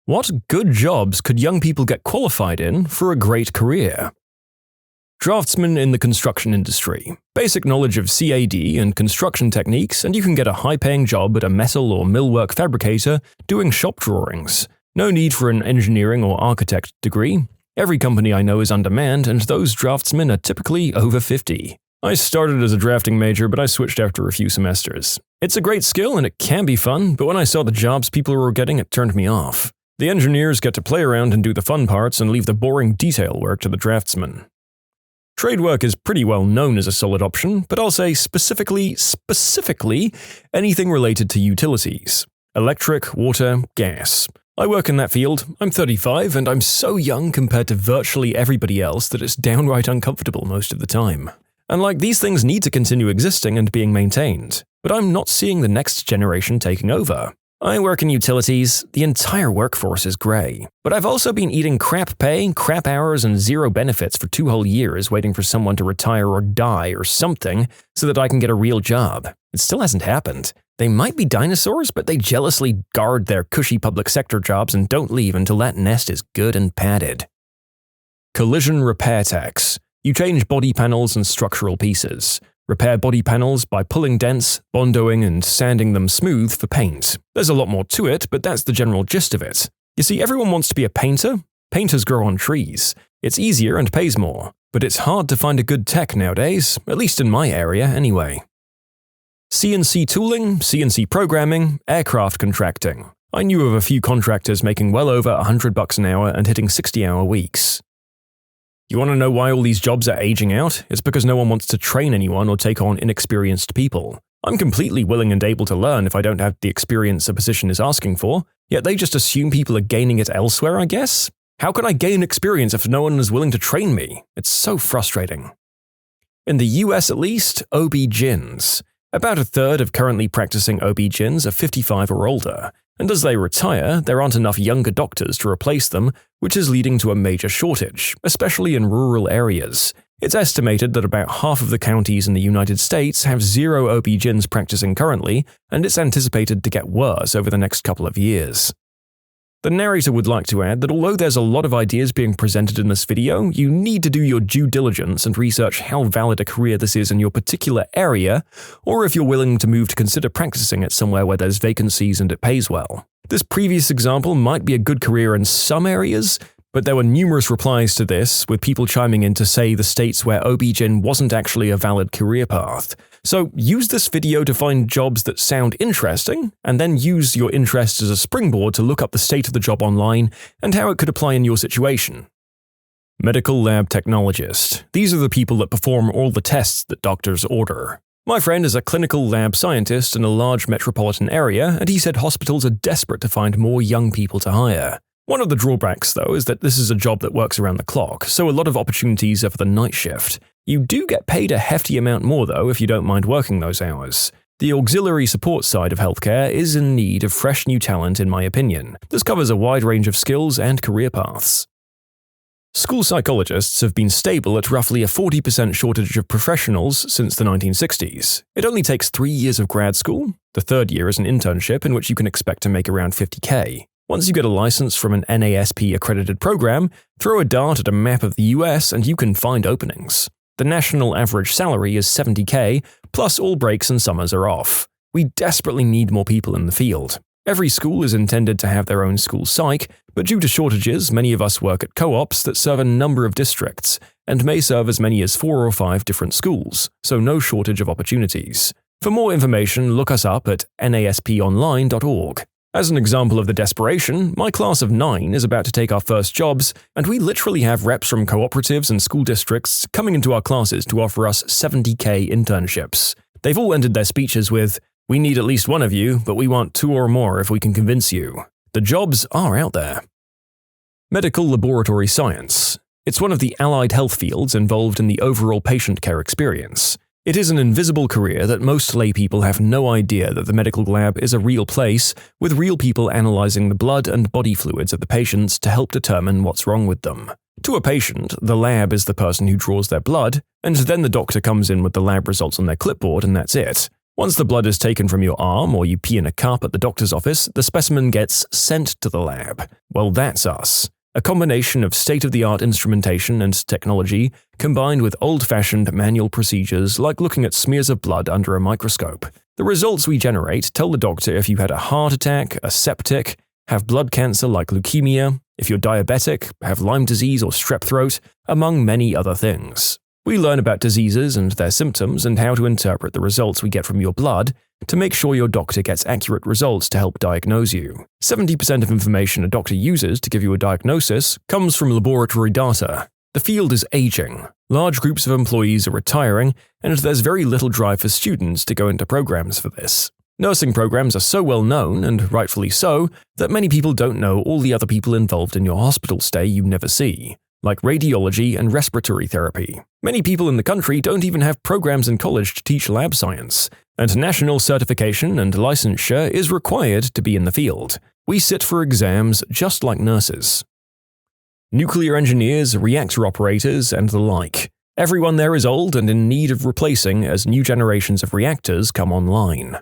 What good jobs could young people get qualified in for a great career? Draftsman in the construction industry. Basic knowledge of CAD and construction techniques, and you can get a high-paying job at a metal or millwork fabricator doing shop drawings. No need for an engineering or architect degree. Every company I know is undermanned, and those draftsmen are typically over 50. I started as a drafting major, but I switched after a few semesters. It's a great skill and it can be fun, but when I saw the jobs people were getting, it turned me off. The engineers get to play around and do the fun parts and leave the boring detail work to the draftsmen. Trade work is pretty well known as a solid option, but I'll say specifically, anything related to utilities. Electric, water, gas. I work in that field. I'm 35 and I'm so young compared to virtually everybody else that it's downright uncomfortable most of the time. And these things need to continue existing and being maintained, but I'm not seeing the next generation taking over. I work in utilities, the entire workforce is grey. But I've also been eating crap pay, crap hours, and zero benefits for 2 whole years waiting for someone to retire or die or something so that I can get a real job. It still hasn't happened. They might be dinosaurs, but they jealously guard their cushy public sector jobs and don't leave until that nest is good and padded. Collision repair techs. You change body panels and structural pieces. Repair body panels by pulling dents, bondoing, and sanding them smooth for paint. There's a lot more to it, but that's the general gist of it. You see, everyone wants to be a painter. Painters grow on trees. It's easier and pays more, but it's hard to find a good tech nowadays, at least in my area anyway. CNC tooling, CNC programming, aircraft contracting. I knew of a few contractors making well over $100 an hour and hitting 60-hour weeks. You want to know why all these jobs are aging out? It's because no one wants to train anyone or take on inexperienced people. I'm completely willing and able to learn if I don't have the experience a position is asking for, yet they just assume people are gaining it elsewhere, I guess? How can I gain experience if no one is willing to train me? It's so frustrating. In the US at least, OB-GYNs. About a third of currently practicing OB-GYNs are 55 or older, and as they retire, there aren't enough younger doctors to replace them, which is leading to a major shortage, especially in rural areas. It's estimated that about half of the counties in the United States have 0 OB-GYNs practicing currently, and it's anticipated to get worse over the next couple of years. The narrator would like to add that although there's a lot of ideas being presented in this video, you need to do your due diligence and research how valid a career this is in your particular area, or if you're willing to move to consider practicing it somewhere where there's vacancies and it pays well. This previous example might be a good career in some areas, but there were numerous replies to this, with people chiming in to say the states where OB-GYN wasn't actually a valid career path. So use this video to find jobs that sound interesting, and then use your interest as a springboard to look up the state of the job online and how it could apply in your situation. Medical lab technologist. These are the people that perform all the tests that doctors order. My friend is a clinical lab scientist in a large metropolitan area, and he said hospitals are desperate to find more young people to hire. One of the drawbacks, though, is that this is a job that works around the clock, so a lot of opportunities are for the night shift. You do get paid a hefty amount more, though, if you don't mind working those hours. The auxiliary support side of healthcare is in need of fresh new talent, in my opinion. This covers a wide range of skills and career paths. School psychologists have been stable at roughly a 40% shortage of professionals since the 1960s. It only takes 3 years of grad school. The third year is an internship in which you can expect to make around $50K. Once you get a license from an NASP-accredited program, throw a dart at a map of the US and you can find openings. The national average salary is $70K, plus all breaks and summers are off. We desperately need more people in the field. Every school is intended to have their own school psych, but due to shortages, many of us work at co-ops that serve a number of districts, and may serve as many as 4 or 5 different schools, so no shortage of opportunities. For more information, look us up at nasponline.org. As an example of the desperation, my class of 9 is about to take our first jobs, and we literally have reps from cooperatives and school districts coming into our classes to offer us $70K internships. They've all ended their speeches with, "We need at least one of you, but we want 2 or more if we can convince you." The jobs are out there. Medical laboratory science. It's one of the allied health fields involved in the overall patient care experience. It is an invisible career that most laypeople have no idea that the medical lab is a real place, with real people analyzing the blood and body fluids of the patients to help determine what's wrong with them. To a patient, the lab is the person who draws their blood, and then the doctor comes in with the lab results on their clipboard and that's it. Once the blood is taken from your arm or you pee in a cup at the doctor's office, the specimen gets sent to the lab. Well, that's us. A combination of state-of-the-art instrumentation and technology combined with old-fashioned manual procedures like looking at smears of blood under a microscope. The results we generate tell the doctor if you had a heart attack, a septic, have blood cancer like leukemia, if you're diabetic, have Lyme disease or strep throat, among many other things. We learn about diseases and their symptoms and how to interpret the results we get from your blood to make sure your doctor gets accurate results to help diagnose you. 70% of information a doctor uses to give you a diagnosis comes from laboratory data. The field is aging, large groups of employees are retiring, and there's very little drive for students to go into programs for this. Nursing programs are so well known, and rightfully so, that many people don't know all the other people involved in your hospital stay you never see, like radiology and respiratory therapy. Many people in the country don't even have programs in college to teach lab science, and national certification and licensure is required to be in the field. We sit for exams just like nurses. Nuclear engineers, reactor operators, and the like. Everyone there is old and in need of replacing as new generations of reactors come online.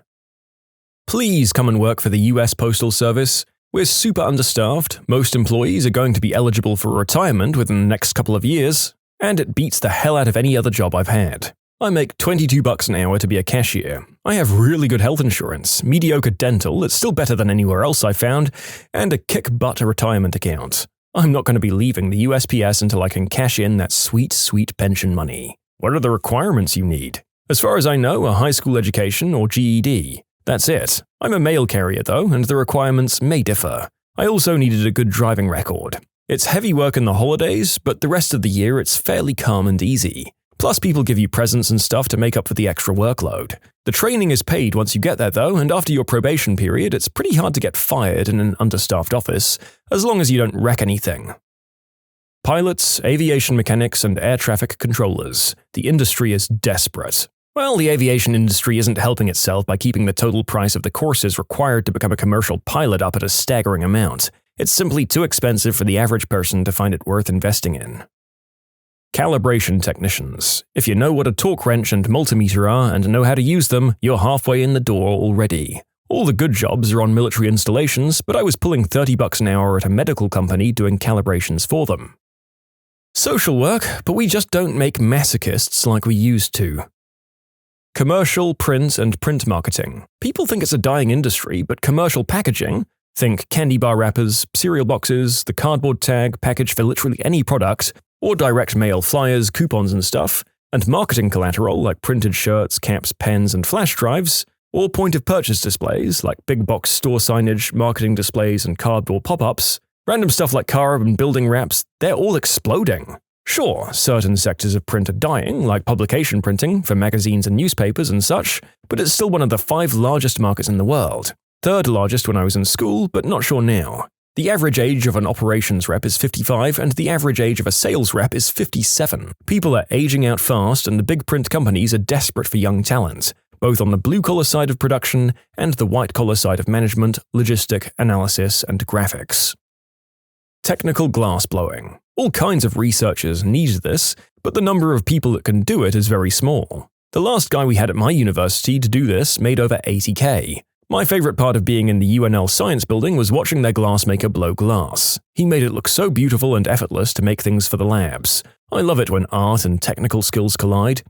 Please come and work for the US Postal Service. We're super understaffed, most employees are going to be eligible for retirement within the next couple of years, and it beats the hell out of any other job I've had. I make $22 an hour to be a cashier. I have really good health insurance, mediocre dental, it's still better than anywhere else I found, and a kick-butt retirement account. I'm not going to be leaving the USPS until I can cash in that sweet, sweet pension money. What are the requirements you need? As far as I know, a high school education or GED. That's it. I'm a mail carrier though, and the requirements may differ. I also needed a good driving record. It's heavy work in the holidays, but the rest of the year it's fairly calm and easy. Plus people give you presents and stuff to make up for the extra workload. The training is paid once you get there though, and after your probation period, it's pretty hard to get fired in an understaffed office, as long as you don't wreck anything. Pilots, aviation mechanics, and air traffic controllers. The industry is desperate. Well, the aviation industry isn't helping itself by keeping the total price of the courses required to become a commercial pilot up at a staggering amount. It's simply too expensive for the average person to find it worth investing in. Calibration technicians. If you know what a torque wrench and multimeter are and know how to use them, you're halfway in the door already. All the good jobs are on military installations, but I was pulling $30 an hour at a medical company doing calibrations for them. Social work, but we just don't make masochists like we used to. Commercial, print, and print marketing. People think it's a dying industry, but commercial packaging, think candy bar wrappers, cereal boxes, the cardboard tag package for literally any product, or direct mail flyers, coupons and stuff, and marketing collateral like printed shirts, caps, pens, and flash drives, or point-of-purchase displays like big box store signage, marketing displays, and cardboard pop-ups, random stuff like car and building wraps, they're all exploding. Sure, certain sectors of print are dying, like publication printing for magazines and newspapers and such, but it's still one of the 5 largest markets in the world. 3rd largest when I was in school, but not sure now. The average age of an operations rep is 55, and the average age of a sales rep is 57. People are aging out fast, and the big print companies are desperate for young talent, both on the blue-collar side of production and the white-collar side of management, logistic, analysis, and graphics. Technical glass blowing. All kinds of researchers need this, but the number of people that can do it is very small. The last guy we had at my university to do this made over $80K. My favorite part of being in the UNL science building was watching their glassmaker blow glass. He made it look so beautiful and effortless to make things for the labs. I love it when art and technical skills collide.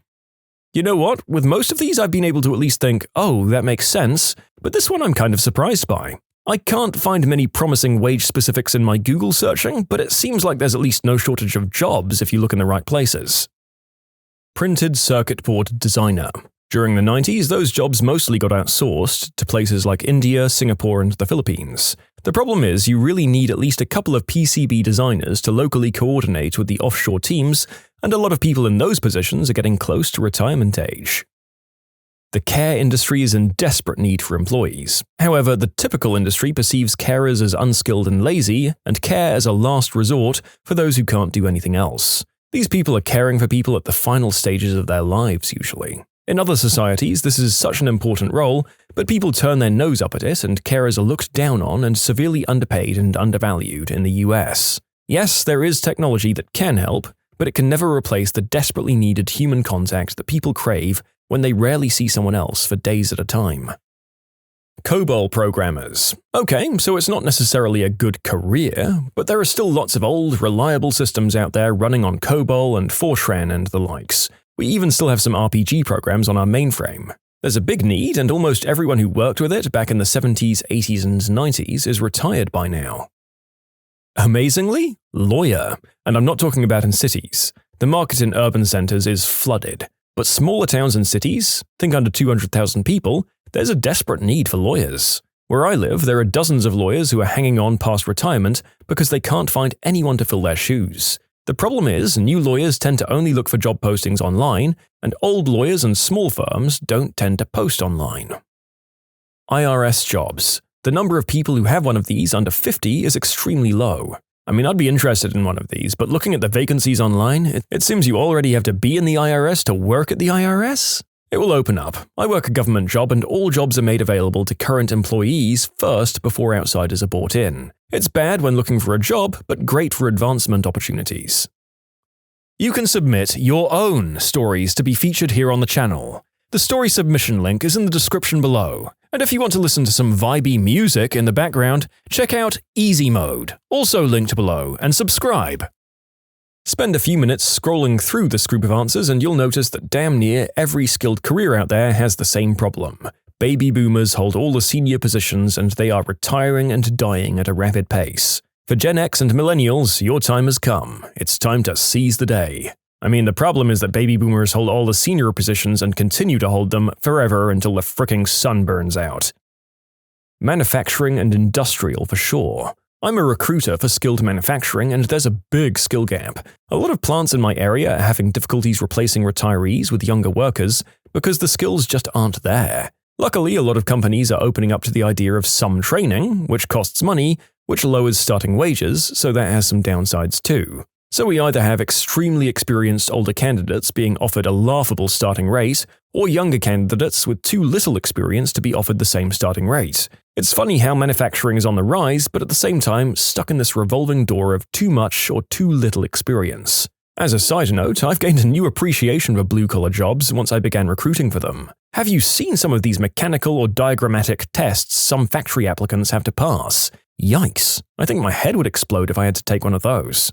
You know what? With most of these I've been able to at least think, oh, that makes sense, but this one I'm kind of surprised by. I can't find many promising wage specifics in my Google searching, but it seems like there's at least no shortage of jobs if you look in the right places. Printed circuit board designer. During the 90s, those jobs mostly got outsourced to places like India, Singapore, and the Philippines. The problem is you really need at least a couple of PCB designers to locally coordinate with the offshore teams, and a lot of people in those positions are getting close to retirement age. The care industry is in desperate need for employees. However, the typical industry perceives carers as unskilled and lazy, and care as a last resort for those who can't do anything else. These people are caring for people at the final stages of their lives, usually. In other societies, this is such an important role, but people turn their nose up at it, and carers are looked down on and severely underpaid and undervalued in the US. Yes, there is technology that can help, but it can never replace the desperately needed human contact that people crave when they rarely see someone else for days at a time. COBOL programmers. Okay, so it's not necessarily a good career, but there are still lots of old, reliable systems out there running on COBOL and Fortran and the likes. We even still have some RPG programs on our mainframe. There's a big need, and almost everyone who worked with it back in the 70s, 80s, and 90s is retired by now. Amazingly, lawyer. And I'm not talking about in cities. The market in urban centers is flooded. But smaller towns and cities, think under 200,000 people, there's a desperate need for lawyers. Where I live, there are dozens of lawyers who are hanging on past retirement because they can't find anyone to fill their shoes. The problem is, new lawyers tend to only look for job postings online, and old lawyers and small firms don't tend to post online. IRS jobs. The number of people who have one of these under 50 is extremely low. I mean, I'd be interested in one of these, but looking at the vacancies online, it seems you already have to be in the IRS to work at the IRS? It will open up. I work a government job, and all jobs are made available to current employees first before outsiders are brought in. It's bad when looking for a job, but great for advancement opportunities. You can submit your own stories to be featured here on the channel. The story submission link is in the description below. And if you want to listen to some vibey music in the background, check out easymode, also linked below, and subscribe. Spend a few minutes scrolling through this group of answers and you'll notice that damn near every skilled career out there has the same problem. Baby boomers hold all the senior positions and they are retiring and dying at a rapid pace. For Gen X and millennials, your time has come. It's time to seize the day. I mean, the problem is that baby boomers hold all the senior positions and continue to hold them forever until the fricking sun burns out. Manufacturing and industrial for sure. I'm a recruiter for skilled manufacturing, and there's a big skill gap. A lot of plants in my area are having difficulties replacing retirees with younger workers because the skills just aren't there. Luckily, a lot of companies are opening up to the idea of some training, which costs money, which lowers starting wages, so that has some downsides too. So we either have extremely experienced older candidates being offered a laughable starting rate, or younger candidates with too little experience to be offered the same starting rate. It's funny how manufacturing is on the rise, but at the same time stuck in this revolving door of too much or too little experience. As a side note, I've gained a new appreciation for blue-collar jobs once I began recruiting for them. Have you seen some of these mechanical or diagrammatic tests some factory applicants have to pass? Yikes, I think my head would explode if I had to take one of those.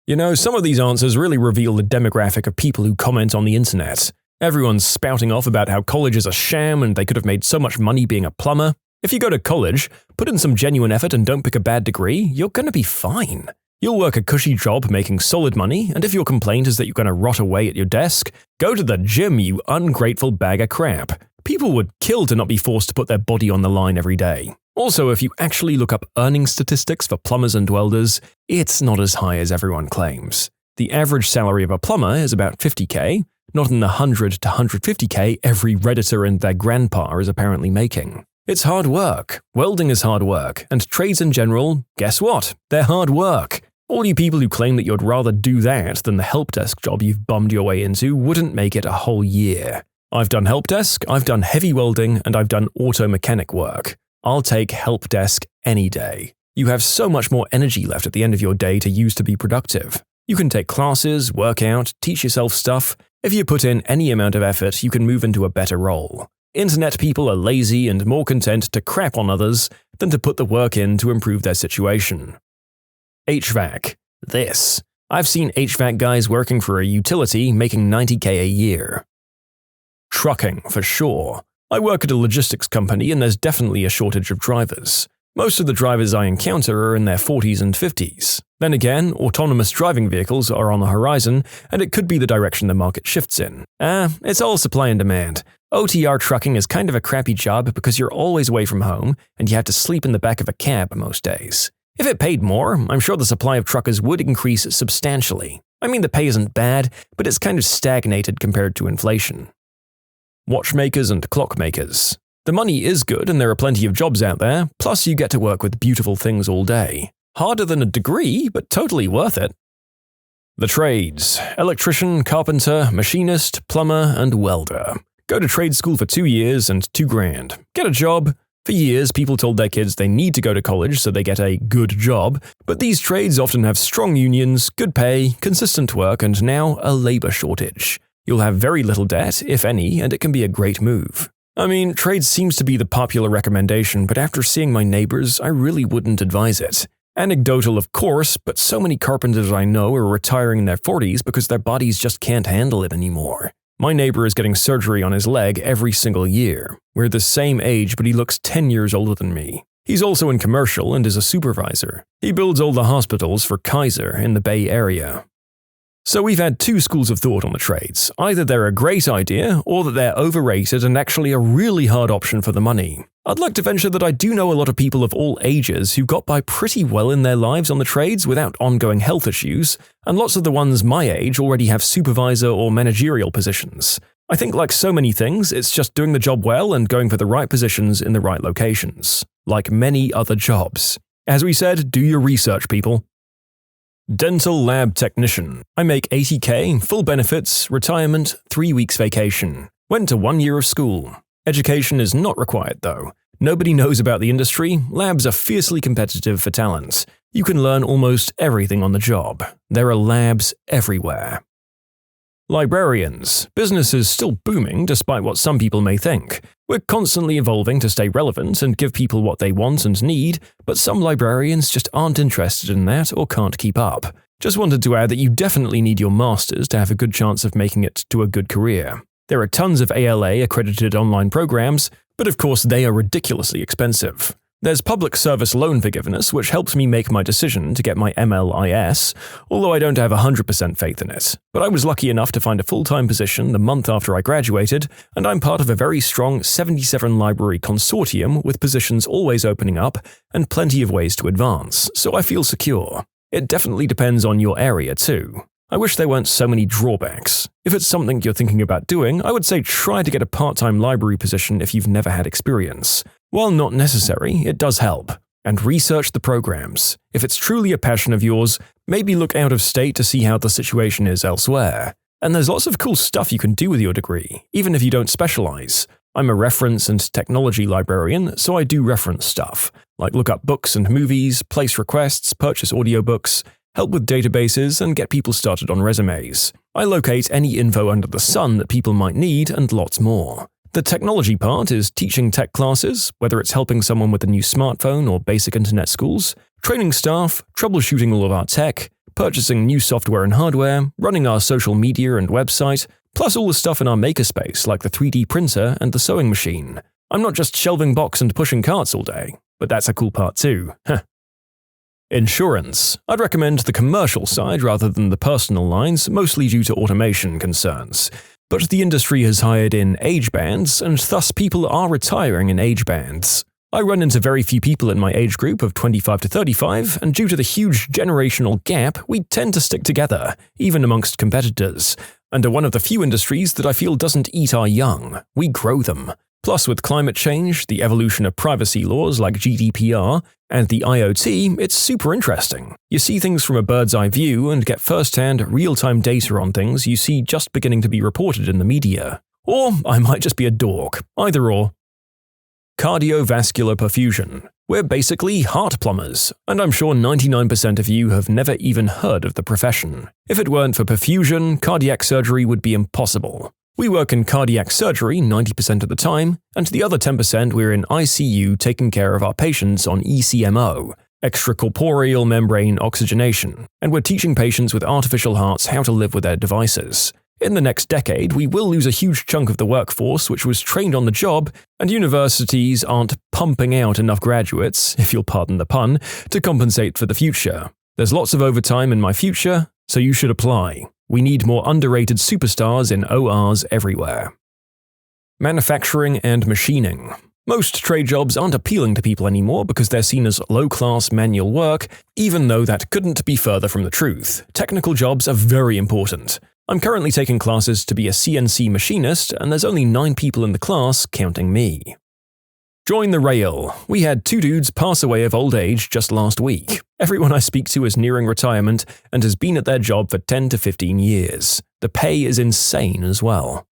You know, some of these answers really reveal the demographic of people who comment on the internet. Everyone's spouting off about how college is a sham and they could have made so much money being a plumber. If you go to college, put in some genuine effort and don't pick a bad degree, you're gonna be fine. You'll work a cushy job making solid money, and if your complaint is that you're gonna rot away at your desk, go to the gym, you ungrateful bag of crap. People would kill to not be forced to put their body on the line every day. Also, if you actually look up earning statistics for plumbers and welders, it's not as high as everyone claims. The average salary of a plumber is about $50K, not in the $100 to $150K every Redditor and their grandpa is apparently making. It's hard work. Welding is hard work, and trades in general, guess what? They're hard work. All you people who claim that you'd rather do that than the help desk job you've bummed your way into wouldn't make it a whole year. I've done help desk, I've done heavy welding, and I've done auto mechanic work. I'll take help desk any day. You have so much more energy left at the end of your day to use to be productive. You can take classes, work out, teach yourself stuff. If you put in any amount of effort, you can move into a better role. Internet people are lazy and more content to crap on others than to put the work in to improve their situation. HVAC. This. I've seen HVAC guys working for a utility making $90K a year. Trucking, for sure. I work at a logistics company and there's definitely a shortage of drivers. Most of the drivers I encounter are in their 40s and 50s. Then again, autonomous driving vehicles are on the horizon, and it could be the direction the market shifts in. It's all supply and demand. OTR trucking is kind of a crappy job because you're always away from home, and you have to sleep in the back of a cab most days. If it paid more, I'm sure the supply of truckers would increase substantially. I mean, the pay isn't bad, but it's kind of stagnated compared to inflation. Watchmakers and clockmakers. The money is good and there are plenty of jobs out there, plus you get to work with beautiful things all day. Harder than a degree, but totally worth it. The trades. Electrician, carpenter, machinist, plumber, and welder. Go to trade school for 2 years and $2,000. Get a job. For years, people told their kids they need to go to college so they get a good job, but these trades often have strong unions, good pay, consistent work, and now a labor shortage. You'll have very little debt, if any, and it can be a great move. I mean, trades seems to be the popular recommendation, but after seeing my neighbors, I really wouldn't advise it. Anecdotal, of course, but so many carpenters I know are retiring in their 40s because their bodies just can't handle it anymore. My neighbor is getting surgery on his leg every single year. We're the same age, but he looks 10 years older than me. He's also in commercial and is a supervisor. He builds all the hospitals for Kaiser in the Bay Area. So we've had two schools of thought on the trades. Either they're a great idea, or that they're overrated and actually a really hard option for the money. I'd like to venture that I do know a lot of people of all ages who got by pretty well in their lives on the trades without ongoing health issues, and lots of the ones my age already have supervisor or managerial positions. I think like so many things, it's just doing the job well and going for the right positions in the right locations. Like many other jobs. As we said, do your research, people. Dental lab technician. I make $80K, full benefits, retirement, 3 weeks vacation. Went to 1 year of school. Education is not required though. Nobody knows about the industry. Labs are fiercely competitive for talent. You can learn almost everything on the job. There are labs everywhere. Librarians. Business is still booming despite what some people may think. We're constantly evolving to stay relevant and give people what they want and need, but some librarians just aren't interested in that or can't keep up. Just wanted to add that you definitely need your masters to have a good chance of making it to a good career. There are tons of ALA accredited online programs, but of course they are ridiculously expensive. There's public service loan forgiveness, which helps me make my decision to get my MLIS, although I don't have 100% faith in it. But I was lucky enough to find a full-time position the month after I graduated, and I'm part of a very strong 77-library consortium with positions always opening up and plenty of ways to advance, so I feel secure. It definitely depends on your area too. I wish there weren't so many drawbacks. If it's something you're thinking about doing, I would say try to get a part-time library position if you've never had experience. While not necessary, it does help. And research the programs. If it's truly a passion of yours, maybe look out of state to see how the situation is elsewhere. And there's lots of cool stuff you can do with your degree, even if you don't specialize. I'm a reference and technology librarian, so I do reference stuff, like look up books and movies, place requests, purchase audiobooks, help with databases, and get people started on resumes. I locate any info under the sun that people might need and lots more. The technology part is teaching tech classes, whether it's helping someone with a new smartphone or basic internet schools, training staff, troubleshooting all of our tech, purchasing new software and hardware, running our social media and website, plus all the stuff in our makerspace like the 3D printer and the sewing machine. I'm not just shelving box and pushing carts all day, but that's a cool part too. Insurance. I'd recommend the commercial side rather than the personal lines, mostly due to automation concerns. But the industry has hired in age bands, and thus people are retiring in age bands. I run into very few people in my age group of 25 to 35, and due to the huge generational gap, we tend to stick together, even amongst competitors, and are one of the few industries that I feel doesn't eat our young. We grow them. Plus, with climate change, the evolution of privacy laws like GDPR, and the IoT, it's super interesting. You see things from a bird's eye view and get first-hand, real-time data on things you see just beginning to be reported in the media. Or I might just be a dork. Either or. Cardiovascular perfusion. We're basically heart plumbers, and I'm sure 99% of you have never even heard of the profession. If it weren't for perfusion, cardiac surgery would be impossible. We work in cardiac surgery 90% of the time, and the other 10% we're in ICU taking care of our patients on ECMO, extracorporeal membrane oxygenation, and we're teaching patients with artificial hearts how to live with their devices. In the next decade, we will lose a huge chunk of the workforce which was trained on the job, and universities aren't pumping out enough graduates, if you'll pardon the pun, to compensate for the future. There's lots of overtime in my future, so you should apply. We need more underrated superstars in ORs everywhere. Manufacturing and machining. Most trade jobs aren't appealing to people anymore because they're seen as low-class manual work, even though that couldn't be further from the truth. Technical jobs are very important. I'm currently taking classes to be a CNC machinist, and there's only 9 people in the class, counting me. Join the rail. We had 2 dudes pass away of old age just last week. Everyone I speak to is nearing retirement and has been at their job for 10 to 15 years. The pay is insane as well.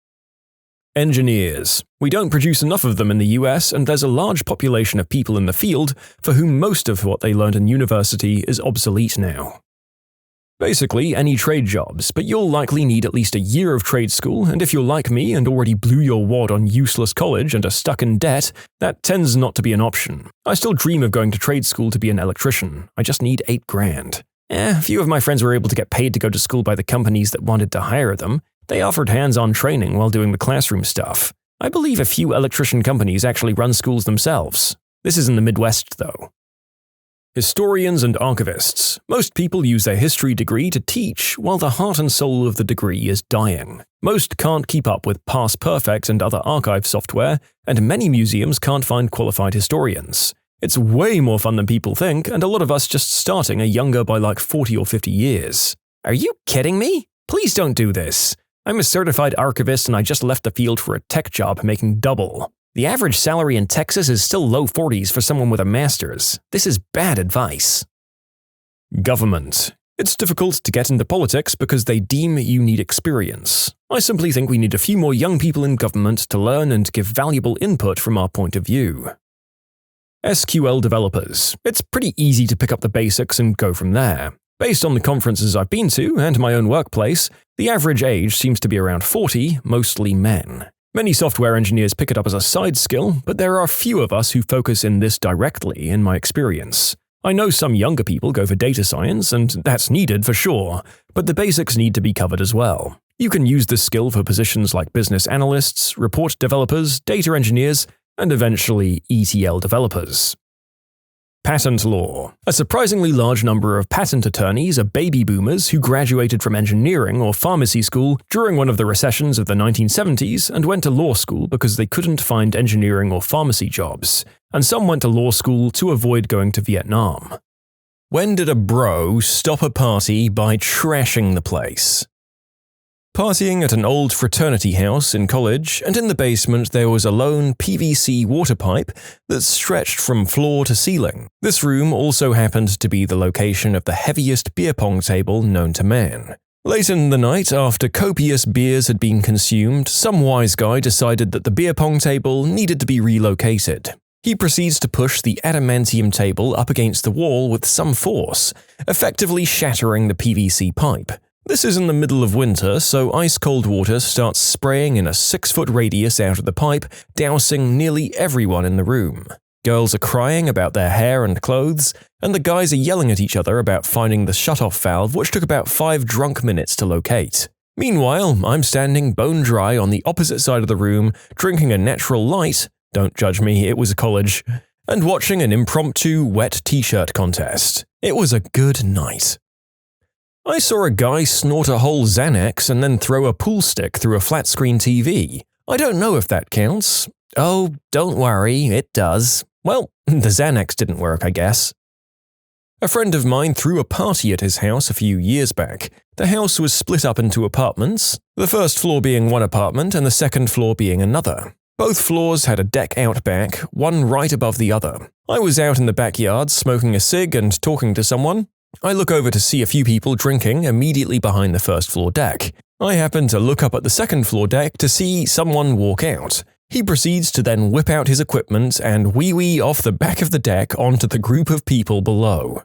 Engineers. We don't produce enough of them in the US, and there's a large population of people in the field for whom most of what they learned in university is obsolete now. Basically, any trade jobs, but you'll likely need at least a year of trade school, and if you're like me and already blew your wad on useless college and are stuck in debt, that tends not to be an option. I still dream of going to trade school to be an electrician. I just need $8,000. A few of my friends were able to get paid to go to school by the companies that wanted to hire them. They offered hands-on training while doing the classroom stuff. I believe a few electrician companies actually run schools themselves. This is in the Midwest, though. Historians and archivists. Most people use their history degree to teach, while the heart and soul of the degree is dying. Most can't keep up with Past Perfect and other archive software, and many museums can't find qualified historians. It's way more fun than people think, and a lot of us just starting are younger by like 40 or 50 years. Are you kidding me? Please don't do this. I'm a certified archivist and I just left the field for a tech job making double. The average salary in Texas is still low 40s for someone with a master's. This is bad advice. Government. It's difficult to get into politics because they deem you need experience. I simply think we need a few more young people in government to learn and give valuable input from our point of view. SQL developers. It's pretty easy to pick up the basics and go from there. Based on the conferences I've been to and my own workplace, the average age seems to be around 40, mostly men. Many software engineers pick it up as a side skill, but there are few of us who focus in this directly, in my experience. I know some younger people go for data science, and that's needed for sure, but the basics need to be covered as well. You can use this skill for positions like business analysts, report developers, data engineers, and eventually ETL developers. Patent law. A surprisingly large number of patent attorneys are baby boomers who graduated from engineering or pharmacy school during one of the recessions of the 1970s and went to law school because they couldn't find engineering or pharmacy jobs, and some went to law school to avoid going to Vietnam. When did a bro stop a party by trashing the place? Partying at an old fraternity house in college, and in the basement there was a lone PVC water pipe that stretched from floor to ceiling. This room also happened to be the location of the heaviest beer pong table known to man. Late in the night, after copious beers had been consumed, some wise guy decided that the beer pong table needed to be relocated. He proceeds to push the adamantium table up against the wall with some force, effectively shattering the PVC pipe. This is in the middle of winter, so ice-cold water starts spraying in a 6-foot radius out of the pipe, dousing nearly everyone in the room. Girls are crying about their hair and clothes, and the guys are yelling at each other about finding the shutoff valve, which took about 5 drunk minutes to locate. Meanwhile, I'm standing bone dry on the opposite side of the room, drinking a natural light, don't judge me, it was a college, and watching an impromptu wet t-shirt contest. It was a good night. I saw a guy snort a whole Xanax and then throw a pool stick through a flat-screen TV. I don't know if that counts. Oh, don't worry, it does. Well, the Xanax didn't work, I guess. A friend of mine threw a party at his house a few years back. The house was split up into apartments, the first floor being one apartment and the second floor being another. Both floors had a deck out back, one right above the other. I was out in the backyard smoking a cig and talking to someone. I look over to see a few people drinking immediately behind the first floor deck. I happen to look up at the second floor deck to see someone walk out. He proceeds to then whip out his equipment and wee-wee off the back of the deck onto the group of people below.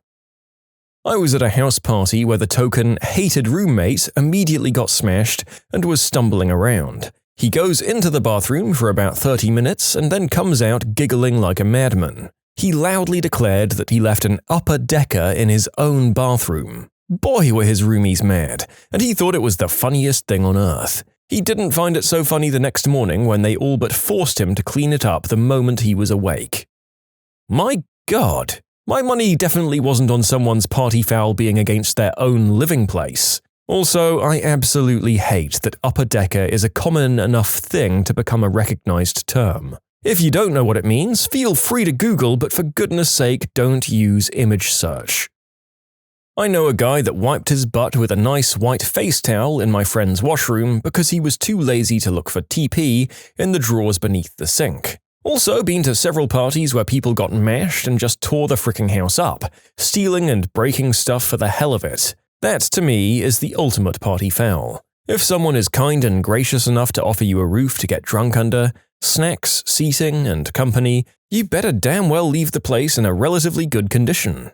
I was at a house party where the token hated roommate immediately got smashed and was stumbling around. He goes into the bathroom for about 30 minutes and then comes out giggling like a madman. He loudly declared that he left an upper decker in his own bathroom. Boy, were his roomies mad, and he thought it was the funniest thing on earth. He didn't find it so funny the next morning when they all but forced him to clean it up the moment he was awake. My God, my money definitely wasn't on someone's party foul being against their own living place. Also, I absolutely hate that upper decker is a common enough thing to become a recognized term. If you don't know what it means, feel free to Google, but for goodness sake, don't use image search. I know a guy that wiped his butt with a nice white face towel in my friend's washroom because he was too lazy to look for TP in the drawers beneath the sink. Also been to several parties where people got mashed and just tore the fricking house up, stealing and breaking stuff for the hell of it. That, to me, is the ultimate party foul. If someone is kind and gracious enough to offer you a roof to get drunk under, snacks, seating, and company, you better damn well leave the place in a relatively good condition.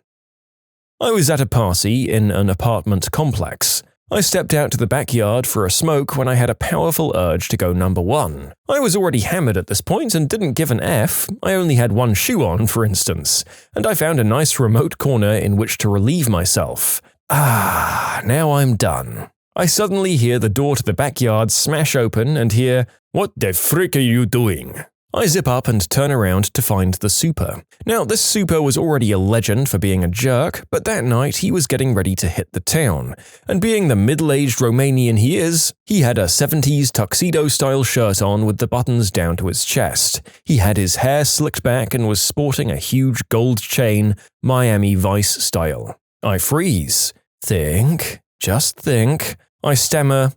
I was at a party in an apartment complex. I stepped out to the backyard for a smoke when I had a powerful urge to go number one. I was already hammered at this point and didn't give an F. I only had one shoe on, for instance, and I found a nice remote corner in which to relieve myself. Now I'm done. I suddenly hear the door to the backyard smash open and hear, "What the frick are you doing?" I zip up and turn around to find the super. Now, this super was already a legend for being a jerk, but that night he was getting ready to hit the town. And being the middle-aged Romanian he is, he had a 70s tuxedo-style shirt on with the buttons down to his chest. He had his hair slicked back and was sporting a huge gold chain, Miami Vice style. I freeze. Think. Just think. I stammer,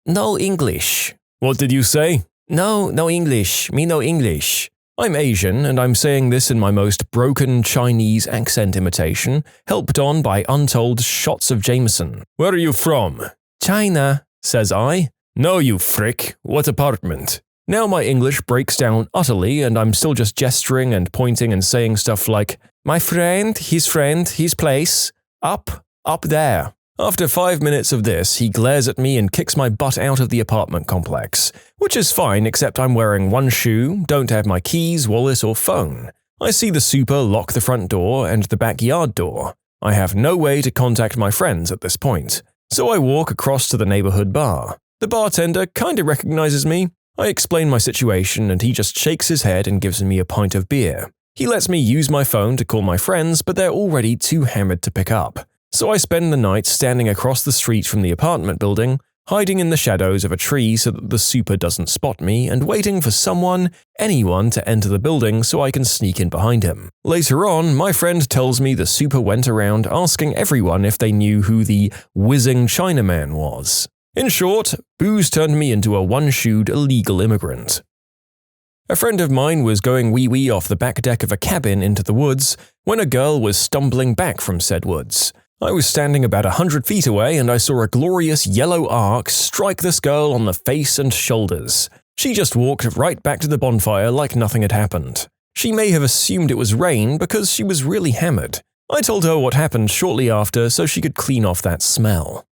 "No English." "What did you say?" No English. Me no English." I'm Asian, and I'm saying this in my most broken Chinese accent imitation, helped on by untold shots of Jameson. "Where are you from?" "China," says I. "No, you frick. What apartment?" Now my English breaks down utterly, and I'm still just gesturing and pointing and saying stuff like, "My friend, his place. Up there." After 5 minutes of this, he glares at me and kicks my butt out of the apartment complex, which is fine except I'm wearing one shoe, don't have my keys, wallet, or phone. I see the super lock the front door and the backyard door. I have no way to contact my friends at this point, so I walk across to the neighborhood bar. The bartender kinda recognizes me. I explain my situation and he just shakes his head and gives me a pint of beer. He lets me use my phone to call my friends, but they're already too hammered to pick up. So I spend the night standing across the street from the apartment building, hiding in the shadows of a tree so that the super doesn't spot me, and waiting for anyone to enter the building so I can sneak in behind him. Later on, my friend tells me the super went around asking everyone if they knew who the whizzing Chinaman was. In short, booze turned me into a one-shoed illegal immigrant. A friend of mine was going wee-wee off the back deck of a cabin into the woods when a girl was stumbling back from said woods. I was standing about 100 feet away and I saw a glorious yellow arc strike this girl on the face and shoulders. She just walked right back to the bonfire like nothing had happened. She may have assumed it was rain because she was really hammered. I told her what happened shortly after so she could clean off that smell.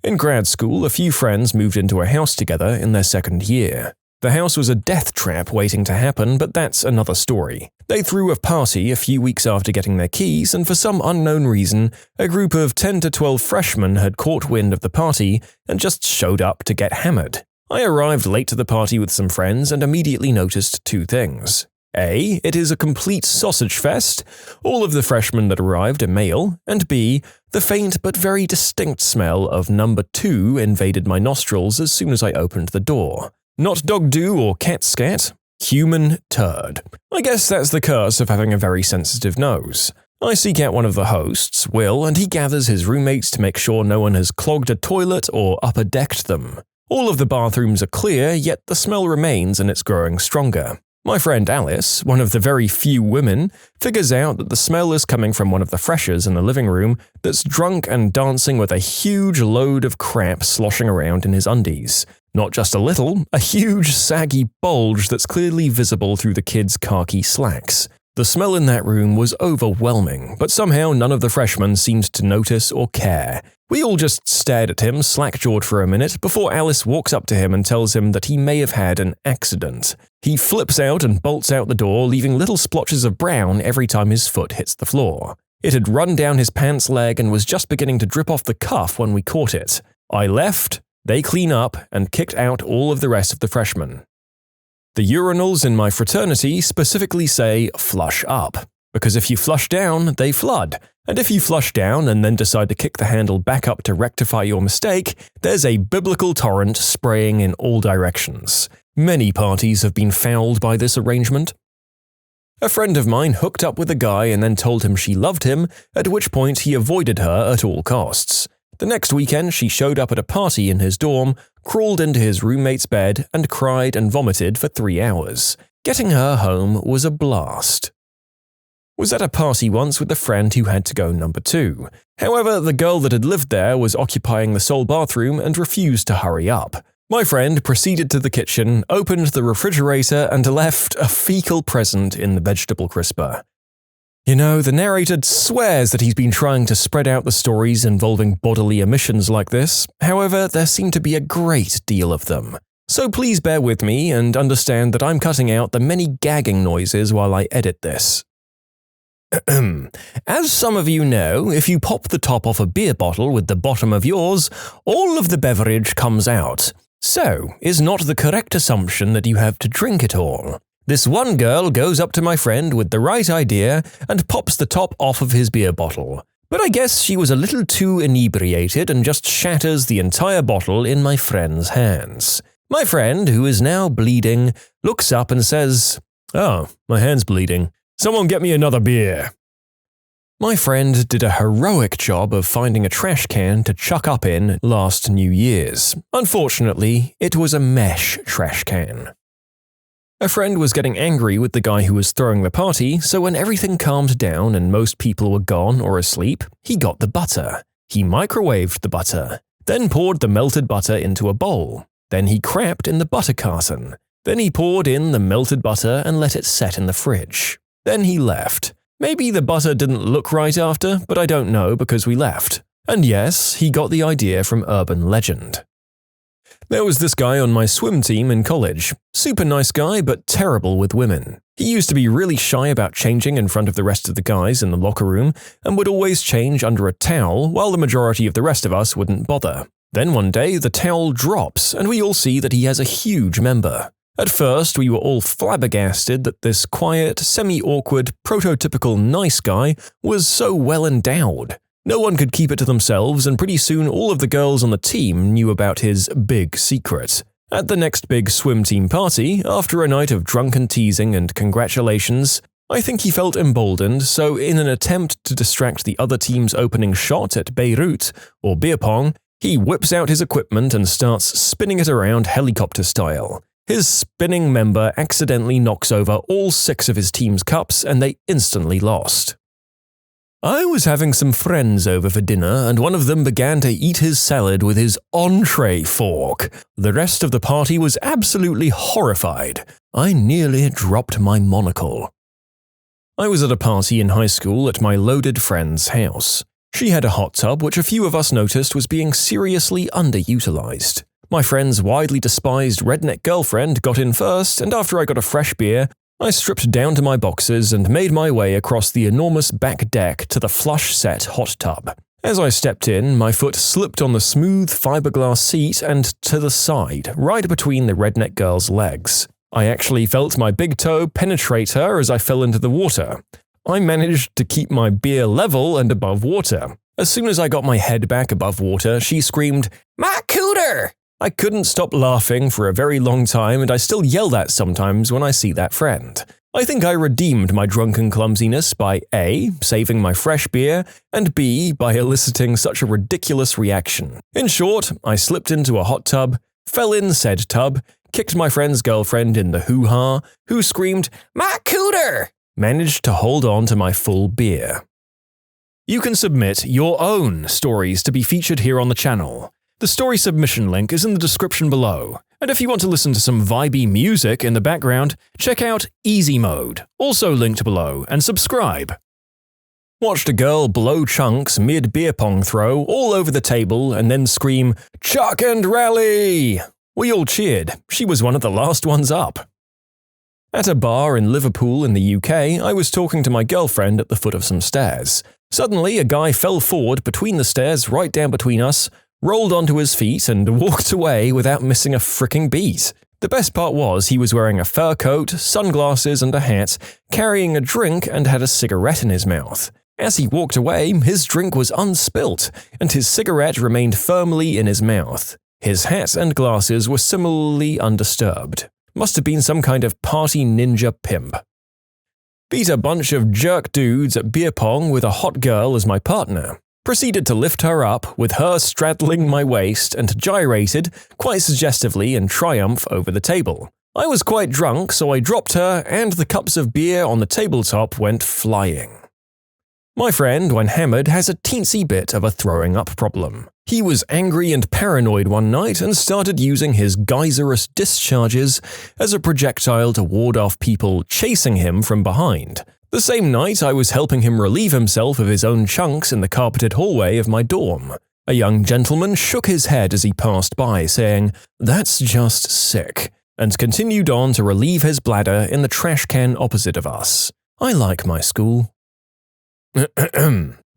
In grad school, a few friends moved into a house together in their second year. The house was a death trap waiting to happen, but that's another story. They threw a party a few weeks after getting their keys, and for some unknown reason, a group of 10 to 12 freshmen had caught wind of the party and just showed up to get hammered. I arrived late to the party with some friends and immediately noticed two things. A, it is a complete sausage fest. All of the freshmen that arrived are male, and B, the faint but very distinct smell of number 2 invaded my nostrils as soon as I opened the door. Not dog do or cat scat, human turd. I guess that's the curse of having a very sensitive nose. I seek out one of the hosts, Will, and he gathers his roommates to make sure no one has clogged a toilet or upper-decked them. All of the bathrooms are clear, yet the smell remains and it's growing stronger. My friend Alice, one of the very few women, figures out that the smell is coming from one of the freshers in the living room that's drunk and dancing with a huge load of crap sloshing around in his undies. Not just a little, a huge saggy bulge that's clearly visible through the kid's khaki slacks. The smell in that room was overwhelming, but somehow none of the freshmen seemed to notice or care. We all just stared at him slack-jawed for a minute before Alice walks up to him and tells him that he may have had an accident. He flips out and bolts out the door, leaving little splotches of brown every time his foot hits the floor. It had run down his pants leg and was just beginning to drip off the cuff when we caught it. I left, they clean up, and kicked out all of the rest of the freshmen. The urinals in my fraternity specifically say flush up, because if you flush down, they flood. And if you flush down and then decide to kick the handle back up to rectify your mistake, there's a biblical torrent spraying in all directions. Many parties have been fouled by this arrangement. A friend of mine hooked up with a guy and then told him she loved him, at which point he avoided her at all costs. The next weekend, she showed up at a party in his dorm, crawled into his roommate's bed, and cried and vomited for 3 hours. Getting her home was a blast. Was at a party once with a friend who had to go number 2. However, the girl that had lived there was occupying the sole bathroom and refused to hurry up. My friend proceeded to the kitchen, opened the refrigerator, and left a fecal present in the vegetable crisper. You know, the narrator swears that he's been trying to spread out the stories involving bodily emissions like this, however, there seem to be a great deal of them. So please bear with me and understand that I'm cutting out the many gagging noises while I edit this. As some of you know, if you pop the top off a beer bottle with the bottom of yours, all of the beverage comes out. So, is not the correct assumption that you have to drink it all. This one girl goes up to my friend with the right idea and pops the top off of his beer bottle. But I guess she was a little too inebriated and just shatters the entire bottle in my friend's hands. My friend, who is now bleeding, looks up and says, "Oh, my hand's bleeding. Someone get me another beer." My friend did a heroic job of finding a trash can to chuck up in last New Year's. Unfortunately, it was a mesh trash can. A friend was getting angry with the guy who was throwing the party, so when everything calmed down and most people were gone or asleep, he got the butter. He microwaved the butter, then poured the melted butter into a bowl. Then he crapped in the butter carton. Then he poured in the melted butter and let it set in the fridge. Then he left. Maybe the butter didn't look right after, but I don't know because we left. And yes, he got the idea from urban legend. There was this guy on my swim team in college. Super nice guy, but terrible with women. He used to be really shy about changing in front of the rest of the guys in the locker room and would always change under a towel while the majority of the rest of us wouldn't bother. Then one day, the towel drops and we all see that he has a huge member. At first, we were all flabbergasted that this quiet, semi-awkward, prototypical nice guy was so well endowed. No one could keep it to themselves, and pretty soon all of the girls on the team knew about his big secret. At the next big swim team party, after a night of drunken teasing and congratulations, I think he felt emboldened, so in an attempt to distract the other team's opening shot at Beirut, or beer pong, he whips out his equipment and starts spinning it around helicopter style. His spinning member accidentally knocks over all 6 of his team's cups and they instantly lost. I was having some friends over for dinner and one of them began to eat his salad with his entree fork. The rest of the party was absolutely horrified. I nearly dropped my monocle. I was at a party in high school at my loaded friend's house. She had a hot tub which a few of us noticed was being seriously underutilized. My friend's widely despised redneck girlfriend got in first, and after I got a fresh beer, I stripped down to my boxers and made my way across the enormous back deck to the flush-set hot tub. As I stepped in, my foot slipped on the smooth fiberglass seat and to the side, right between the redneck girl's legs. I actually felt my big toe penetrate her as I fell into the water. I managed to keep my beer level and above water. As soon as I got my head back above water, she screamed, "My cooter!" I couldn't stop laughing for a very long time, and I still yell that sometimes when I see that friend. I think I redeemed my drunken clumsiness by A, saving my fresh beer, and B, by eliciting such a ridiculous reaction. In short, I slipped into a hot tub, fell in said tub, kicked my friend's girlfriend in the hoo-ha, who screamed, "My cooter!" managed to hold on to my full beer. You can submit your own stories to be featured here on the channel. The story submission link is in the description below, and if you want to listen to some vibey music in the background, check out easymode, also linked below, and subscribe. Watched a girl blow chunks mid-beer pong throw all over the table and then scream, "Chuck and rally!" We all cheered. She was one of the last ones up. At a bar in Liverpool in the UK, I was talking to my girlfriend at the foot of some stairs. Suddenly, a guy fell forward between the stairs right down between us, rolled onto his feet and walked away without missing a fricking beat. The best part was he was wearing a fur coat, sunglasses and a hat, carrying a drink and had a cigarette in his mouth. As he walked away, his drink was unspilt, and his cigarette remained firmly in his mouth. His hat and glasses were similarly undisturbed. Must have been some kind of party ninja pimp. Beat a bunch of jerk dudes at beer pong with a hot girl as my partner. Proceeded to lift her up, with her straddling my waist, and gyrated, quite suggestively, in triumph over the table. I was quite drunk, so I dropped her, and the cups of beer on the tabletop went flying. My friend, when hammered, has a teensy bit of a throwing up problem. He was angry and paranoid one night and started using his geyserous discharges as a projectile to ward off people chasing him from behind. The same night, I was helping him relieve himself of his own chunks in the carpeted hallway of my dorm. A young gentleman shook his head as he passed by, saying, "That's just sick," and continued on to relieve his bladder in the trash can opposite of us. I like my school.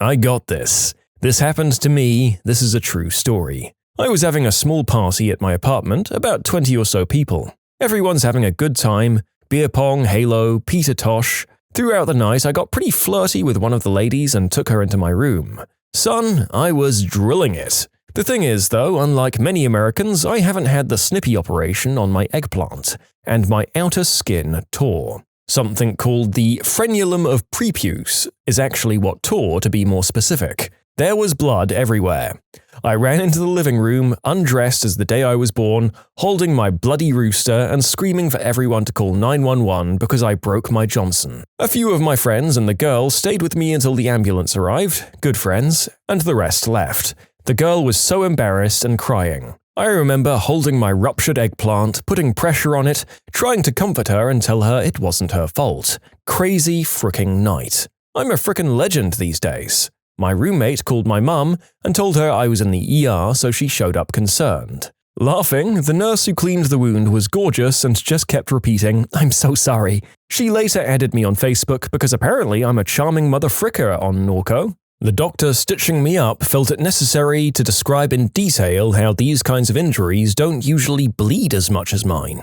I got this. This happened to me. This is a true story. I was having a small party at my apartment, about 20 or so people. Everyone's having a good time. Beer pong, Halo, Peter Tosh. Throughout the night, I got pretty flirty with one of the ladies and took her into my room. Son, I was drilling it. The thing is, though, unlike many Americans, I haven't had the snippy operation on my eggplant, and my outer skin tore. Something called the frenulum of prepuce is actually what tore, to be more specific. There was blood everywhere. I ran into the living room, undressed as the day I was born, holding my bloody rooster and screaming for everyone to call 911 because I broke my Johnson. A few of my friends and the girl stayed with me until the ambulance arrived, good friends, and the rest left. The girl was so embarrassed and crying. I remember holding my ruptured eggplant, putting pressure on it, trying to comfort her and tell her it wasn't her fault. Crazy fricking night. I'm a frickin' legend these days. My roommate called my mum and told her I was in the ER, so she showed up concerned. Laughing, the nurse who cleaned the wound was gorgeous and just kept repeating, "I'm so sorry." She later added me on Facebook because apparently I'm a charming mother fricker on Norco. The doctor stitching me up felt it necessary to describe in detail how these kinds of injuries don't usually bleed as much as mine.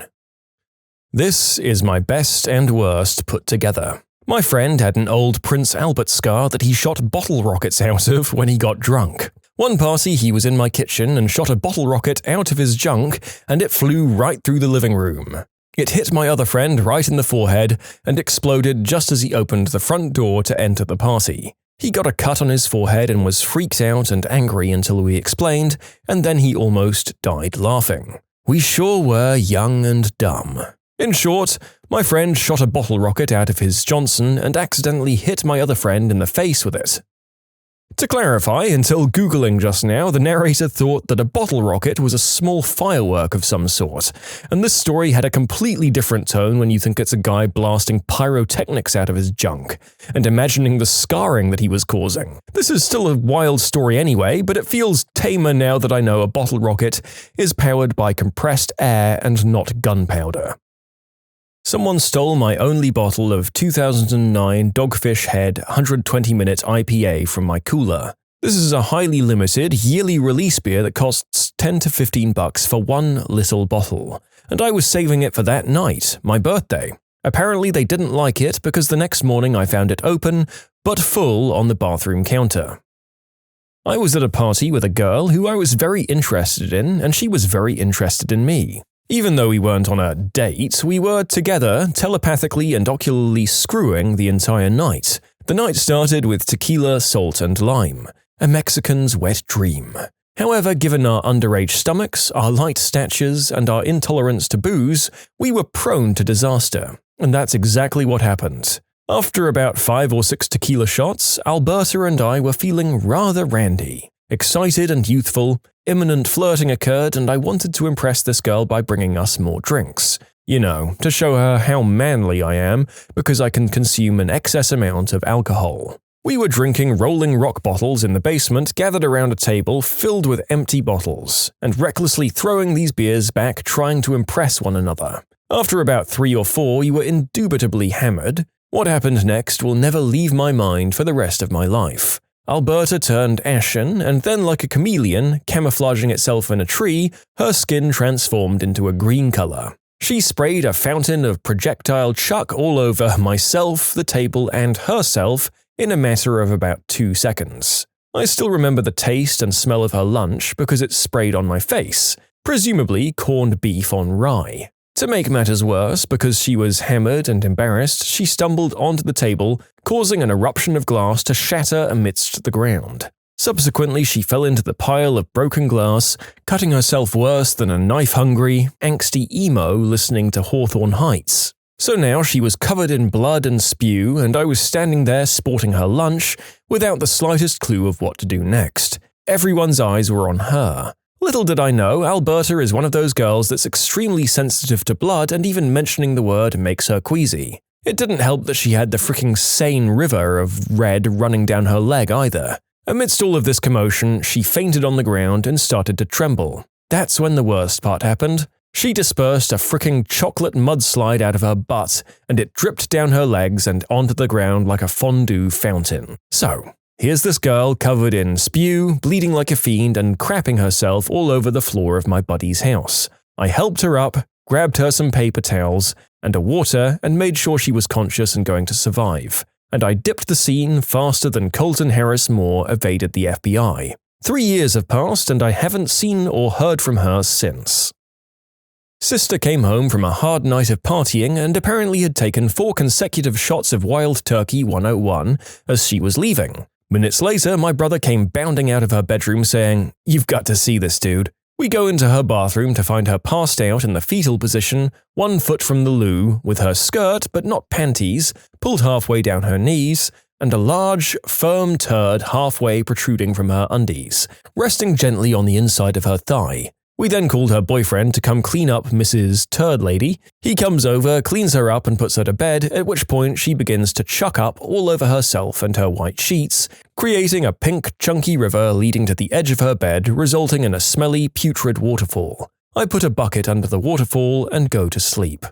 This is my best and worst put together. My friend had an old Prince Albert scar that he shot bottle rockets out of when he got drunk. One party he was in my kitchen and shot a bottle rocket out of his junk, and it flew right through the living room. It hit my other friend right in the forehead and exploded just as he opened the front door to enter the party. He got a cut on his forehead and was freaked out and angry until we explained, and then he almost died laughing. We sure were young and dumb. In short, my friend shot a bottle rocket out of his Johnson and accidentally hit my other friend in the face with it. To clarify, until Googling just now, the narrator thought that a bottle rocket was a small firework of some sort, and this story had a completely different tone when you think it's a guy blasting pyrotechnics out of his junk, and imagining the scarring that he was causing. This is still a wild story anyway, but it feels tamer now that I know a bottle rocket is powered by compressed air and not gunpowder. Someone stole my only bottle of 2009 Dogfish Head 120-minute IPA from my cooler. This is a highly limited, yearly release beer that costs $10 to $15 for one little bottle, and I was saving it for that night, my birthday. Apparently they didn't like it because the next morning I found it open, but full on the bathroom counter. I was at a party with a girl who I was very interested in, and she was very interested in me. Even though we weren't on a date, we were together, telepathically and ocularly screwing the entire night. The night started with tequila, salt, and lime. A Mexican's wet dream. However, given our underage stomachs, our light statures, and our intolerance to booze, we were prone to disaster. And that's exactly what happened. After about 5 or 6 tequila shots, Alberta and I were feeling rather randy. Excited and youthful, imminent flirting occurred, and I wanted to impress this girl by bringing us more drinks. You know, to show her how manly I am, because I can consume an excess amount of alcohol. We were drinking Rolling Rock bottles in the basement, gathered around a table filled with empty bottles, and recklessly throwing these beers back trying to impress one another. After about 3 or 4, we were indubitably hammered. What happened next will never leave my mind for the rest of my life. Alberta turned ashen, and then like a chameleon, camouflaging itself in a tree, her skin transformed into a green color. She sprayed a fountain of projectile chuck all over myself, the table, and herself in a matter of about 2 seconds. I still remember the taste and smell of her lunch because it sprayed on my face, presumably corned beef on rye. To make matters worse, because she was hammered and embarrassed, she stumbled onto the table, causing an eruption of glass to shatter amidst the ground. Subsequently, she fell into the pile of broken glass, cutting herself worse than a knife-hungry, angsty emo listening to Hawthorne Heights. So now she was covered in blood and spew, and I was standing there sporting her lunch, without the slightest clue of what to do next. Everyone's eyes were on her. Little did I know, Alberta is one of those girls that's extremely sensitive to blood, and even mentioning the word makes her queasy. It didn't help that she had the freaking Seine River of red running down her leg either. Amidst all of this commotion, she fainted on the ground and started to tremble. That's when the worst part happened. She dispersed a freaking chocolate mudslide out of her butt, and it dripped down her legs and onto the ground like a fondue fountain. So, here's this girl covered in spew, bleeding like a fiend, and crapping herself all over the floor of my buddy's house. I helped her up, grabbed her some paper towels and a water, and made sure she was conscious and going to survive. And I dipped the scene faster than Colton Harris Moore evaded the FBI. 3 years have passed, and I haven't seen or heard from her since. Sister came home from a hard night of partying and apparently had taken 4 consecutive shots of Wild Turkey 101 as she was leaving. Minutes later, my brother came bounding out of her bedroom saying, "You've got to see this, dude." We go into her bathroom to find her passed out in the fetal position, 1 foot from the loo, with her skirt, but not panties, pulled halfway down her knees, and a large, firm turd halfway protruding from her undies, resting gently on the inside of her thigh. We then called her boyfriend to come clean up Mrs. Turd Lady. He comes over, cleans her up and puts her to bed, at which point she begins to chuck up all over herself and her white sheets, creating a pink, chunky river leading to the edge of her bed, resulting in a smelly, putrid waterfall. I put a bucket under the waterfall and go to sleep.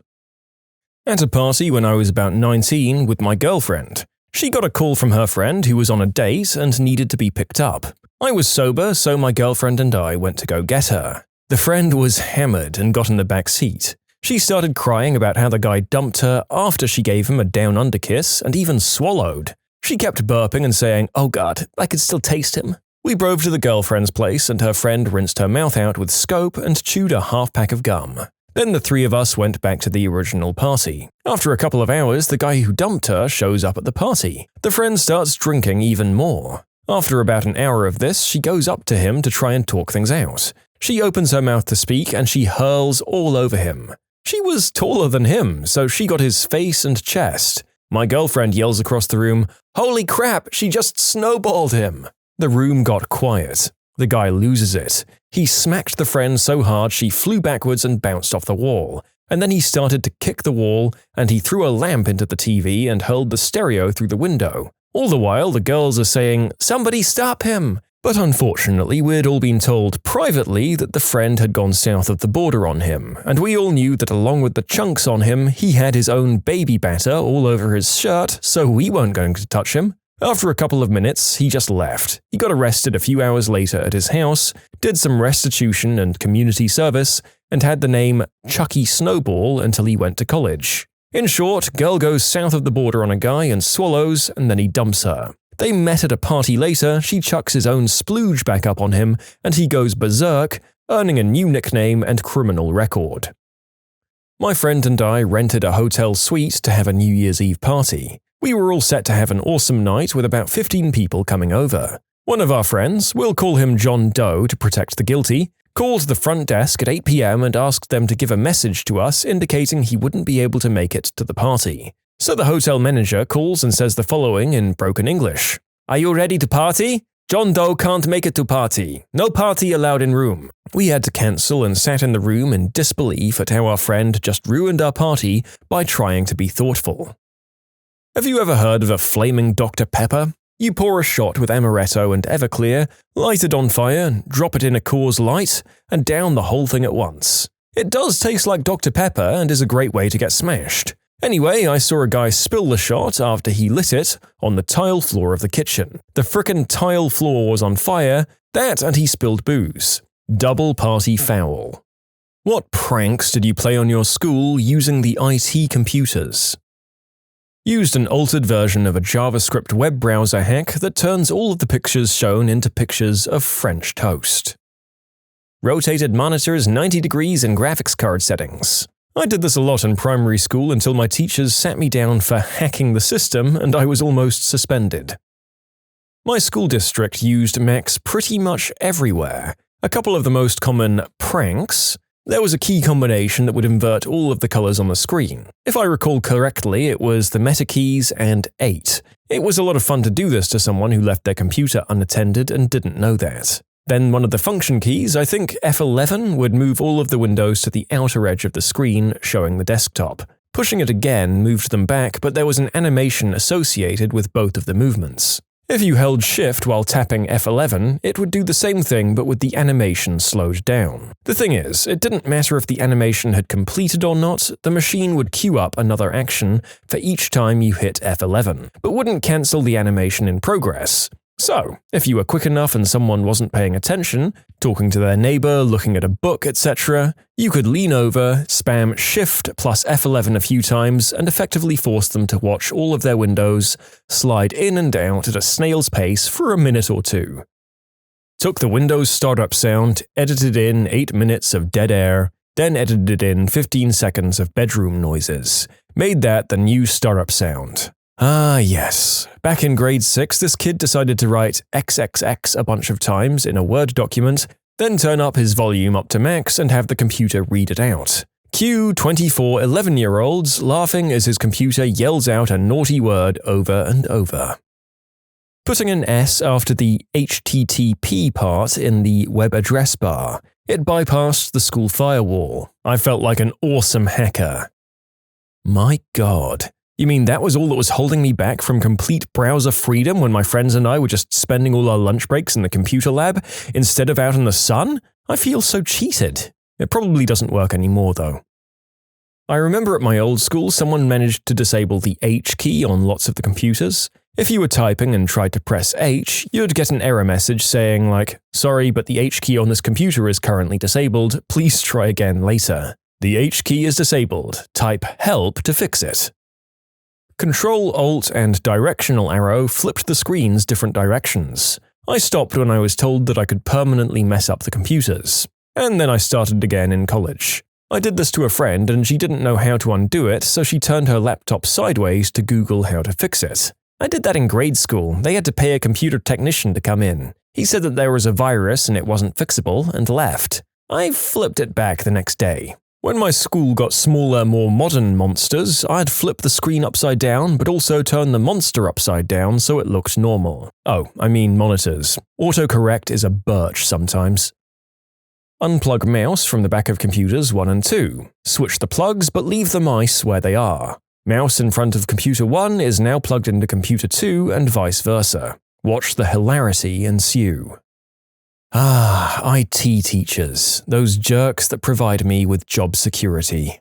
At a party when I was about 19 with my girlfriend, she got a call from her friend who was on a date and needed to be picked up. I was sober, so my girlfriend and I went to go get her. The friend was hammered and got in the back seat. She started crying about how the guy dumped her after she gave him a down-under kiss and even swallowed. She kept burping and saying, "Oh God, I could still taste him." We drove to the girlfriend's place and her friend rinsed her mouth out with scope and chewed a half-pack of gum. Then the 3 of us went back to the original party. After a couple of hours, the guy who dumped her shows up at the party. The friend starts drinking even more. After about an hour of this, she goes up to him to try and talk things out. She opens her mouth to speak and she hurls all over him. She was taller than him, so she got his face and chest. My girlfriend yells across the room, "Holy crap, she just snowballed him!" The room got quiet. The guy loses it. He smacked the friend so hard she flew backwards and bounced off the wall. And then he started to kick the wall, and he threw a lamp into the TV and hurled the stereo through the window. All the while, the girls are saying, "Somebody stop him!" But unfortunately, we'd all been told privately that the friend had gone south of the border on him, and we all knew that along with the chunks on him, he had his own baby batter all over his shirt, so we weren't going to touch him. After a couple of minutes, he just left. He got arrested a few hours later at his house, did some restitution and community service, and had the name Chucky Snowball until he went to college. In short, girl goes south of the border on a guy and swallows, and then he dumps her. They met at a party later, she chucks his own splooge back up on him, and he goes berserk, earning a new nickname and criminal record. My friend and I rented a hotel suite to have a New Year's Eve party. We were all set to have an awesome night with about 15 people coming over. One of our friends, we'll call him John Doe to protect the guilty, called the front desk at 8 p.m. and asked them to give a message to us indicating he wouldn't be able to make it to the party. So the hotel manager calls and says the following in broken English. "Are you ready to party? John Doe can't make it to party. No party allowed in room." We had to cancel and sat in the room in disbelief at how our friend just ruined our party by trying to be thoughtful. Have you ever heard of a flaming Dr. Pepper? You pour a shot with amaretto and Everclear, light it on fire, drop it in a Coors Light, and down the whole thing at once. It does taste like Dr. Pepper and is a great way to get smashed. Anyway, I saw a guy spill the shot after he lit it on the tile floor of the kitchen. The frickin' tile floor was on fire, that and he spilled booze. Double party foul. What pranks did you play on your school using the IT computers? Used an altered version of a JavaScript web browser hack that turns all of the pictures shown into pictures of French toast. Rotated monitors 90 degrees in graphics card settings. I did this a lot in primary school until my teachers sat me down for hacking the system and I was almost suspended. My school district used Macs pretty much everywhere. A couple of the most common pranks. There was a key combination that would invert all of the colors on the screen. If I recall correctly, it was the meta keys and 8. It was a lot of fun to do this to someone who left their computer unattended and didn't know that. Then one of the function keys, I think F11, would move all of the windows to the outer edge of the screen, showing the desktop. Pushing it again moved them back, but there was an animation associated with both of the movements. If you held Shift while tapping F11, it would do the same thing but with the animation slowed down. The thing is, it didn't matter if the animation had completed or not, the machine would queue up another action for each time you hit F11, but wouldn't cancel the animation in progress. So, if you were quick enough and someone wasn't paying attention, talking to their neighbor, looking at a book, etc., you could lean over, spam Shift plus F11 a few times, and effectively force them to watch all of their windows slide in and out at a snail's pace for a minute or two. Took the Windows startup sound, edited in 8 minutes of dead air, then edited in 15 seconds of bedroom noises. Made that the new startup sound. Ah, yes. Back in grade 6, this kid decided to write XXX a bunch of times in a Word document, then turn up his volume up to max and have the computer read it out. Cue 24 11-year-olds laughing as his computer yells out a naughty word over and over. Putting an S after the HTTP part in the web address bar. It bypassed the school firewall. I felt like an awesome hacker. My God. You mean that was all that was holding me back from complete browser freedom when my friends and I were just spending all our lunch breaks in the computer lab instead of out in the sun? I feel so cheated. It probably doesn't work anymore, though. I remember at my old school someone managed to disable the H key on lots of the computers. If you were typing and tried to press H, you'd get an error message saying like, "Sorry, but the H key on this computer is currently disabled. Please try again later. The H key is disabled. Type help to fix it." Control, Alt, and directional arrow flipped the screens different directions. I stopped when I was told that I could permanently mess up the computers. And then I started again in college. I did this to a friend and she didn't know how to undo it, so she turned her laptop sideways to Google how to fix it. I did that in grade school. They had to pay a computer technician to come in. He said that there was a virus and it wasn't fixable, and left. I flipped it back the next day. When my school got smaller, more modern monsters, I'd flip the screen upside down, but also turn the monster upside down so it looked normal. Oh, I mean monitors. Autocorrect is a birch sometimes. Unplug mouse from the back of computers 1 and 2. Switch the plugs, but leave the mice where they are. Mouse in front of computer 1 is now plugged into computer 2 and vice versa. Watch the hilarity ensue. Ah, IT teachers, those jerks that provide me with job security.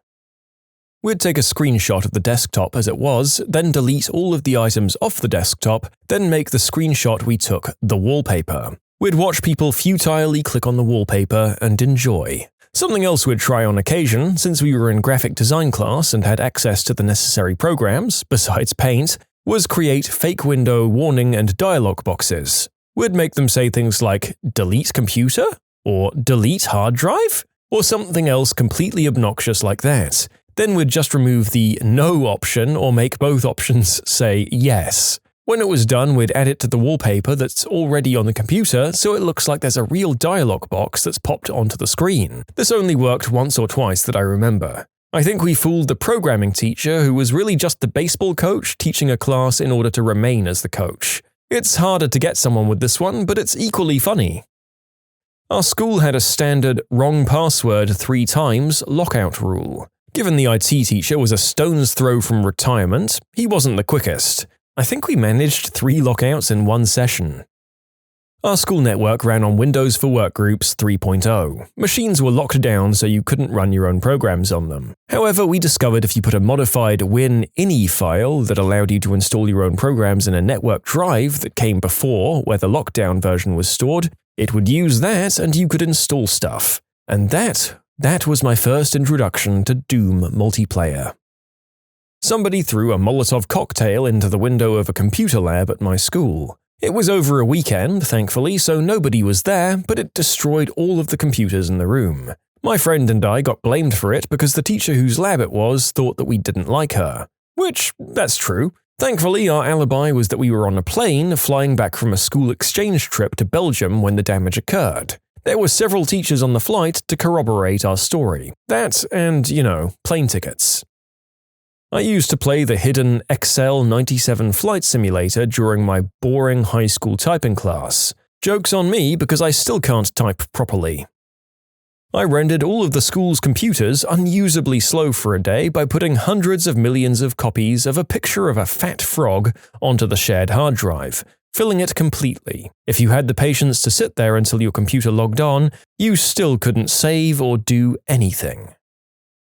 We'd take a screenshot of the desktop as it was, then delete all of the items off the desktop, then make the screenshot we took the wallpaper. We'd watch people futilely click on the wallpaper and enjoy. Something else we'd try on occasion, since we were in graphic design class and had access to the necessary programs, besides Paint, was create fake window warning and dialog boxes. We'd make them say things like, delete computer? Or delete hard drive? Or something else completely obnoxious like that. Then we'd just remove the no option or make both options say yes. When it was done, we'd add it to the wallpaper that's already on the computer so it looks like there's a real dialog box that's popped onto the screen. This only worked once or twice that I remember. I think we fooled the programming teacher who was really just the baseball coach teaching a class in order to remain as the coach. It's harder to get someone with this one, but it's equally funny. Our school had a standard wrong password 3 times lockout rule. Given the IT teacher was a stone's throw from retirement, he wasn't the quickest. I think we managed 3 lockouts in one session. Our school network ran on Windows for Workgroups 3.0. Machines were locked down so you couldn't run your own programs on them. However, we discovered if you put a modified win-ini file that allowed you to install your own programs in a network drive that came before where the lockdown version was stored, it would use that and you could install stuff. And that was my first introduction to Doom multiplayer. Somebody threw a Molotov cocktail into the window of a computer lab at my school. It was over a weekend, thankfully, so nobody was there, but it destroyed all of the computers in the room. My friend and I got blamed for it because the teacher whose lab it was thought that we didn't like her. Which, that's true. Thankfully, our alibi was that we were on a plane flying back from a school exchange trip to Belgium when the damage occurred. There were several teachers on the flight to corroborate our story. That and, plane tickets. I used to play the hidden Excel 97 flight simulator during my boring high school typing class. Joke's on me because I still can't type properly. I rendered all of the school's computers unusably slow for a day by putting hundreds of millions of copies of a picture of a fat frog onto the shared hard drive, filling it completely. If you had the patience to sit there until your computer logged on, you still couldn't save or do anything.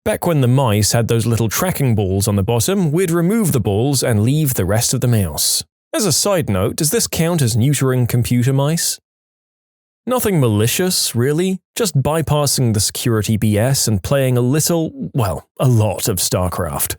Back when the mice had those little tracking balls on the bottom, we'd remove the balls and leave the rest of the mouse. As a side note, does this count as neutering computer mice? Nothing malicious, really, just bypassing the security BS and playing a lot of StarCraft.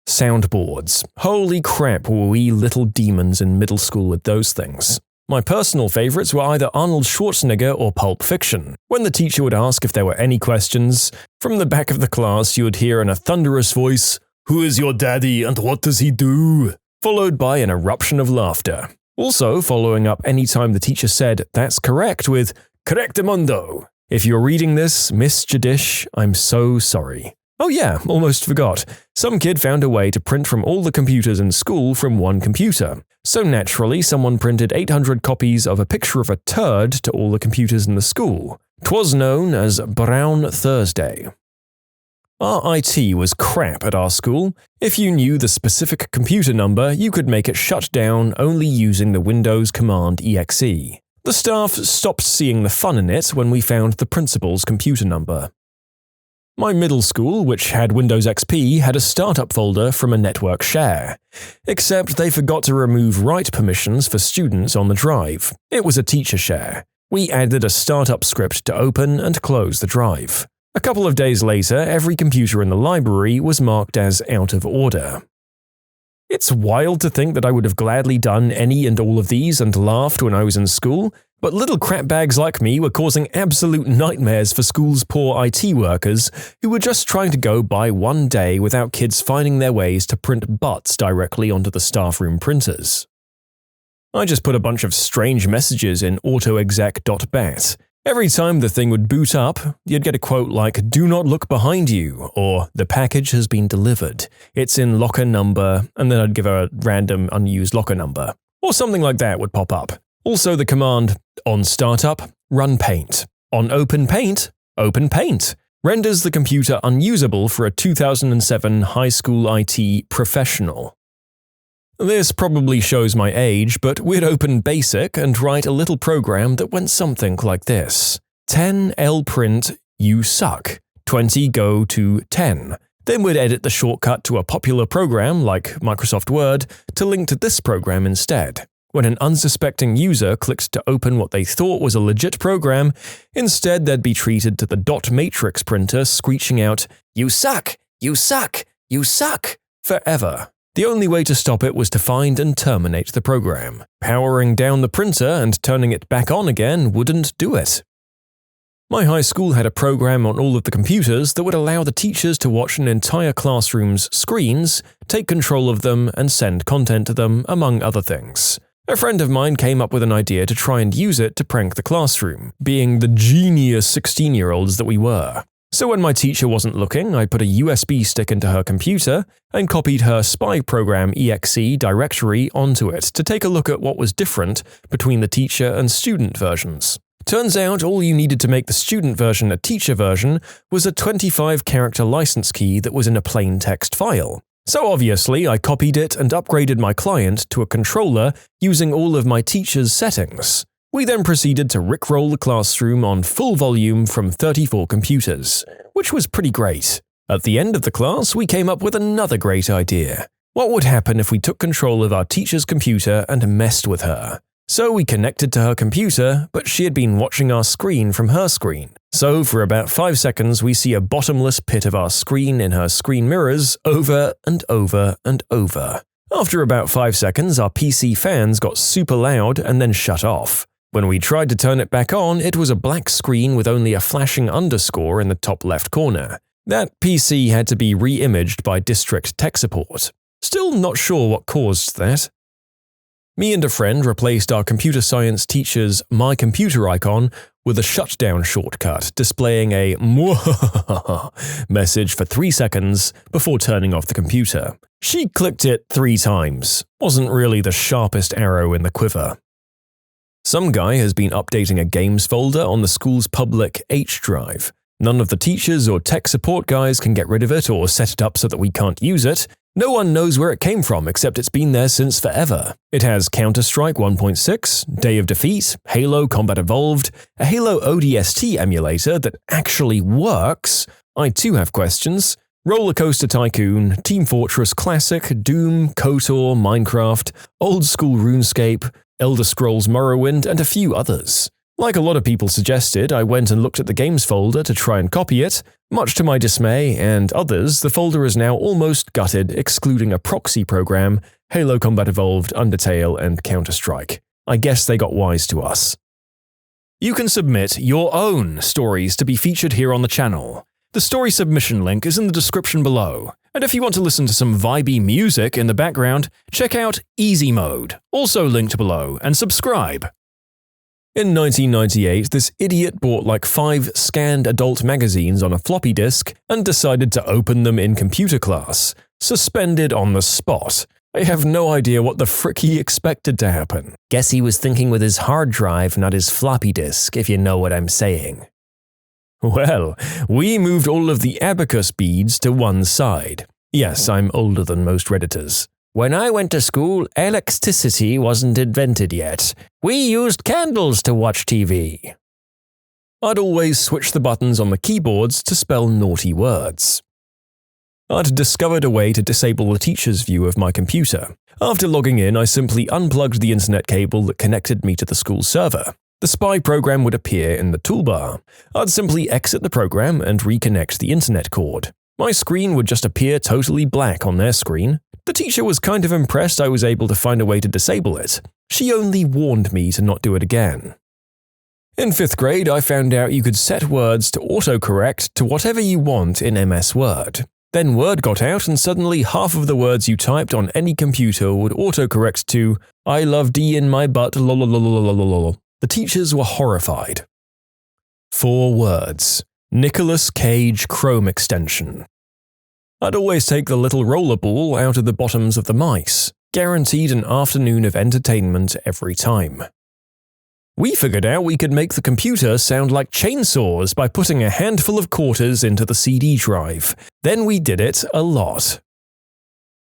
Soundboards. Holy crap, were we little demons in middle school with those things. My personal favorites were either Arnold Schwarzenegger or Pulp Fiction. When the teacher would ask if there were any questions, from the back of the class you would hear in a thunderous voice, "Who is your daddy and what does he do?" followed by an eruption of laughter. Also, following up any time the teacher said, "That's correct," with "Correctamundo." If you're reading this, Miss Jadish, I'm so sorry. Oh yeah, almost forgot. Some kid found a way to print from all the computers in school from one computer. So naturally, someone printed 800 copies of a picture of a turd to all the computers in the school. 'Twas known as Brown Thursday. Our IT was crap at our school. If you knew the specific computer number, you could make it shut down only using the Windows command exe. The staff stopped seeing the fun in it when we found the principal's computer number. My middle school, which had Windows XP, had a startup folder from a network share. Except they forgot to remove write permissions for students on the drive. It was a teacher share. We added a startup script to open and close the drive. A couple of days later, every computer in the library was marked as out of order. It's wild to think that I would have gladly done any and all of these and laughed when I was in school, but little crapbags like me were causing absolute nightmares for school's poor IT workers who were just trying to go by one day without kids finding their ways to print butts directly onto the staff room printers. I just put a bunch of strange messages in autoexec.bat. Every time the thing would boot up, you'd get a quote like, "Do not look behind you," or "The package has been delivered. It's in locker number," and then I'd give a random unused locker number. Or something like that would pop up. Also the command, on startup, run paint. On open paint, renders the computer unusable for a 2007 high school IT professional. This probably shows my age, but we'd open BASIC and write a little program that went something like this. 10 lprint you suck, 20 go to 10. Then we'd edit the shortcut to a popular program like Microsoft Word to link to this program instead. When an unsuspecting user clicked to open what they thought was a legit program, instead they'd be treated to the dot matrix printer screeching out, "You suck! You suck! You suck!" forever. The only way to stop it was to find and terminate the program. Powering down the printer and turning it back on again wouldn't do it. My high school had a program on all of the computers that would allow the teachers to watch an entire classroom's screens, take control of them, and send content to them, among other things. A friend of mine came up with an idea to try and use it to prank the classroom, being the genius 16-year-olds that we were. So when my teacher wasn't looking, I put a USB stick into her computer and copied her spy program exe directory onto it to take a look at what was different between the teacher and student versions. Turns out all you needed to make the student version a teacher version was a 25-character license key that was in a plain text file. So obviously, I copied it and upgraded my client to a controller using all of my teacher's settings. We then proceeded to rickroll the classroom on full volume from 34 computers, which was pretty great. At the end of the class, we came up with another great idea. What would happen if we took control of our teacher's computer and messed with her? So we connected to her computer, but she had been watching our screen from her screen. So for about 5 seconds, we see a bottomless pit of our screen in her screen mirrors over and over and over. After about 5 seconds, our PC fans got super loud and then shut off. When we tried to turn it back on, it was a black screen with only a flashing underscore in the top left corner. That PC had to be re-imaged by district tech support. Still not sure what caused that. Me and a friend replaced our computer science teacher's My Computer icon with a shutdown shortcut displaying a "Mwahahaha" message for 3 seconds before turning off the computer. She clicked it 3 times. Wasn't really the sharpest arrow in the quiver. Some guy has been updating a games folder on the school's public H drive. None of the teachers or tech support guys can get rid of it or set it up so that we can't use it. No one knows where it came from except it's been there since forever. It has Counter-Strike 1.6, Day of Defeat, Halo Combat Evolved, a Halo ODST emulator that actually works. I too have questions. Roller Coaster Tycoon, Team Fortress Classic, Doom, KOTOR, Minecraft, Old School RuneScape, Elder Scrolls Morrowind, and a few others. Like a lot of people suggested, I went and looked at the games folder to try and copy it. Much to my dismay and others, the folder is now almost gutted, excluding a proxy program, Halo Combat Evolved, Undertale, and Counter-Strike. I guess they got wise to us. You can submit your own stories to be featured here on the channel. The story submission link is in the description below. And if you want to listen to some vibey music in the background, check out easymode, also linked below, and subscribe. In 1998, this idiot bought like 5 scanned adult magazines on a floppy disk and decided to open them in computer class. Suspended on the spot. I have no idea what the frick he expected to happen. Guess he was thinking with his hard drive, not his floppy disk, if you know what I'm saying. Well, we moved all of the abacus beads to one side. Yes, I'm older than most Redditors. When I went to school, electricity wasn't invented yet. We used candles to watch TV. I'd always switch the buttons on the keyboards to spell naughty words. I'd discovered a way to disable the teacher's view of my computer. After logging in, I simply unplugged the internet cable that connected me to the school server. The spy program would appear in the toolbar. I'd simply exit the program and reconnect the internet cord. My screen would just appear totally black on their screen. The teacher was kind of impressed I was able to find a way to disable it. She only warned me to not do it again. In 5th grade, I found out you could set words to autocorrect to whatever you want in MS Word. Then Word got out and suddenly half of the words you typed on any computer would autocorrect to "I love D in my butt lololololololol." The teachers were horrified. 4 words. Nicolas Cage Chrome extension. I'd always take the little rollerball out of the bottoms of the mice, guaranteed an afternoon of entertainment every time. We figured out we could make the computer sound like chainsaws by putting a handful of quarters into the CD drive. Then we did it a lot.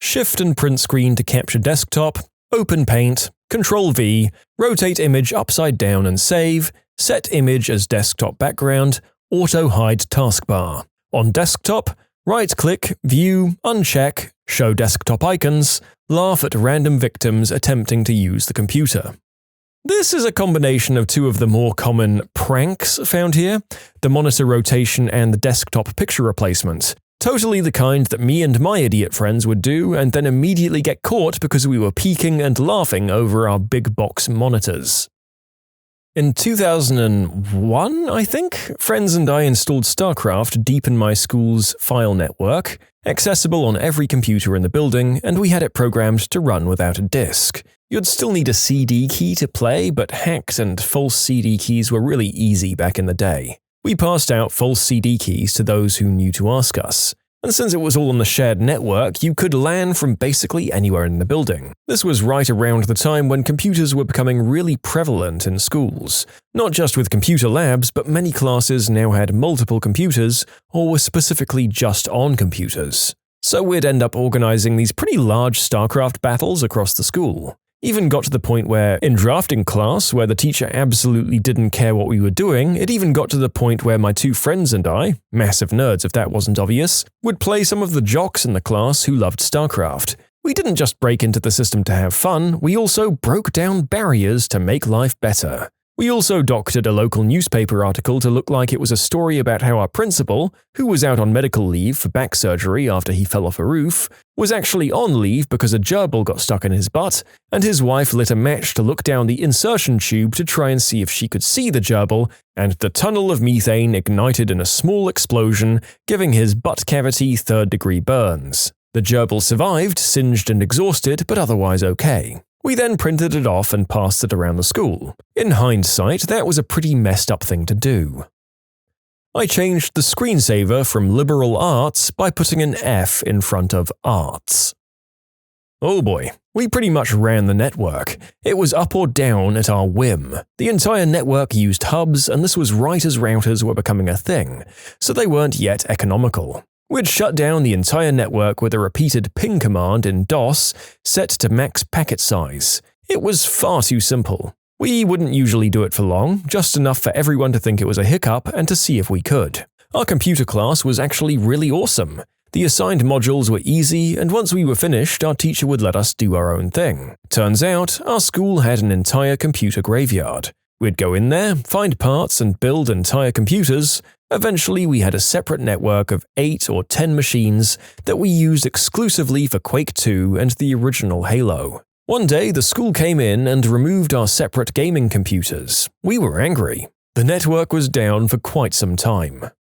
Shift and print screen to capture desktop, open Paint, Ctrl-V, rotate image upside down and save, set image as desktop background, auto-hide taskbar. On desktop, right-click, view, uncheck, show desktop icons, laugh at random victims attempting to use the computer. This is a combination of 2 of the more common pranks found here, the monitor rotation and the desktop picture replacement. Totally the kind that me and my idiot friends would do and then immediately get caught because we were peeking and laughing over our big box monitors. In 2001, I think, friends and I installed StarCraft deep in my school's file network, accessible on every computer in the building, and we had it programmed to run without a disk. You'd still need a CD key to play, but hacked and false CD keys were really easy back in the day. We passed out false CD keys to those who knew to ask us. And since it was all on the shared network, you could LAN from basically anywhere in the building. This was right around the time when computers were becoming really prevalent in schools. Not just with computer labs, but many classes now had multiple computers, or were specifically just on computers. So we'd end up organizing these pretty large StarCraft battles across the school. Even got to the point where, in drafting class, where the teacher absolutely didn't care what we were doing, it even got to the point where my 2 friends and I, massive nerds if that wasn't obvious, would play some of the jocks in the class who loved StarCraft. We didn't just break into the system to have fun, we also broke down barriers to make life better. We also doctored a local newspaper article to look like it was a story about how our principal, who was out on medical leave for back surgery after he fell off a roof, was actually on leave because a gerbil got stuck in his butt, and his wife lit a match to look down the insertion tube to try and see if she could see the gerbil, and the tunnel of methane ignited in a small explosion, giving his butt cavity 3rd-degree burns. The gerbil survived, singed and exhausted, but otherwise okay. We then printed it off and passed it around the school. In hindsight, that was a pretty messed up thing to do. I changed the screensaver from liberal arts by putting an F in front of arts. Oh boy, We pretty much ran the network. It was up or down at our whim. The entire network used hubs, and this was right as routers were becoming a thing, so they weren't yet economical. We'd shut down the entire network with a repeated ping command in DOS set to max packet size. It was far too simple. We wouldn't usually do it for long, just enough for everyone to think it was a hiccup and to see if we could. Our computer class was actually really awesome. The assigned modules were easy, and once we were finished, our teacher would let us do our own thing. Turns out, our school had an entire computer graveyard. We'd go in there, find parts, and build entire computers. Eventually, we had a separate network of 8 or 10 machines that we used exclusively for Quake 2 and the original Halo. One day, the school came in and removed our separate gaming computers. We were angry. The network was down for quite some time.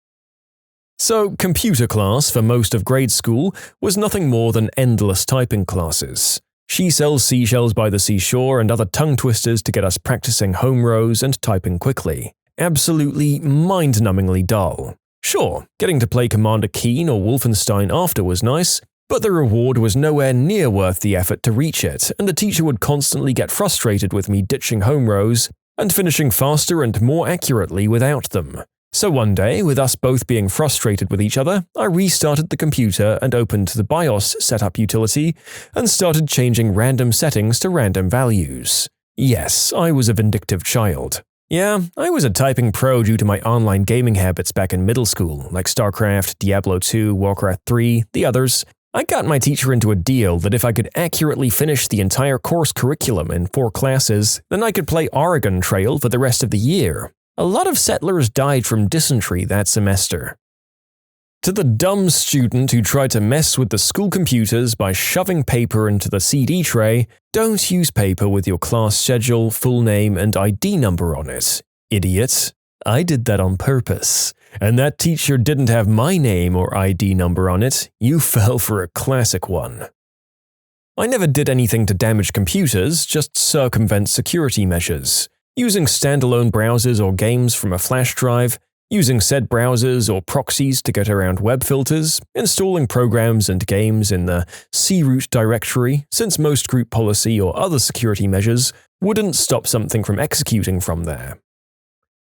So, computer class for most of grade school was nothing more than endless typing classes. She sells seashells by the seashore and other tongue twisters to get us practicing home rows and typing quickly. Absolutely mind-numbingly dull. Sure, getting to play Commander Keen or Wolfenstein after was nice, but the reward was nowhere near worth the effort to reach it, and the teacher would constantly get frustrated with me ditching home rows and finishing faster and more accurately without them. So one day, with us both being frustrated with each other, I restarted the computer and opened the BIOS setup utility and started changing random settings to random values. Yes, I was a vindictive child. Yeah, I was a typing pro due to my online gaming habits back in middle school, like StarCraft, Diablo 2, Warcraft 3, the others. I got my teacher into a deal that if I could accurately finish the entire course curriculum in 4 classes, then I could play Oregon Trail for the rest of the year. A lot of settlers died from dysentery that semester. To the dumb student who tried to mess with the school computers by shoving paper into the CD tray, don't use paper with your class schedule, full name, and ID number on it. Idiot. I did that on purpose. And that teacher didn't have my name or ID number on it. You fell for a classic one. I never did anything to damage computers, just circumvent security measures. Using standalone browsers or games from a flash drive, using said browsers or proxies to get around web filters, installing programs and games in the C-root directory, since most group policy or other security measures wouldn't stop something from executing from there.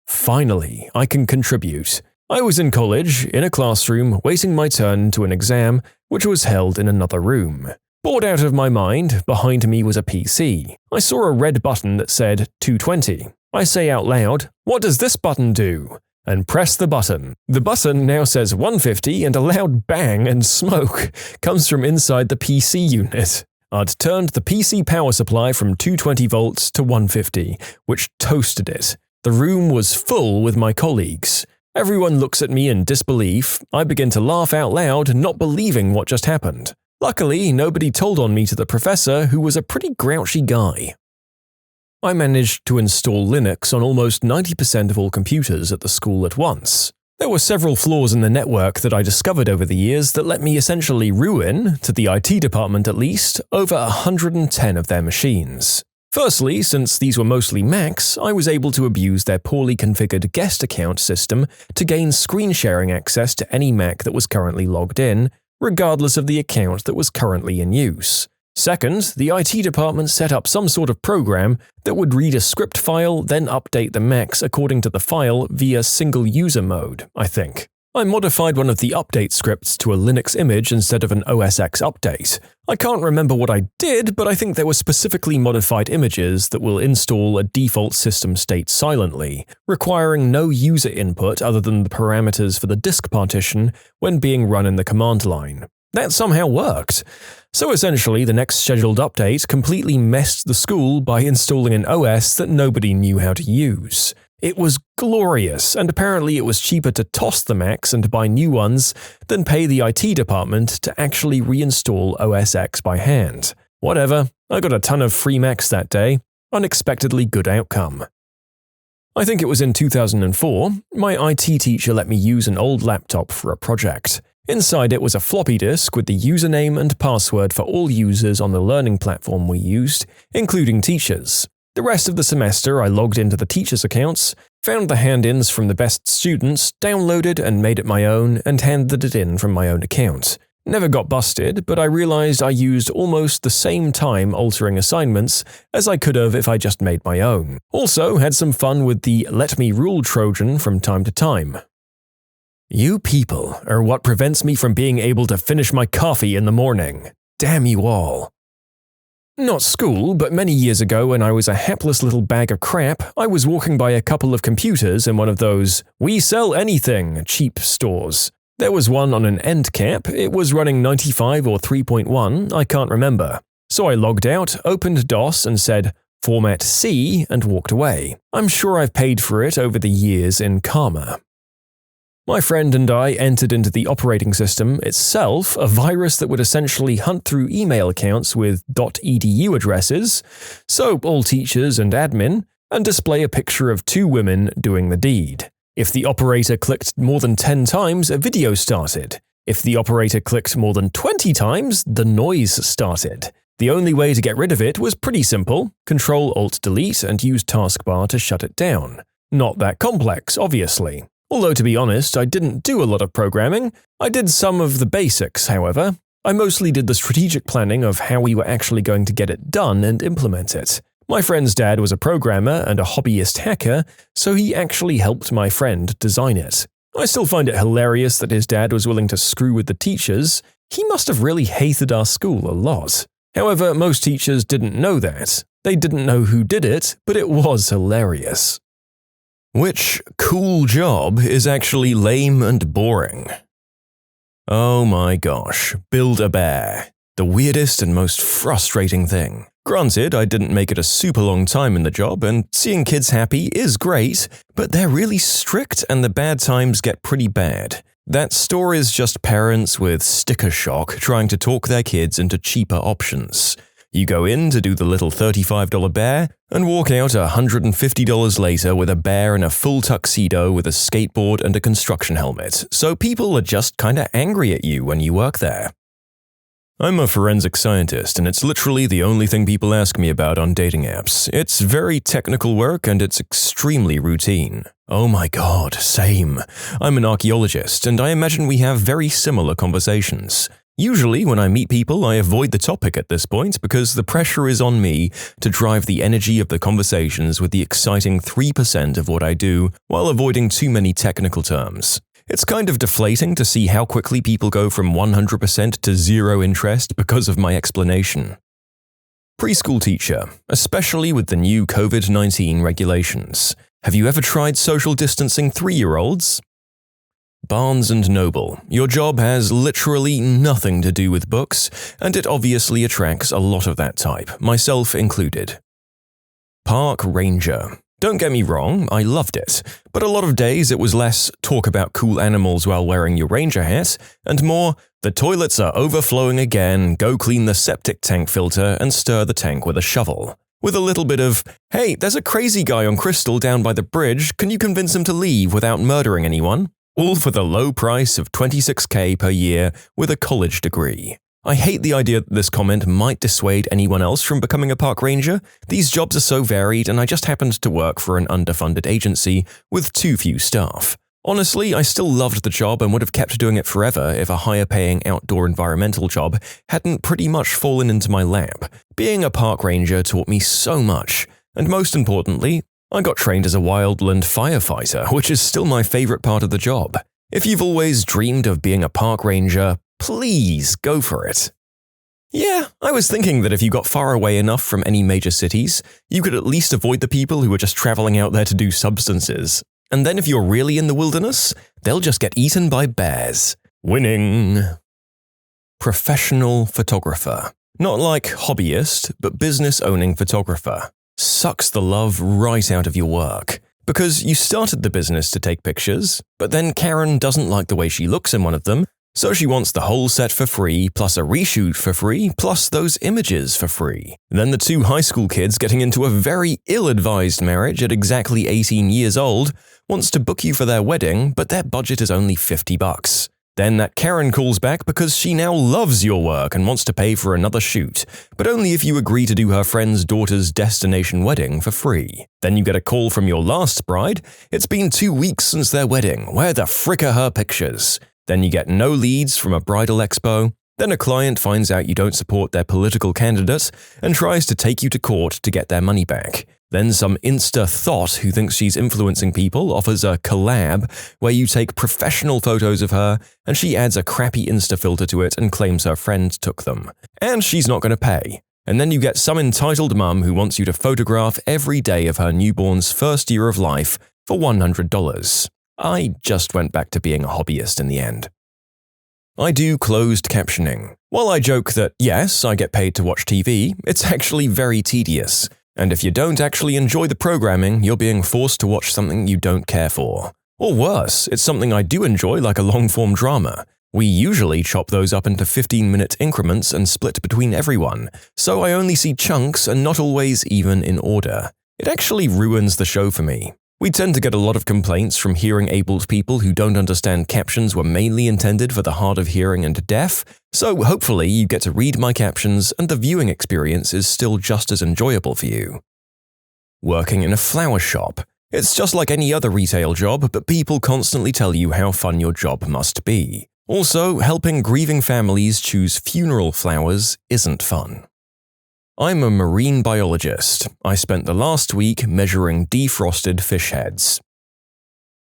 Finally, I can contribute. I was in college, in a classroom, waiting my turn to an exam, which was held in another room. Bored out of my mind, behind me was a PC. I saw a red button that said 220. I say out loud, "What does this button do?" and press the button. The button now says 150 and a loud bang and smoke comes from inside the PC unit. I'd turned the PC power supply from 220 volts to 150, which toasted it. The room was full with my colleagues. Everyone looks at me in disbelief. I begin to laugh out loud, not believing what just happened. Luckily, nobody told on me to the professor, who was a pretty grouchy guy. I managed to install Linux on almost 90% of all computers at the school at once. There were several flaws in the network that I discovered over the years that let me essentially ruin, to the IT department at least, over 110 of their machines. Firstly, since these were mostly Macs, I was able to abuse their poorly configured guest account system to gain screen sharing access to any Mac that was currently logged in, regardless of the account that was currently in use. Second, the IT department set up some sort of program that would read a script file, then update the Macs according to the file via single user mode, I think. I modified one of the update scripts to a Linux image instead of an OS X update. I can't remember what I did, but I think there were specifically modified images that will install a default system state silently, requiring no user input other than the parameters for the disk partition when being run in the command line. That somehow worked. So essentially, the next scheduled update completely messed the school by installing an OS that nobody knew how to use. It was glorious, and apparently it was cheaper to toss the Macs and buy new ones than pay the IT department to actually reinstall OS X by hand. Whatever, I got a ton of free Macs that day. Unexpectedly good outcome. I think it was in 2004, my IT teacher let me use an old laptop for a project. Inside it was a floppy disk with the username and password for all users on the learning platform we used, including teachers. The rest of the semester I logged into the teachers' accounts, found the hand-ins from the best students, downloaded and made it my own, and handed it in from my own account. Never got busted, but I realized I used almost the same time altering assignments as I could have if I just made my own. Also, had some fun with the let me rule Trojan from time to time. You people are what prevents me from being able to finish my coffee in the morning. Damn you all. Not school, but many years ago when I was a hapless little bag of crap, I was walking by a couple of computers in one of those "we sell anything" cheap stores. There was one on an end cap, it was running 95 or 3.1, I can't remember. So I logged out, opened DOS and said, "Format C," and walked away. I'm sure I've paid for it over the years in karma. My friend and I entered into the operating system itself a virus that would essentially hunt through email accounts with .edu addresses, so all teachers and admin, and display a picture of two women doing the deed. If the operator clicked more than 10 times, a video started. If the operator clicked more than 20 times, the noise started. The only way to get rid of it was pretty simple: Control-Alt-Delete and use taskbar to shut it down. Not that complex, obviously. Although, to be honest, I didn't do a lot of programming. I did some of the basics, however. I mostly did the strategic planning of how we were actually going to get it done and implement it. My friend's dad was a programmer and a hobbyist hacker, so he actually helped my friend design it. I still find it hilarious that his dad was willing to screw with the teachers. He must have really hated our school a lot. However, most teachers didn't know that. They didn't know who did it, but it was hilarious. Which cool job is actually lame and boring? Oh my gosh, build a bear. The weirdest and most frustrating thing. Granted, I didn't make it a super long time in the job, and seeing kids happy is great, but they're really strict and the bad times get pretty bad. That store is just parents with sticker shock trying to talk their kids into cheaper options. You go in to do the little $35 bear and walk out $150 later with a bear in a full tuxedo with a skateboard and a construction helmet, so people are just kinda angry at you when you work there. I'm a forensic scientist, and it's literally the only thing people ask me about on dating apps. It's very technical work and it's extremely routine. Oh my god, same. I'm an archaeologist, and I imagine we have very similar conversations. Usually, when I meet people, I avoid the topic at this point because the pressure is on me to drive the energy of the conversations with the exciting 3% of what I do while avoiding too many technical terms. It's kind of deflating to see how quickly people go from 100% to zero interest because of my explanation. Preschool teacher, especially with the new COVID-19 regulations. Have you ever tried social distancing 3-year-olds? Barnes & Noble. Your job has literally nothing to do with books, and it obviously attracts a lot of that type, myself included. Park ranger. Don't get me wrong, I loved it, but a lot of days it was less talk about cool animals while wearing your ranger hat, and more, the toilets are overflowing again, go clean the septic tank filter and stir the tank with a shovel. With a little bit of, hey, there's a crazy guy on Crystal down by the bridge, can you convince him to leave without murdering anyone? All for the low price of $26,000 per year with a college degree. I hate the idea that this comment might dissuade anyone else from becoming a park ranger. These jobs are so varied, and I just happened to work for an underfunded agency with too few staff. Honestly, I still loved the job and would have kept doing it forever if a higher-paying outdoor environmental job hadn't pretty much fallen into my lap. Being a park ranger taught me so much, and most importantly, I got trained as a wildland firefighter, which is still my favorite part of the job. If you've always dreamed of being a park ranger, please go for it. Yeah, I was thinking that if you got far away enough from any major cities, you could at least avoid the people who are just traveling out there to do substances. And then if you're really in the wilderness, they'll just get eaten by bears. Winning. Professional photographer. Not like hobbyist, but business-owning photographer. Sucks the love right out of your work. Because you started the business to take pictures, but then Karen doesn't like the way she looks in one of them, so she wants the whole set for free, plus a reshoot for free, plus those images for free. Then the two high school kids getting into a very ill-advised marriage at exactly 18 years old wants to book you for their wedding, but their budget is only $50. Then that Karen calls back because she now loves your work and wants to pay for another shoot, but only if you agree to do her friend's daughter's destination wedding for free. Then you get a call from your last bride. It's been 2 weeks since their wedding. Where the frick are her pictures? Then you get no leads from a bridal expo. Then a client finds out you don't support their political candidate and tries to take you to court to get their money back. Then some Insta thought who thinks she's influencing people offers a collab where you take professional photos of her and she adds a crappy Insta filter to it and claims her friend took them. And she's not going to pay. And then you get some entitled mum who wants you to photograph every day of her newborn's first year of life for $100. I just went back to being a hobbyist in the end. I do closed captioning. While I joke that, yes, I get paid to watch TV, it's actually very tedious. And if you don't actually enjoy the programming, you're being forced to watch something you don't care for. Or worse, it's something I do enjoy, like a long-form drama. We usually chop those up into 15-minute increments and split between everyone, so I only see chunks and not always even in order. It actually ruins the show for me. We tend to get a lot of complaints from hearing-abled people who don't understand captions were mainly intended for the hard of hearing and deaf, so hopefully you get to read my captions and the viewing experience is still just as enjoyable for you. Working in a flower shop. It's just like any other retail job, but people constantly tell you how fun your job must be. Also, helping grieving families choose funeral flowers isn't fun. I'm a marine biologist. I spent the last week measuring defrosted fish heads.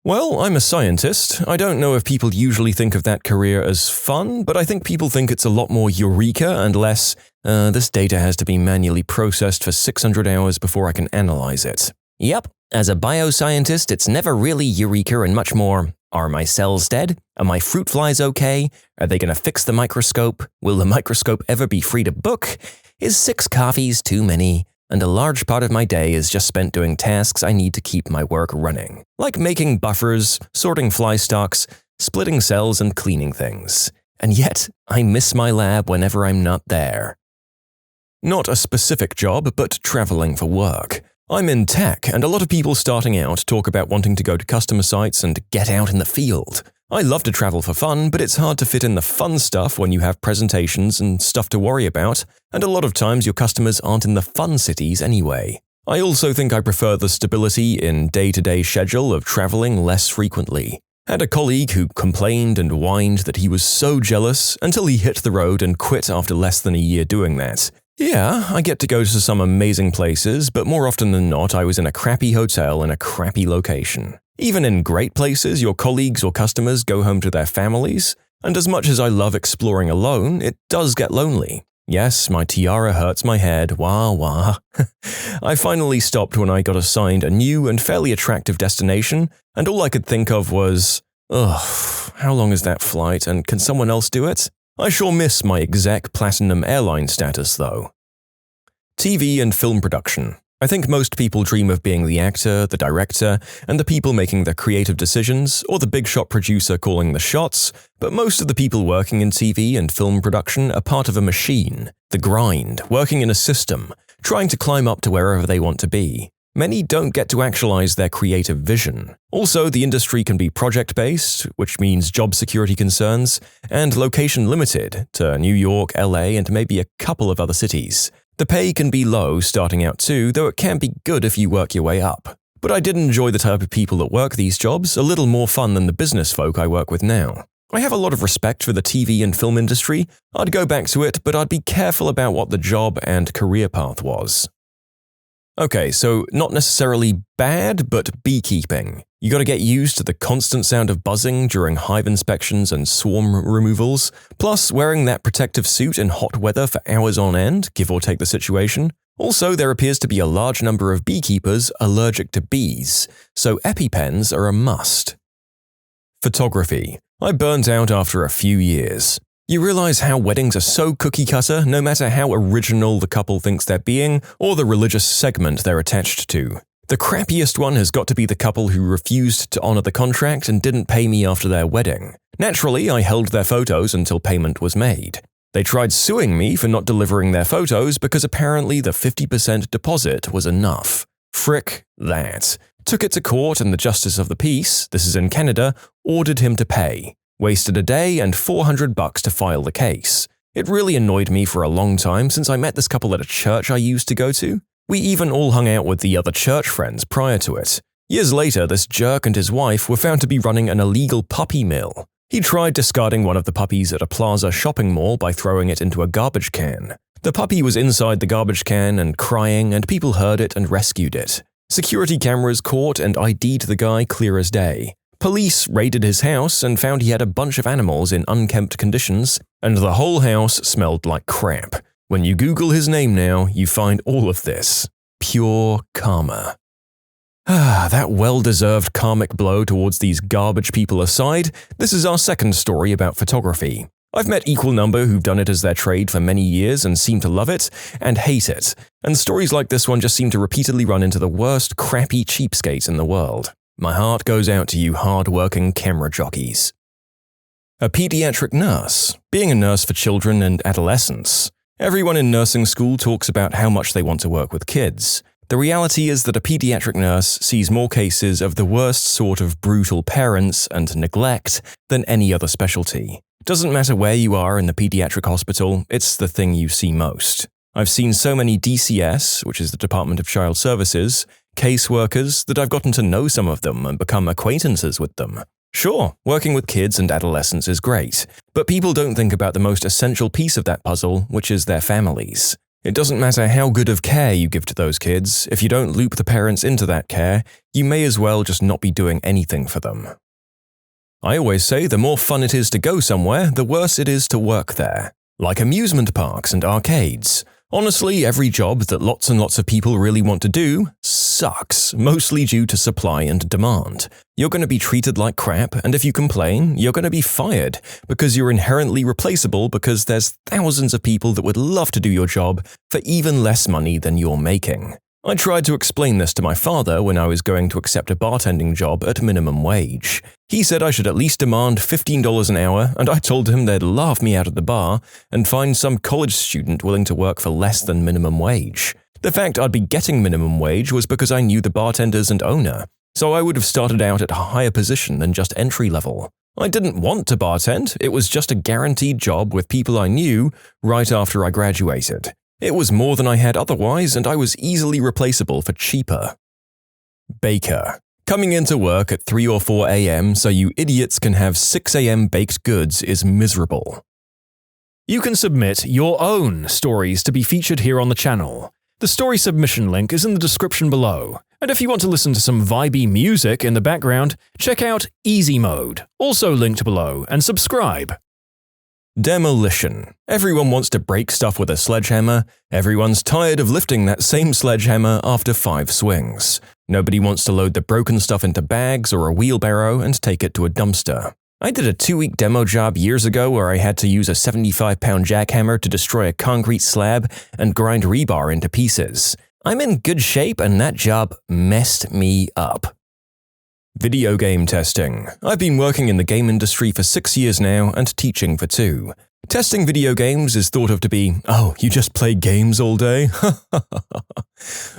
Well, I'm a scientist. I don't know if people usually think of that career as fun, but I think people think it's a lot more eureka and less, this data has to be manually processed for 600 hours before I can analyze it. Yep, as a bioscientist, it's never really eureka and much more, are my cells dead? Are my fruit flies okay? Are they going to fix the microscope? Will the microscope ever be free to book? Is 6 coffees too many? And a large part of my day is just spent doing tasks I need to keep my work running, like making buffers, sorting fly stocks, splitting cells, and cleaning things. And yet, I miss my lab whenever I'm not there. Not a specific job, but traveling for work. I'm in tech, and a lot of people starting out talk about wanting to go to customer sites and get out in the field. I love to travel for fun, but it's hard to fit in the fun stuff when you have presentations and stuff to worry about, and a lot of times your customers aren't in the fun cities anyway. I also think I prefer the stability in day-to-day schedule of traveling less frequently. Had a colleague who complained and whined that he was so jealous until he hit the road and quit after less than a year doing that. Yeah, I get to go to some amazing places, but more often than not, I was in a crappy hotel in a crappy location. Even in great places, your colleagues or customers go home to their families, and as much as I love exploring alone, it does get lonely. Yes, my tiara hurts my head, wah wah. I finally stopped when I got assigned a new and fairly attractive destination, and all I could think of was, ugh, how long is that flight, and can someone else do it? I sure miss my exec platinum airline status, though. TV and film production. I think most people dream of being the actor, the director, and the people making the creative decisions, or the big shot producer calling the shots, but most of the people working in TV and film production are part of a machine, the grind, working in a system, trying to climb up to wherever they want to be. Many don't get to actualize their creative vision. Also, the industry can be project-based, which means job security concerns, and location-limited to New York, LA, and maybe a couple of other cities. The pay can be low starting out too, though it can be good if you work your way up. But I did enjoy the type of people that work these jobs, a little more fun than the business folk I work with now. I have a lot of respect for the TV and film industry. I'd go back to it, but I'd be careful about what the job and career path was. Okay, so not necessarily bad, but beekeeping. You gotta get used to the constant sound of buzzing during hive inspections and swarm removals, plus wearing that protective suit in hot weather for hours on end, give or take the situation. Also, there appears to be a large number of beekeepers allergic to bees, so EpiPens are a must. Photography. I burnt out after a few years. You realize how weddings are so cookie-cutter no matter how original the couple thinks they're being or the religious segment they're attached to. The crappiest one has got to be the couple who refused to honor the contract and didn't pay me after their wedding. Naturally, I held their photos until payment was made. They tried suing me for not delivering their photos because apparently the 50% deposit was enough. Frick that. Took it to court and the Justice of the Peace, this is in Canada, ordered him to pay. Wasted a day and $400 to file the case. It really annoyed me for a long time since I met this couple at a church I used to go to. We even all hung out with the other church friends prior to it. Years later, this jerk and his wife were found to be running an illegal puppy mill. He tried discarding one of the puppies at a plaza shopping mall by throwing it into a garbage can. The puppy was inside the garbage can and crying, and people heard it and rescued it. Security cameras caught and ID'd the guy clear as day. Police raided his house and found he had a bunch of animals in unkempt conditions, and the whole house smelled like crap. When you Google his name now, you find all of this. Pure karma. That well-deserved karmic blow towards these garbage people aside, this is our second story about photography. I've met equal number who've done it as their trade for many years and seem to love it, and hate it, and stories like this one just seem to repeatedly run into the worst crappy cheapskates in the world. My heart goes out to you hard-working camera jockeys. A pediatric nurse. Being a nurse for children and adolescents. Everyone in nursing school talks about how much they want to work with kids. The reality is that a pediatric nurse sees more cases of the worst sort of brutal parents and neglect than any other specialty. Doesn't matter where you are in the pediatric hospital, it's the thing you see most. I've seen so many DCS, which is the Department of Child Services, caseworkers, that I've gotten to know some of them and become acquaintances with them. Sure, working with kids and adolescents is great, but people don't think about the most essential piece of that puzzle, which is their families. It doesn't matter how good of care you give to those kids, if you don't loop the parents into that care, you may as well just not be doing anything for them. I always say the more fun it is to go somewhere, the worse it is to work there. Like amusement parks and arcades. Honestly, every job that lots and lots of people really want to do sucks, mostly due to supply and demand. You're going to be treated like crap, and if you complain, you're going to be fired, because you're inherently replaceable because there's thousands of people that would love to do your job for even less money than you're making. I tried to explain this to my father when I was going to accept a bartending job at minimum wage. He said I should at least demand $15 an hour, and I told him they'd laugh me out at the bar and find some college student willing to work for less than minimum wage. The fact I'd be getting minimum wage was because I knew the bartenders and owner, so I would have started out at a higher position than just entry level. I didn't want to bartend, it was just a guaranteed job with people I knew right after I graduated. It was more than I had otherwise, and I was easily replaceable for cheaper. Baker. Coming into work at 3 or 4 a.m. so you idiots can have 6 a.m. baked goods is miserable. You can submit your own stories to be featured here on the channel. The story submission link is in the description below, and if you want to listen to some vibey music in the background, check out easymode, also linked below, and subscribe. Demolition. Everyone wants to break stuff with a sledgehammer. Everyone's tired of lifting that same sledgehammer after 5 swings. Nobody wants to load the broken stuff into bags or a wheelbarrow and take it to a dumpster. I did a 2-week demo job years ago where I had to use a 75-pound jackhammer to destroy a concrete slab and grind rebar into pieces. I'm in good shape, and that job messed me up. Video game testing. I've been working in the game industry for 6 years now and teaching for 2. Testing video games is thought of to be, oh, you just play games all day?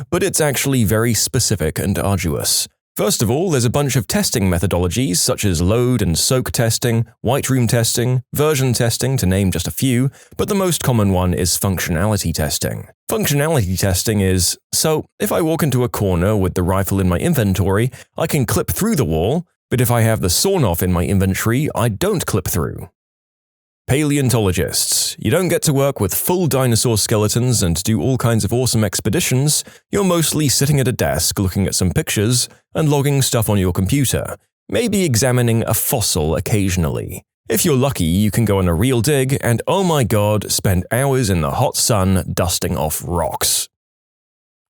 But it's actually very specific and arduous. First of all, there's a bunch of testing methodologies such as load and soak testing, white room testing, version testing to name just a few, but the most common one is functionality testing. Functionality testing is, so if I walk into a corner with the rifle in my inventory, I can clip through the wall, but if I have the sawn-off in my inventory, I don't clip through. Paleontologists. You don't get to work with full dinosaur skeletons and do all kinds of awesome expeditions. You're mostly sitting at a desk looking at some pictures and logging stuff on your computer, maybe examining a fossil occasionally. If you're lucky, you can go on a real dig and, oh my god, spend hours in the hot sun dusting off rocks.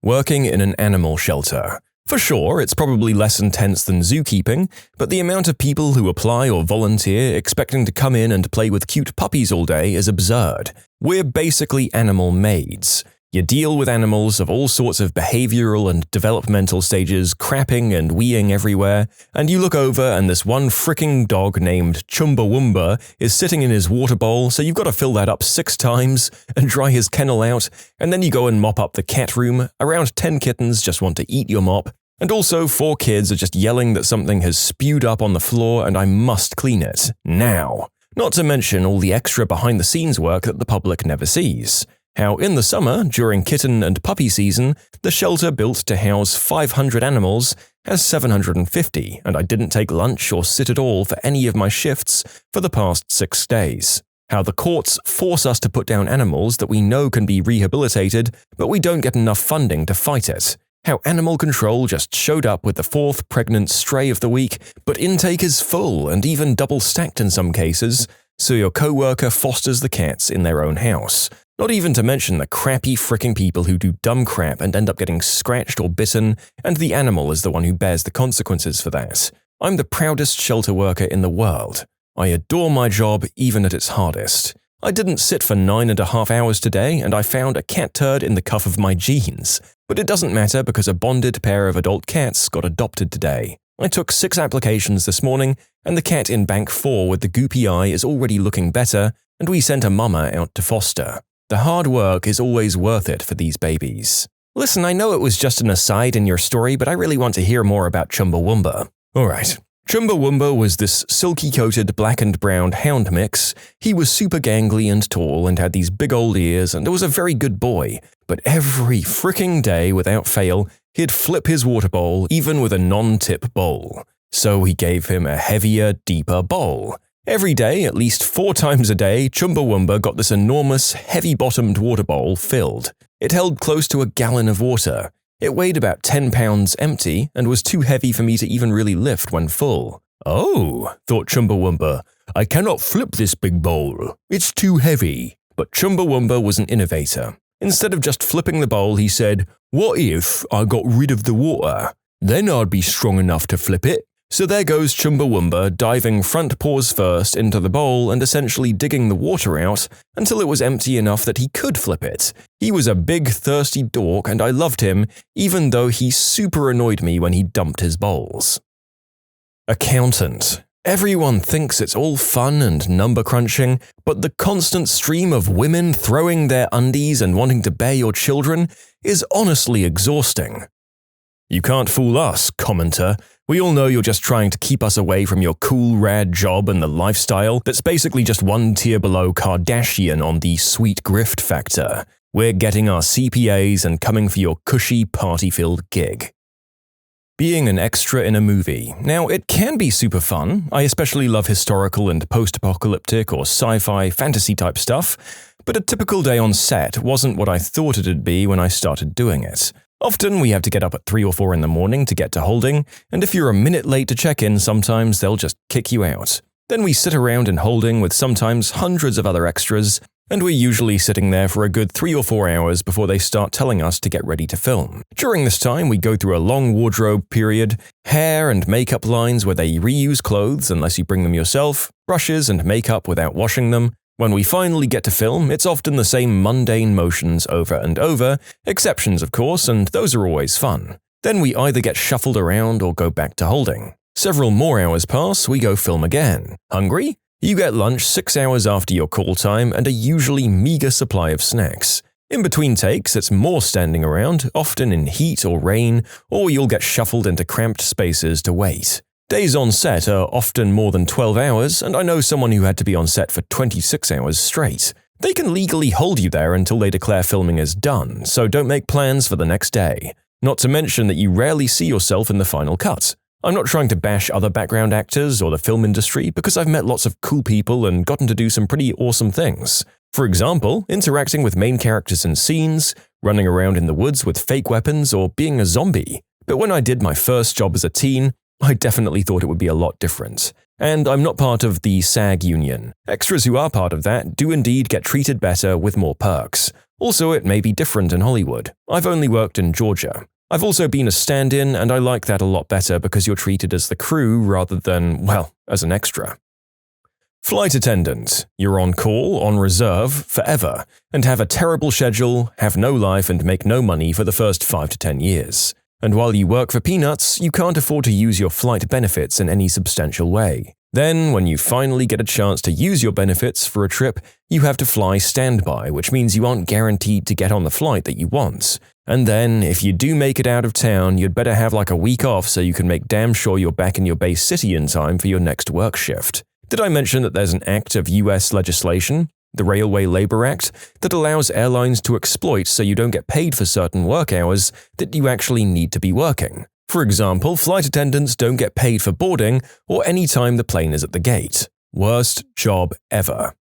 Working in an animal shelter. For sure, it's probably less intense than zookeeping, but the amount of people who apply or volunteer expecting to come in and play with cute puppies all day is absurd. We're basically animal maids. You deal with animals of all sorts of behavioral and developmental stages, crapping and weeing everywhere, and you look over and this one fricking dog named Chumbawamba is sitting in his water bowl, so you've got to fill that up 6 times and dry his kennel out, and then you go and mop up the cat room. Around 10 kittens just want to eat your mop, and also 4 kids are just yelling that something has spewed up on the floor and I must clean it, now. Not to mention all the extra behind-the-scenes work that the public never sees. How in the summer, during kitten and puppy season, the shelter built to house 500 animals has 750, and I didn't take lunch or sit at all for any of my shifts for the past 6 days. How the courts force us to put down animals that we know can be rehabilitated, but we don't get enough funding to fight it. How animal control just showed up with the 4th pregnant stray of the week, but intake is full and even double-stacked in some cases, so your co-worker fosters the cats in their own house. Not even to mention the crappy fricking people who do dumb crap and end up getting scratched or bitten, and the animal is the one who bears the consequences for that. I'm the proudest shelter worker in the world. I adore my job even at its hardest. I didn't sit for 9.5 hours today, and I found a cat turd in the cuff of my jeans. But it doesn't matter because a bonded pair of adult cats got adopted today. I took 6 applications this morning, and the cat in Bank 4 with the goopy eye is already looking better, and we sent a mama out to foster. The hard work is always worth it for these babies. Listen, I know it was just an aside in your story, but I really want to hear more about Chumbawamba. Alright. Chumbawamba was this silky-coated black and brown hound mix. He was super gangly and tall and had these big old ears and was a very good boy. But every fricking day, without fail, he'd flip his water bowl even with a non-tip bowl. So he gave him a heavier, deeper bowl. Every day, at least 4 times a day, Chumbawamba got this enormous, heavy-bottomed water bowl filled. It held close to a gallon of water. It weighed about 10 pounds empty and was too heavy for me to even really lift when full. Oh, thought Chumbawamba, I cannot flip this big bowl. It's too heavy. But Chumbawamba was an innovator. Instead of just flipping the bowl, he said, "What if I got rid of the water? Then I'd be strong enough to flip it." So there goes Chumbawamba diving front paws first into the bowl and essentially digging the water out until it was empty enough that he could flip it. He was a big thirsty dork and I loved him, even though he super annoyed me when he dumped his bowls. Accountant. Everyone thinks it's all fun and number crunching, but the constant stream of women throwing their undies and wanting to bear your children is honestly exhausting. You can't fool us, commenter. We all know you're just trying to keep us away from your cool, rad job and the lifestyle that's basically just one tier below Kardashian on the sweet grift factor. We're getting our CPAs and coming for your cushy, party-filled gig. Being an extra in a movie. Now, it can be super fun. I especially love historical and post-apocalyptic or sci-fi fantasy type stuff, but a typical day on set wasn't what I thought it'd be when I started doing it. Often we have to get up at 3 or 4 in the morning to get to holding, and if you're a minute late to check in, sometimes they'll just kick you out. Then we sit around in holding with sometimes hundreds of other extras, and we're usually sitting there for a good 3 or 4 hours before they start telling us to get ready to film. During this time, we go through a long wardrobe period, hair and makeup lines where they reuse clothes unless you bring them yourself, brushes and makeup without washing them. When we finally get to film, it's often the same mundane motions over and over, exceptions of course, and those are always fun. Then we either get shuffled around or go back to holding. Several more hours pass, we go film again. Hungry? You get lunch 6 hours after your call time and a usually meager supply of snacks. In between takes, it's more standing around, often in heat or rain, or you'll get shuffled into cramped spaces to wait. Days on set are often more than 12 hours, and I know someone who had to be on set for 26 hours straight. They can legally hold you there until they declare filming is done, so don't make plans for the next day. Not to mention that you rarely see yourself in the final cut. I'm not trying to bash other background actors or the film industry because I've met lots of cool people and gotten to do some pretty awesome things. For example, interacting with main characters in scenes, running around in the woods with fake weapons, or being a zombie. But when I did my first job as a teen, I definitely thought it would be a lot different. And I'm not part of the SAG union. Extras who are part of that do indeed get treated better with more perks. Also, it may be different in Hollywood. I've only worked in Georgia. I've also been a stand-in, and I like that a lot better because you're treated as the crew rather than, well, as an extra. Flight attendant. You're on call, on reserve, forever, and have a terrible schedule, have no life, and make no money for the first 5 to 10 years. And while you work for peanuts, you can't afford to use your flight benefits in any substantial way. Then, when you finally get a chance to use your benefits for a trip, you have to fly standby, which means you aren't guaranteed to get on the flight that you want. And then, if you do make it out of town, you'd better have like a week off so you can make damn sure you're back in your base city in time for your next work shift. Did I mention that there's an act of US legislation, the Railway Labor Act, that allows airlines to exploit so you don't get paid for certain work hours that you actually need to be working? For example, flight attendants don't get paid for boarding or any time the plane is at the gate. Worst job ever.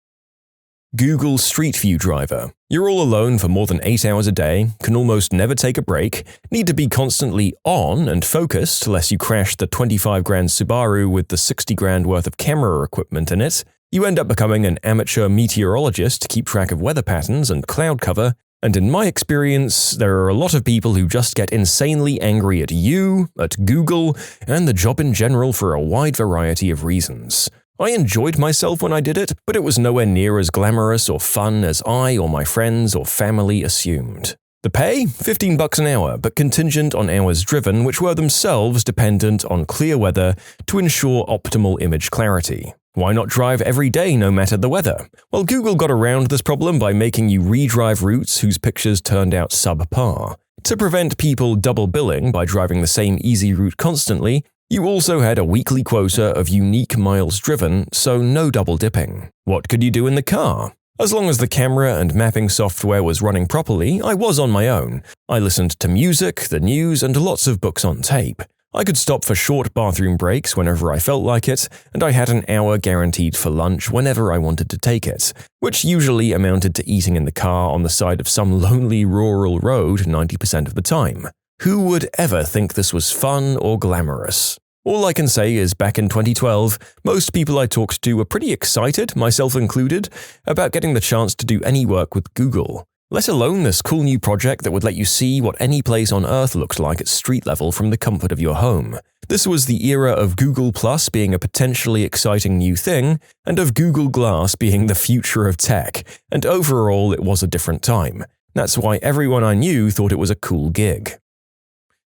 Google Street View driver. You're all alone for more than 8 hours a day, can almost never take a break, need to be constantly on and focused lest you crash the 25 grand Subaru with the 60 grand worth of camera equipment in it. You end up becoming an amateur meteorologist to keep track of weather patterns and cloud cover, and in my experience, there are a lot of people who just get insanely angry at you, at Google, and the job in general for a wide variety of reasons. I enjoyed myself when I did it, but it was nowhere near as glamorous or fun as I or my friends or family assumed. The pay? $15 an hour, but contingent on hours driven, which were themselves dependent on clear weather to ensure optimal image clarity. Why not drive every day no matter the weather? Well, Google got around this problem by making you redrive routes whose pictures turned out subpar. To prevent people double billing by driving the same easy route constantly, you also had a weekly quota of unique miles driven, so no double dipping. What could you do in the car? As long as the camera and mapping software was running properly, I was on my own. I listened to music, the news, and lots of books on tape. I could stop for short bathroom breaks whenever I felt like it, and I had an hour guaranteed for lunch whenever I wanted to take it, which usually amounted to eating in the car on the side of some lonely rural road 90% of the time. Who would ever think this was fun or glamorous? All I can say is back in 2012, most people I talked to were pretty excited, myself included, about getting the chance to do any work with Google, let alone this cool new project that would let you see what any place on Earth looked like at street level from the comfort of your home. This was the era of Google Plus being a potentially exciting new thing, and of Google Glass being the future of tech, and overall it was a different time. That's why everyone I knew thought it was a cool gig.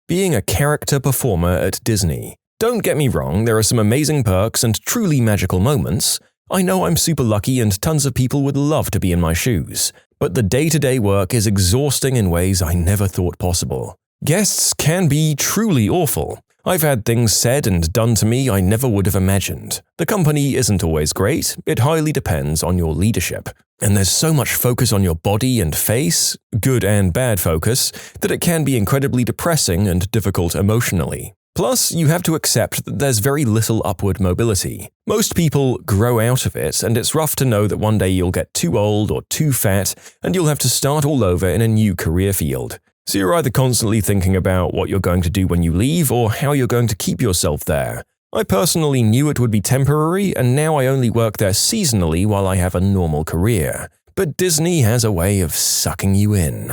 Being a character performer at Disney. Don't get me wrong, there are some amazing perks and truly magical moments. I know I'm super lucky and tons of people would love to be in my shoes, but the day-to-day work is exhausting in ways I never thought possible. Guests can be truly awful. I've had things said and done to me I never would have imagined. The company isn't always great, it highly depends on your leadership. And there's so much focus on your body and face, good and bad focus, that it can be incredibly depressing and difficult emotionally. Plus, you have to accept that there's very little upward mobility. Most people grow out of it, and it's rough to know that one day you'll get too old or too fat, and you'll have to start all over in a new career field. So you're either constantly thinking about what you're going to do when you leave, or how you're going to keep yourself there. I personally knew it would be temporary, and now I only work there seasonally while I have a normal career. But Disney has a way of sucking you in.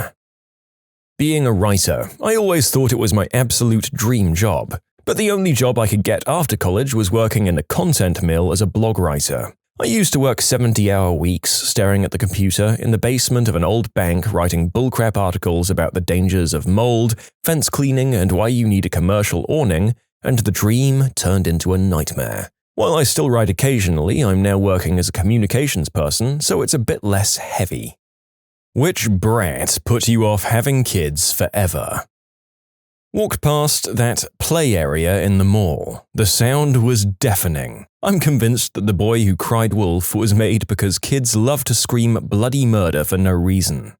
Being a writer. I always thought it was my absolute dream job. But the only job I could get after college was working in a content mill as a blog writer. I used to work 70-hour weeks staring at the computer in the basement of an old bank writing bullcrap articles about the dangers of mold, fence cleaning, and why you need a commercial awning, and the dream turned into a nightmare. While I still write occasionally, I'm now working as a communications person, so it's a bit less heavy. Which brat put you off having kids forever? Walked past that play area in the mall. The sound was deafening. I'm convinced that the boy who cried wolf was made because kids love to scream bloody murder for no reason.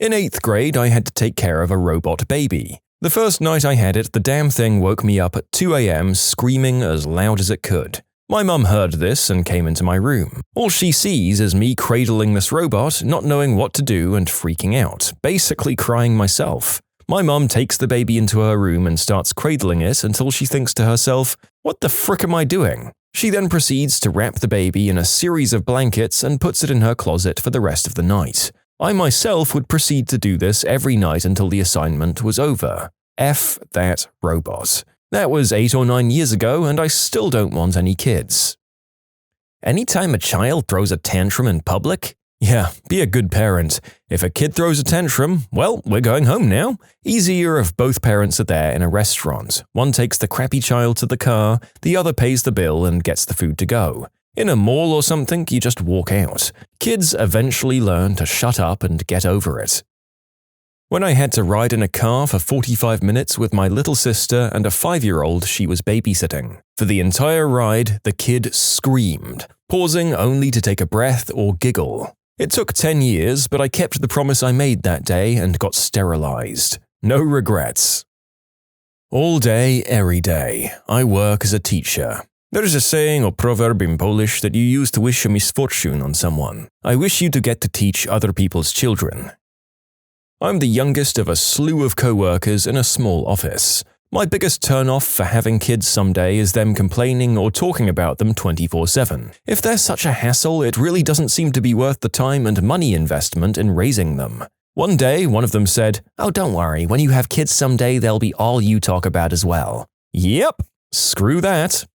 In 8th grade, I had to take care of a robot baby. The first night I had it, the damn thing woke me up at 2 a.m. screaming as loud as it could. My mum heard this and came into my room. All she sees is me cradling this robot, not knowing what to do and freaking out, basically crying myself. My mum takes the baby into her room and starts cradling it until she thinks to herself, "What the frick am I doing?" She then proceeds to wrap the baby in a series of blankets and puts it in her closet for the rest of the night. I myself would proceed to do this every night until the assignment was over. F that robot. That was 8 or 9 years ago, and I still don't want any kids. Anytime a child throws a tantrum in public? Yeah, be a good parent. If a kid throws a tantrum, well, we're going home now. Easier if both parents are there in a restaurant. One takes the crappy child to the car, the other pays the bill and gets the food to go. In a mall or something, you just walk out. Kids eventually learn to shut up and get over it. When I had to ride in a car for 45 minutes with my little sister and a 5-year-old she was babysitting. For the entire ride, the kid screamed, pausing only to take a breath or giggle. It took 10 years, but I kept the promise I made that day and got sterilized. No regrets. All day, every day, I work as a teacher. There is a saying or proverb in Polish that you use to wish a misfortune on someone. I wish you to get to teach other people's children. I'm the youngest of a slew of co-workers in a small office. My biggest turn-off for having kids someday is them complaining or talking about them 24/7. If they're such a hassle, it really doesn't seem to be worth the time and money investment in raising them. One day, one of them said, "Oh, don't worry, when you have kids someday, they'll be all you talk about as well." Yep, screw that.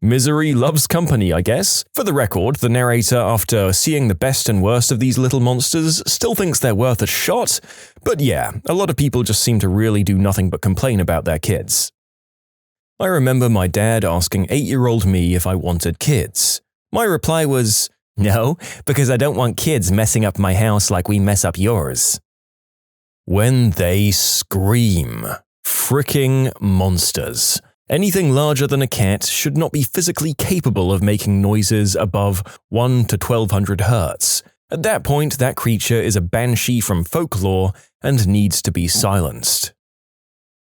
Misery loves company, I guess. For the record, the narrator, after seeing the best and worst of these little monsters, still thinks they're worth a shot. But yeah, a lot of people just seem to really do nothing but complain about their kids. I remember my dad asking 8-year-old me if I wanted kids. My reply was, "No, because I don't want kids messing up my house like we mess up yours." When they scream. Fricking monsters. Anything larger than a cat should not be physically capable of making noises above 1 to 1200 Hz. At that point, that creature is a banshee from folklore and needs to be silenced.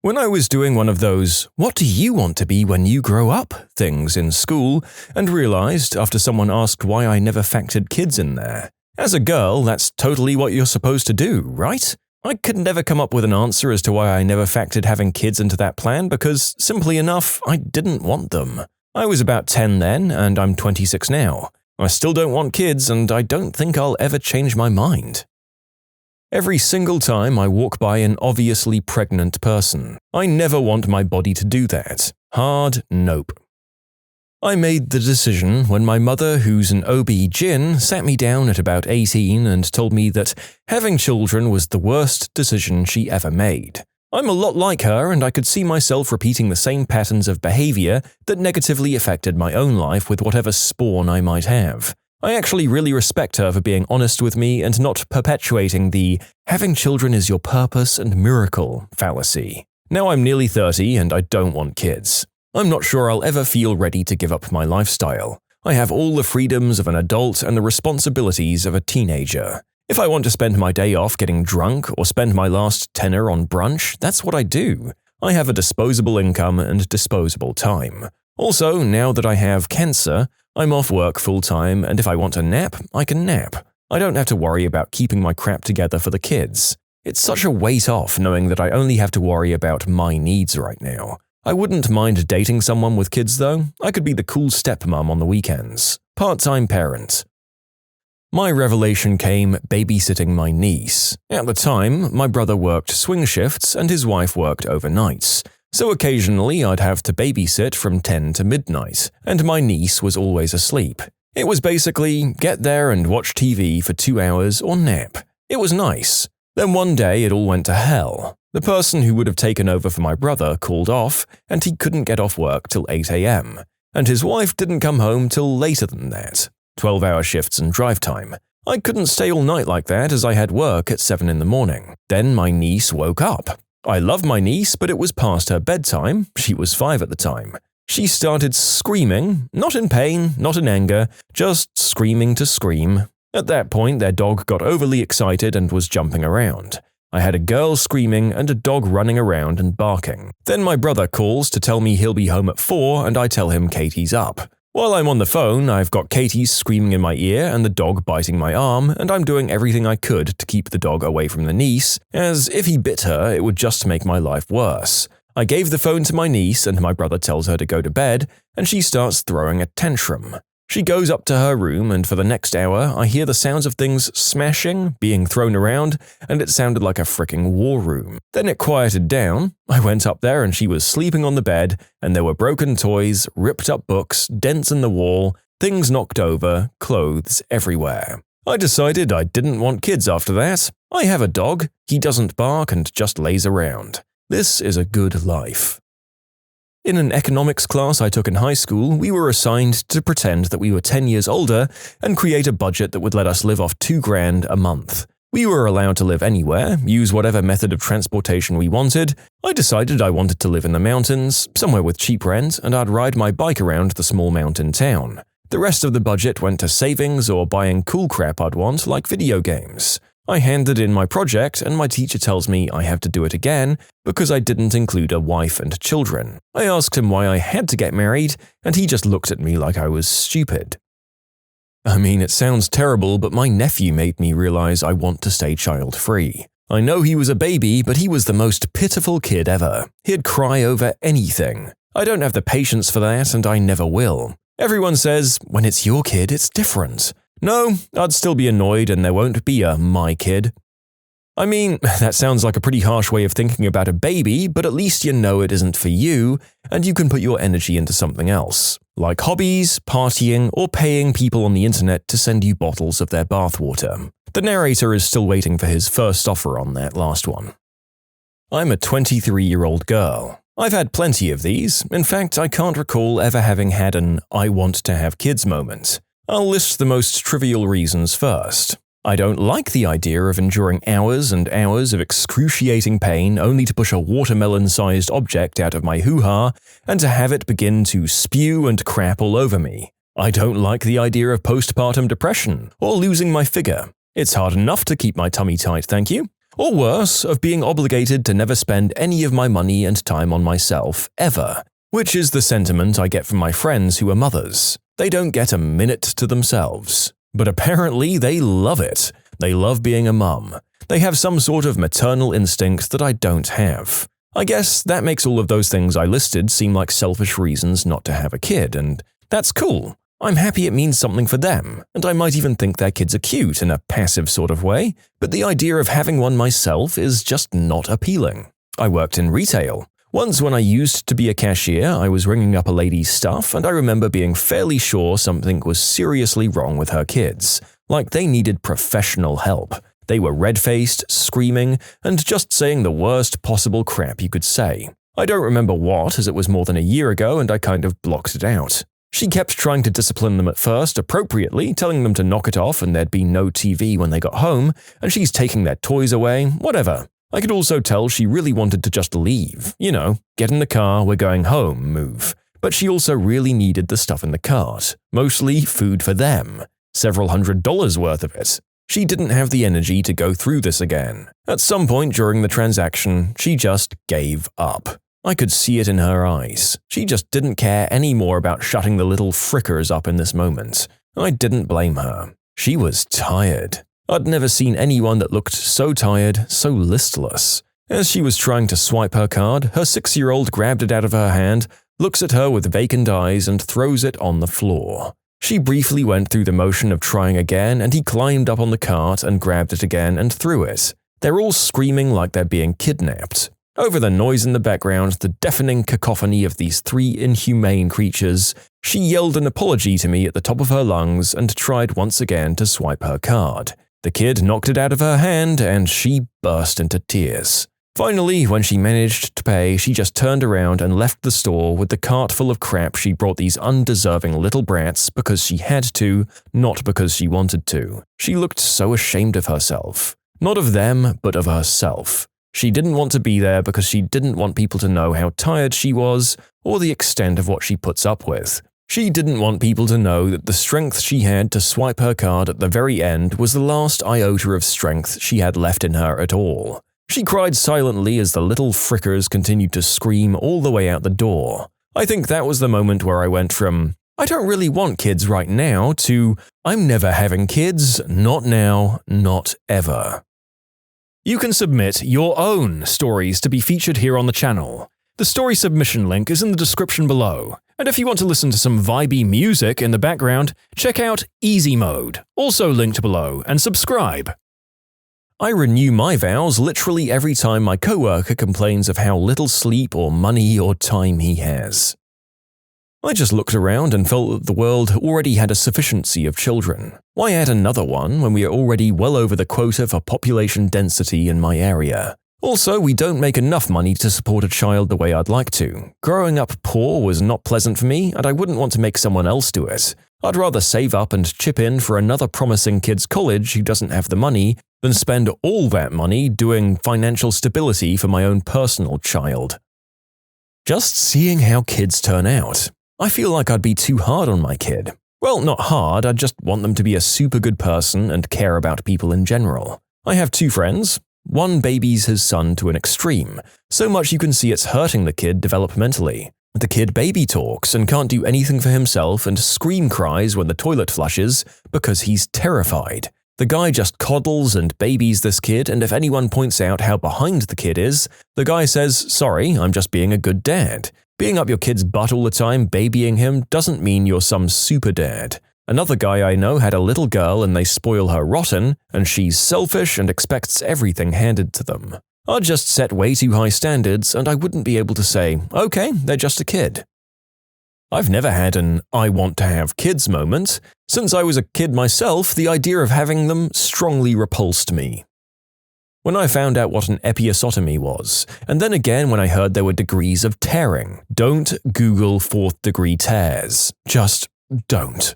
When I was doing one of those "what do you want to be when you grow up" things in school, and realized after someone asked why I never factored kids in there. As a girl, that's totally what you're supposed to do, right? I could never come up with an answer as to why I never factored having kids into that plan because, simply enough, I didn't want them. I was about 10 then, and I'm 26 now. I still don't want kids, and I don't think I'll ever change my mind. Every single time I walk by an obviously pregnant person, I never want my body to do that. Hard nope. I made the decision when my mother, who's an OB-GYN, sat me down at about 18 and told me that having children was the worst decision she ever made. I'm a lot like her, and I could see myself repeating the same patterns of behavior that negatively affected my own life with whatever spawn I might have. I actually really respect her for being honest with me and not perpetuating the "having children is your purpose and miracle" fallacy. Now I'm nearly 30 and I don't want kids. I'm not sure I'll ever feel ready to give up my lifestyle. I have all the freedoms of an adult and the responsibilities of a teenager. If I want to spend my day off getting drunk or spend my last tenner on brunch, that's what I do. I have a disposable income and disposable time. Also, now that I have cancer, I'm off work full-time, and if I want to nap, I can nap. I don't have to worry about keeping my crap together for the kids. It's such a weight off knowing that I only have to worry about my needs right now. I wouldn't mind dating someone with kids though. I could be the cool stepmom on the weekends. Part-time parent. My revelation came babysitting my niece. At the time, my brother worked swing shifts and his wife worked overnights. So occasionally I'd have to babysit from 10 to midnight, and my niece was always asleep. It was basically get there and watch TV for 2 hours or nap. It was nice. Then one day it all went to hell. The person who would have taken over for my brother called off, and he couldn't get off work till 8 a.m. And his wife didn't come home till later than that. 12-hour shifts and drive time. I couldn't stay all night like that as I had work at 7 in the morning. Then my niece woke up. I love my niece, but it was past her bedtime. She was 5 at the time. She started screaming, not in pain, not in anger, just screaming to scream. At that point, their dog got overly excited and was jumping around. I had a girl screaming and a dog running around and barking. Then my brother calls to tell me he'll be home at 4 and I tell him Katie's up. While I'm on the phone, I've got Katie screaming in my ear and the dog biting my arm, and I'm doing everything I could to keep the dog away from the niece, as if he bit her, it would just make my life worse. I gave the phone to my niece and my brother tells her to go to bed, and she starts throwing a tantrum. She goes up to her room, and for the next hour, I hear the sounds of things smashing, being thrown around, and it sounded like a fricking war room. Then it quieted down. I went up there and she was sleeping on the bed, and there were broken toys, ripped up books, dents in the wall, things knocked over, clothes everywhere. I decided I didn't want kids after that. I have a dog. He doesn't bark and just lays around. This is a good life. In an economics class I took in high school, we were assigned to pretend that we were 10 years older and create a budget that would let us live off $2,000 a month. We were allowed to live anywhere, use whatever method of transportation we wanted. I decided I wanted to live in the mountains, somewhere with cheap rent, and I'd ride my bike around the small mountain town. The rest of the budget went to savings or buying cool crap I'd want, like video games. I handed in my project and my teacher tells me I have to do it again because I didn't include a wife and children. I asked him why I had to get married, and he just looked at me like I was stupid. I mean, it sounds terrible, but my nephew made me realize I want to stay child-free. I know he was a baby, but he was the most pitiful kid ever. He'd cry over anything. I don't have the patience for that, and I never will. Everyone says, when it's your kid, it's different. No, I'd still be annoyed and there won't be a my kid. I mean, that sounds like a pretty harsh way of thinking about a baby, but at least you know it isn't for you, and you can put your energy into something else, like hobbies, partying, or paying people on the internet to send you bottles of their bathwater. The narrator is still waiting for his first offer on that last one. I'm a 23-year-old girl. I've had plenty of these. In fact, I can't recall ever having had an I want to have kids moment. I'll list the most trivial reasons first. I don't like the idea of enduring hours and hours of excruciating pain only to push a watermelon-sized object out of my hoo-ha and to have it begin to spew and crap all over me. I don't like the idea of postpartum depression or losing my figure. It's hard enough to keep my tummy tight, thank you. Or worse, of being obligated to never spend any of my money and time on myself, ever. Which is the sentiment I get from my friends who are mothers. They don't get a minute to themselves. But apparently they love it. They love being a mum. They have some sort of maternal instinct that I don't have. I guess that makes all of those things I listed seem like selfish reasons not to have a kid, and that's cool. I'm happy it means something for them, and I might even think their kids are cute in a passive sort of way, but the idea of having one myself is just not appealing. I worked in retail. Once when I used to be a cashier, I was ringing up a lady's stuff, and I remember being fairly sure something was seriously wrong with her kids, like they needed professional help. They were red-faced, screaming, and just saying the worst possible crap you could say. I don't remember what, as it was more than a year ago and I kind of blocked it out. She kept trying to discipline them at first, appropriately, telling them to knock it off and there'd be no TV when they got home, and she's taking their toys away, whatever. I could also tell she really wanted to just leave, get in the car, we're going home, move. But she also really needed the stuff in the cart, mostly food for them, several $100s worth of it. She didn't have the energy to go through this again. At some point during the transaction, she just gave up. I could see it in her eyes. She just didn't care any more about shutting the little frickers up in this moment. I didn't blame her. She was tired. I'd never seen anyone that looked so tired, so listless. As she was trying to swipe her card, her 6-year-old grabbed it out of her hand, looks at her with vacant eyes, and throws it on the floor. She briefly went through the motion of trying again, and he climbed up on the cart and grabbed it again and threw it. They're all screaming like they're being kidnapped. Over the noise in the background, the deafening cacophony of these 3 inhumane creatures, she yelled an apology to me at the top of her lungs and tried once again to swipe her card. The kid knocked it out of her hand, and she burst into tears. Finally, when she managed to pay, she just turned around and left the store with the cart full of crap she brought these undeserving little brats because she had to, not because she wanted to. She looked so ashamed of herself. Not of them, but of herself. She didn't want to be there because she didn't want people to know how tired she was or the extent of what she puts up with. She didn't want people to know that the strength she had to swipe her card at the very end was the last iota of strength she had left in her at all. She cried silently as the little frickers continued to scream all the way out the door. I think that was the moment where I went from, I don't really want kids right now, to, I'm never having kids, not now, not ever. You can submit your own stories to be featured here on the channel. The story submission link is in the description below, and if you want to listen to some vibey music in the background, check out easymode, also linked below, and subscribe. I renew my vows literally every time my coworker complains of how little sleep or money or time he has. I just looked around and felt that the world already had a sufficiency of children. Why add another one when we are already well over the quota for population density in my area? Also, we don't make enough money to support a child the way I'd like to. Growing up poor was not pleasant for me, and I wouldn't want to make someone else do it. I'd rather save up and chip in for another promising kid's college who doesn't have the money than spend all that money doing financial stability for my own personal child. Just seeing how kids turn out. I feel like I'd be too hard on my kid. Well, not hard, I'd just want them to be a super good person and care about people in general. I have two friends. One babies his son to an extreme, so much you can see it's hurting the kid developmentally. The kid baby talks and can't do anything for himself and scream cries when the toilet flushes because he's terrified. The guy just coddles and babies this kid, and if anyone points out how behind the kid is, the guy says, "Sorry, I'm just being a good dad." Being up your kid's butt all the time babying him doesn't mean you're some super dad. Another guy I know had a little girl and they spoil her rotten, and she's selfish and expects everything handed to them. I'd just set way too high standards and I wouldn't be able to say, okay, they're just a kid. I've never had an I want to have kids moment. Since I was a kid myself, the idea of having them strongly repulsed me. When I found out what an episiotomy was, and then again when I heard there were degrees of tearing, don't Google 4th degree tears. Just don't.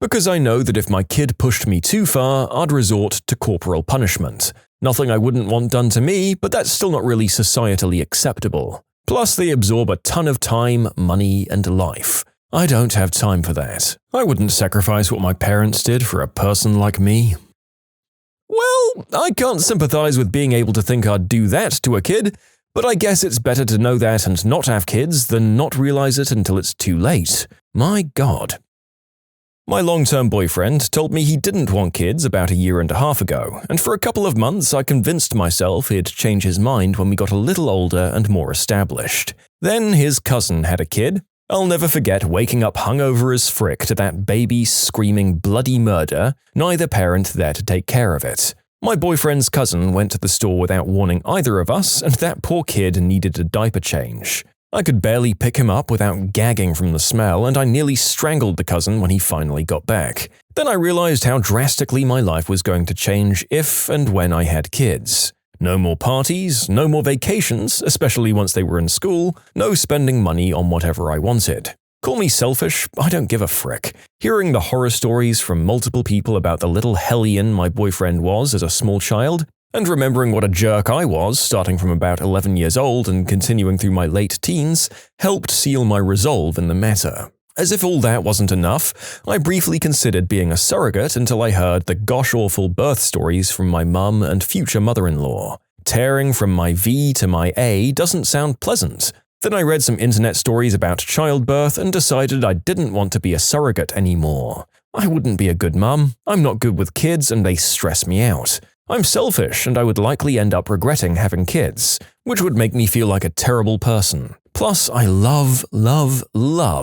Because I know that if my kid pushed me too far, I'd resort to corporal punishment. Nothing I wouldn't want done to me, but that's still not really societally acceptable. Plus, they absorb a ton of time, money, and life. I don't have time for that. I wouldn't sacrifice what my parents did for a person like me. Well, I can't sympathize with being able to think I'd do that to a kid, but I guess it's better to know that and not have kids than not realize it until it's too late. My God. My long-term boyfriend told me he didn't want kids about a year and a half ago, and for a couple of months I convinced myself he'd change his mind when we got a little older and more established. Then his cousin had a kid. I'll never forget waking up hungover as frick to that baby screaming bloody murder, neither parent there to take care of it. My boyfriend's cousin went to the store without warning either of us, and that poor kid needed a diaper change. I could barely pick him up without gagging from the smell, and I nearly strangled the cousin when he finally got back. Then I realized how drastically my life was going to change if and when I had kids. No more parties, no more vacations, especially once they were in school, no spending money on whatever I wanted. Call me selfish, I don't give a frick. Hearing the horror stories from multiple people about the little hellion my boyfriend was as a small child, and remembering what a jerk I was, starting from about 11 years old and continuing through my late teens, helped seal my resolve in the matter. As if all that wasn't enough, I briefly considered being a surrogate until I heard the gosh-awful birth stories from my mum and future mother-in-law. Tearing from my V to my A doesn't sound pleasant. Then I read some internet stories about childbirth and decided I didn't want to be a surrogate anymore. I wouldn't be a good mum, I'm not good with kids and they stress me out. I'm selfish and I would likely end up regretting having kids, which would make me feel like a terrible person. Plus, I love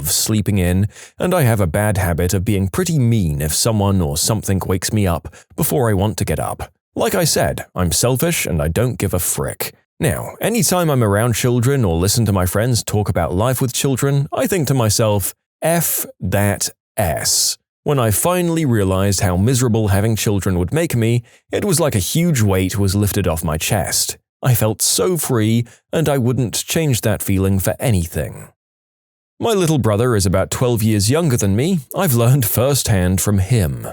sleeping in, and I have a bad habit of being pretty mean if someone or something wakes me up before I want to get up. Like I said, I'm selfish and I don't give a frick. Now, anytime I'm around children or listen to my friends talk about life with children, I think to myself, F that S. When I finally realized how miserable having children would make me, it was like a huge weight was lifted off my chest. I felt so free, and I wouldn't change that feeling for anything. My little brother is about 12 years younger than me. I've learned firsthand from him.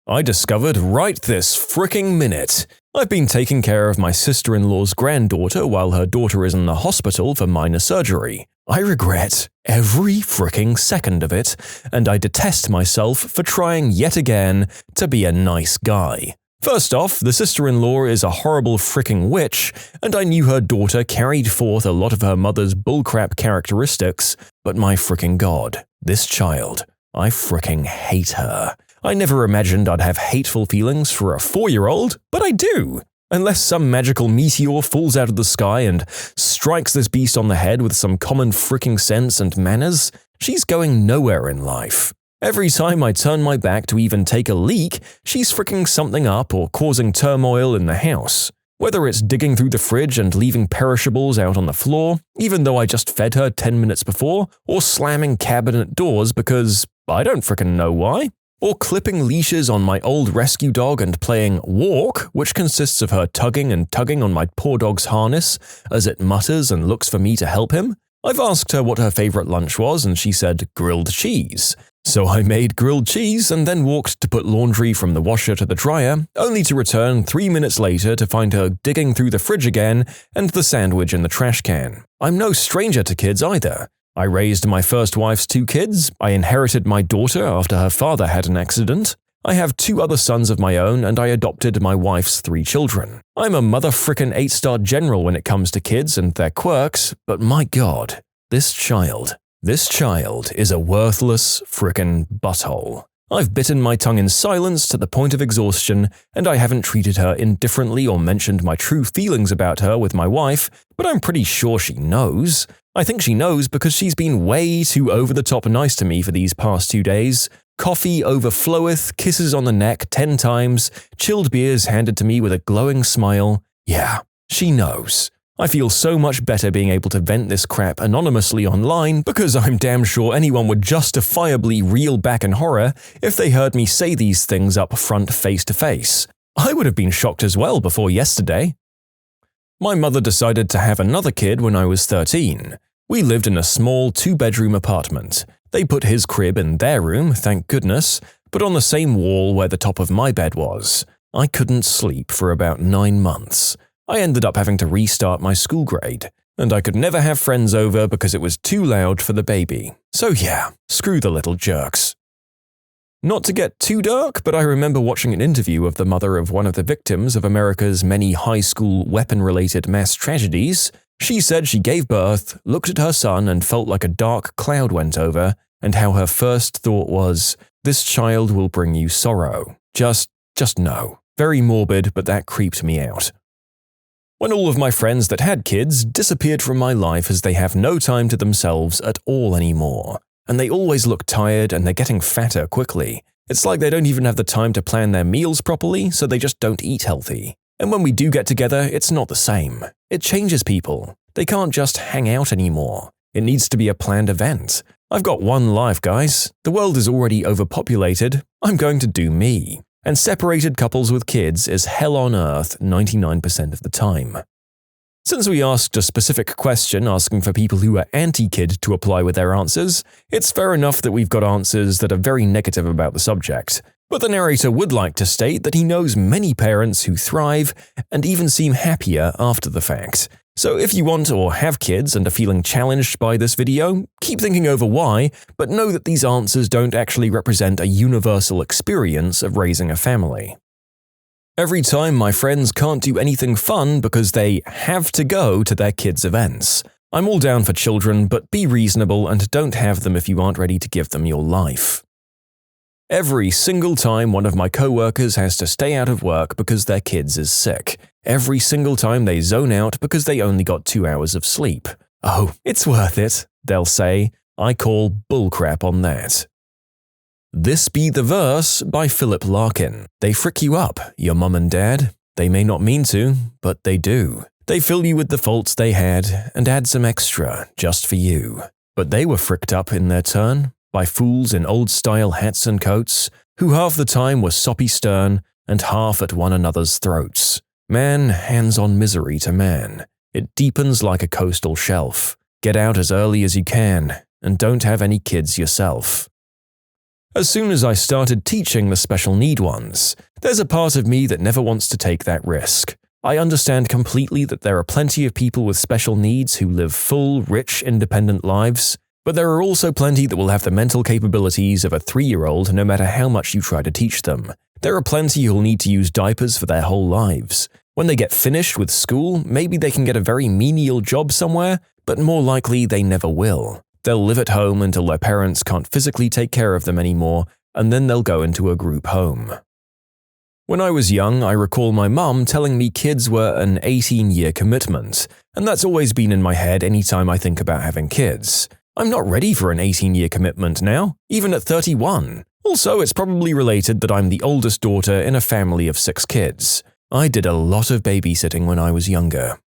I discovered right this fricking minute. I've been taking care of my sister-in-law's granddaughter while her daughter is in the hospital for minor surgery. I regret every fricking second of it, and I detest myself for trying yet again to be a nice guy. First off, the sister-in-law is a horrible fricking witch, and I knew her daughter carried forth a lot of her mother's bullcrap characteristics, but my fricking god, this child, I fricking hate her. I never imagined I'd have hateful feelings for a 4-year-old, but I do. Unless some magical meteor falls out of the sky and strikes this beast on the head with some common fricking sense and manners, she's going nowhere in life. Every time I turn my back to even take a leak, she's fricking something up or causing turmoil in the house. Whether it's digging through the fridge and leaving perishables out on the floor, even though I just fed her 10 minutes before, or slamming cabinet doors because I don't fricking know why. Or clipping leashes on my old rescue dog and playing Walk, which consists of her tugging and tugging on my poor dog's harness as it mutters and looks for me to help him. I've asked her what her favorite lunch was and she said grilled cheese. So I made grilled cheese and then walked to put laundry from the washer to the dryer, only to return 3 minutes later to find her digging through the fridge again and the sandwich in the trash can. I'm no stranger to kids either. I raised my first wife's 2 kids, I inherited my daughter after her father had an accident, I have 2 other sons of my own, and I adopted my wife's 3 children. I'm a mother-frickin' 8-star general when it comes to kids and their quirks, but my god, this child is a worthless frickin' butthole. I've bitten my tongue in silence to the point of exhaustion, and I haven't treated her indifferently or mentioned my true feelings about her with my wife, but I'm pretty sure she knows. I think she knows because she's been way too over-the-top nice to me for these past 2 days. Coffee overfloweth, kisses on the neck 10 times, chilled beers handed to me with a glowing smile. Yeah, she knows. I feel so much better being able to vent this crap anonymously online because I'm damn sure anyone would justifiably reel back in horror if they heard me say these things up front face to face. I would have been shocked as well before yesterday. My mother decided to have another kid when I was 13. We lived in a small 2-bedroom apartment. They put his crib in their room, thank goodness, but on the same wall where the top of my bed was. I couldn't sleep for about 9 months. I ended up having to restart my school grade, and I could never have friends over because it was too loud for the baby. So yeah, screw the little jerks. Not to get too dark, but I remember watching an interview of the mother of one of the victims of America's many high school weapon-related mass tragedies. She said she gave birth, looked at her son, and felt like a dark cloud went over, and how her first thought was, this child will bring you sorrow. Just no. Very morbid, but that creeped me out. When all of my friends that had kids disappeared from my life as they have no time to themselves at all anymore. And they always look tired and they're getting fatter quickly. It's like they don't even have the time to plan their meals properly, so they just don't eat healthy. And when we do get together, it's not the same. It changes people. They can't just hang out anymore. It needs to be a planned event. I've got one life, guys. The world is already overpopulated. I'm going to do me. And separated couples with kids is hell on earth 99% of the time. Since we asked a specific question asking for people who are anti-kid to apply with their answers, it's fair enough that we've got answers that are very negative about the subject. But the narrator would like to state that he knows many parents who thrive and even seem happier after the fact. So if you want or have kids and are feeling challenged by this video, keep thinking over why, but know that these answers don't actually represent a universal experience of raising a family. Every time my friends can't do anything fun because they have to go to their kids' events. I'm all down for children, but be reasonable and don't have them if you aren't ready to give them your life. Every single time one of my coworkers has to stay out of work because their kids is sick. Every single time they zone out because they only got 2 hours of sleep. Oh, it's worth it, they'll say. I call bullcrap on that. This Be the Verse by Philip Larkin. They frick you up, your mum and dad. They may not mean to, but they do. They fill you with the faults they had and add some extra just for you. But they were fricked up in their turn by fools in old-style hats and coats who half the time were soppy stern and half at one another's throats. Man hands on misery to man. It deepens like a coastal shelf. Get out as early as you can, and don't have any kids yourself. As soon as I started teaching the special need ones, there's a part of me that never wants to take that risk. I understand completely that there are plenty of people with special needs who live full, rich, independent lives, but there are also plenty that will have the mental capabilities of a 3-year-old no matter how much you try to teach them. There are plenty who'll need to use diapers for their whole lives. When they get finished with school, maybe they can get a very menial job somewhere, but more likely they never will. They'll live at home until their parents can't physically take care of them anymore, and then they'll go into a group home. When I was young, I recall my mum telling me kids were an 18-year commitment, and that's always been in my head anytime I think about having kids. I'm not ready for an 18-year commitment now, even at 31. Also, it's probably related that I'm the oldest daughter in a family of 6 kids. I did a lot of babysitting when I was younger.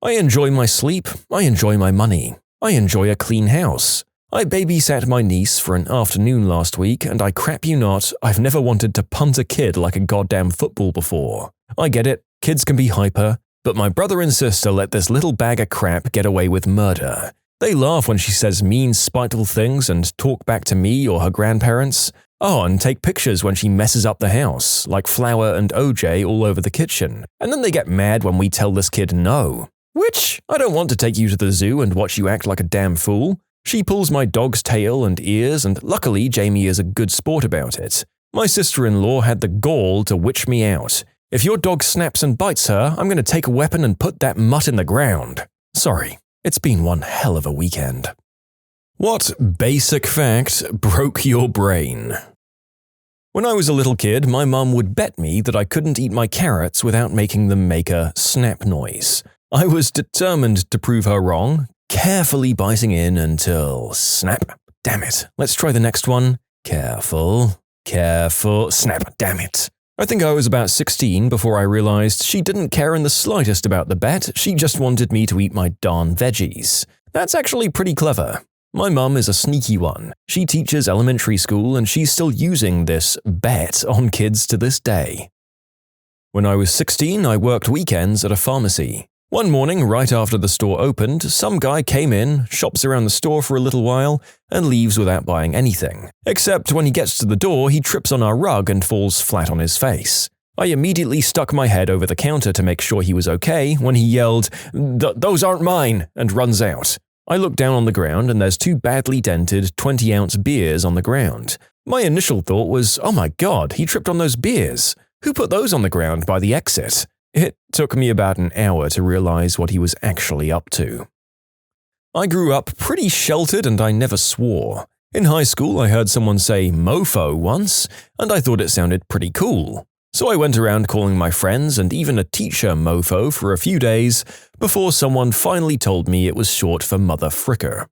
I enjoy my sleep, I enjoy my money, I enjoy a clean house. I babysat my niece for an afternoon last week, and I crap you not, I've never wanted to punt a kid like a goddamn football before. I get it, kids can be hyper, but my brother and sister let this little bag of crap get away with murder. They laugh when she says mean, spiteful things and talk back to me or her grandparents. Oh, and take pictures when she messes up the house, like Flour and OJ all over the kitchen. And then they get mad when we tell this kid no. Which, I don't want to take you to the zoo and watch you act like a damn fool. She pulls my dog's tail and ears, and luckily Jamie is a good sport about it. My sister-in-law had the gall to witch me out. If your dog snaps and bites her, I'm going to take a weapon and put that mutt in the ground. Sorry, it's been one hell of a weekend. What basic fact broke your brain? When I was a little kid, my mum would bet me that I couldn't eat my carrots without making them make a snap noise. I was determined to prove her wrong, carefully biting in until snap. Damn it. Let's try the next one. Careful, snap. Damn it. I think I was about 16 before I realized she didn't care in the slightest about the bet, she just wanted me to eat my darn veggies. That's actually pretty clever. My mum is a sneaky one. She teaches elementary school and she's still using this bet on kids to this day. When I was 16, I worked weekends at a pharmacy. One morning, right after the store opened, some guy came in, shops around the store for a little while, and leaves without buying anything. Except when he gets to the door, he trips on our rug and falls flat on his face. I immediately stuck my head over the counter to make sure he was okay when he yelled, "Those aren't mine," and runs out. I look down on the ground and there's 2 badly dented 20-ounce beers on the ground. My initial thought was, oh my god, he tripped on those beers. Who put those on the ground by the exit? It took me about an hour to realize what he was actually up to. I grew up pretty sheltered and I never swore. In high school, I heard someone say mofo once, and I thought it sounded pretty cool. So I went around calling my friends and even a teacher mofo for a few days before someone finally told me it was short for mother fricker.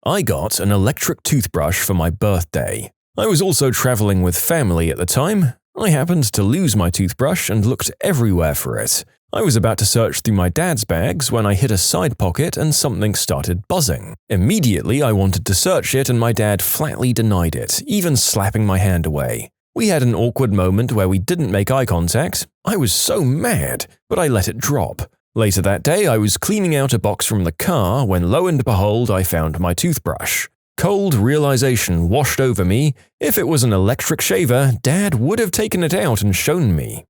I got an electric toothbrush for my birthday. I was also traveling with family at the time. I happened to lose my toothbrush and looked everywhere for it. I was about to search through my dad's bags when I hit a side pocket and something started buzzing. Immediately, I wanted to search it and my dad flatly denied it, even slapping my hand away. We had an awkward moment where we didn't make eye contact. I was so mad, but I let it drop. Later that day, I was cleaning out a box from the car when lo and behold, I found my toothbrush. Cold realization washed over me. If it was an electric shaver, Dad would have taken it out and shown me.